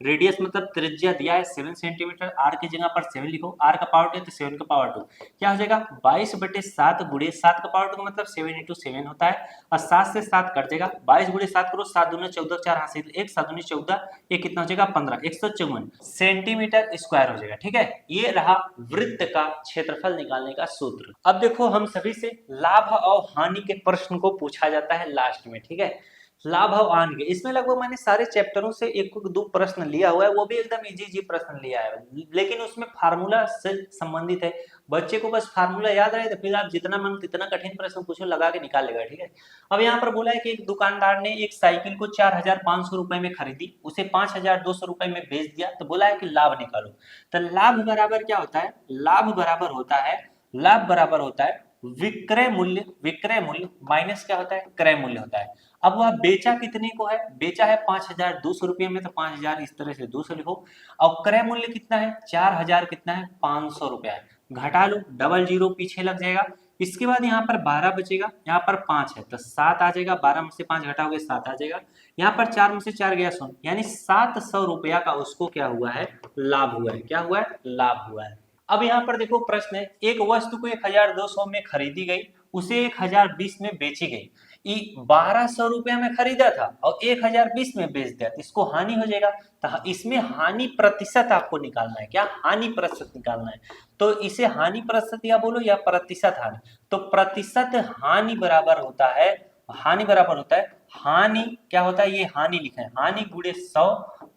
रेडियस मतलब त्रिज्या दिया है 7 सेंटीमीटर, आर की जगह पर 7 लिखो, आर का पावर 2 तो 7 का पावर 2 क्या हो जाएगा, 22/7 गुणे 7 का पावर 2 मतलब 7 × 7 होता है, और 7 से 7 कट जाएगा, 22 गुणे 7 करो, 7 दूनी 14, 4 हाथ से 1, 7 दूनी 14, ये कितना हो जाएगा 15, 154 सेंटीमीटर स्क्वायर हो जाएगा, ठीक है। ये रहा वृत्त का क्षेत्रफल निकालने का सूत्र। अब देखो हम सभी से लाभ और हानि के प्रश्न को पूछा जाता है लास्ट में, ठीक है। लाभ और हानि के, इसमें लगभग मैंने सारे चैप्टरों से एक दो प्रश्न लिया हुआ है, वो भी एकदम इजी प्रश्न लिया है, लेकिन उसमें फार्मूला से संबंधित है। बच्चे को बस फार्मूला याद रहे तो फिर आप जितना मन जितना कठिन प्रश्न पूछो लगा के निकाल लेगा, ठीक है। अब यहाँ पर बोला है कि एक दुकानदार ने एक साइकिल को 4,500 रुपए में खरीदी, उसे 5,200 रुपए में बेच दिया, तो बोला है कि लाभ निकालो। तो लाभ बराबर क्या होता है, लाभ बराबर होता है विक्रय मूल्य माइनस क्या होता है, क्रय मूल्य होता है। अब वह बेचा कितने को है, बेचा है 5,200 रुपये में, तो 5,000 इस तरह से 200 लिखो। और क्रय मूल्य कितना है, 4,000 कितना है, 500 रुपया है। घटा लो, डबल जीरो पीछे लग जाएगा। इसके बाद यहाँ पर 12 बचेगा, यहाँ पर 5 है तो 7 आ जाएगा, 12 में से 5 घटाओगे 7 आ जाएगा। यहाँ पर 4 में से 4 गया 100, यानी 700 रुपया का उसको क्या हुआ है, लाभ हुआ है। क्या हुआ है, लाभ हुआ है। अब यहाँ पर देखो प्रश्न है, एक वस्तु को 1,200 में खरीदी गई, उसे 1,020 में बेची गई। 1,200 रुपया में खरीदा था और 1,020 में बेच दिया, तो इसको हानि हो जाएगा। तो इसमें हानि प्रतिशत आपको निकालना है। क्या, हानि प्रतिशत निकालना है। तो इसे हानि प्रतिशत या बोलो या प्रतिशत हानि, तो प्रतिशत हानि बराबर होता है, हानि क्या होता है, ये हानि लिखा है, हानि गुणे 100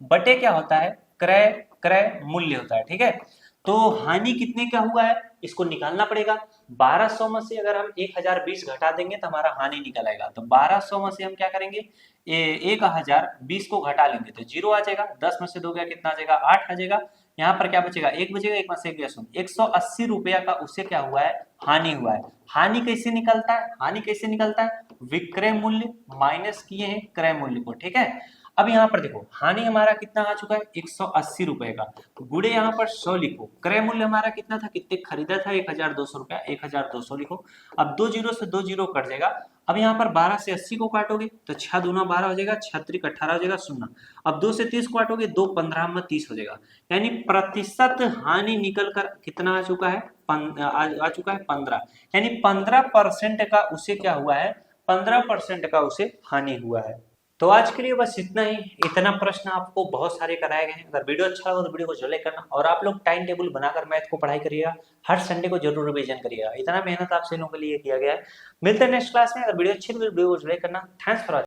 बटे क्या होता है, क्रय मूल्य होता है, ठीक है। तो हानि कितने का हुआ है, इसको निकालना पड़ेगा। 1,200 में से अगर हम 1,020 घटा देंगे तो हमारा हानि निकल आएगा। तो 1,200 में से हम क्या करेंगे, 1,020 को घटा लेंगे तो 0 आ जाएगा। 10 में से 2 गया कितना आ जाएगा, 8 आ जाएगा। यहाँ पर क्या बचेगा, 1 बचेगा, 1 में से 1 गया 100। 180 रुपया का उससे क्या हुआ है, हानि हुआ है। हानि कैसे निकलता है, विक्रय मूल्य माइनस किए हैं क्रय मूल्य को, ठीक है। अब यहाँ पर देखो हानि हमारा कितना आ चुका है, 180 रुपए का, गुड़े यहाँ पर 100 लिखो। क्रय मूल्य हमारा कितना था, कितने खरीदा था, 1,200 रुपया, 1,200 लिखो। अब 2 जीरो से 2 जीरो कट जाएगा। अब यहाँ पर 12 से 80 को काटोगे तो 6 दूना 12 हो जाएगा, 6 त्रिक 18 हो जाएगा, 0। अब 2 से 30 को काटोगे, 2 15 में 30 हो जाएगा। यानी प्रतिशत हानि निकल कर कितना आ चुका है, आ चुका है 15। यानी 15% का उसे क्या हुआ है, 15% का उसे हानि हुआ है। तो आज के लिए बस इतना ही। इतना प्रश्न आपको बहुत सारे कराए गए हैं। अगर वीडियो अच्छा लगा तो वीडियो को जरूर करना, और आप लोग टाइम टेबल बनाकर मैथ को पढ़ाई करिएगा, हर संडे को जरूर रिवीजन करिएगा। इतना मेहनत आप सभी लोगों के लिए किया गया है। मिलते हैं नेक्स्ट क्लास में। अगर वीडियो अच्छी लगी तो वीडियो को जरूर करना। Thanks for watching.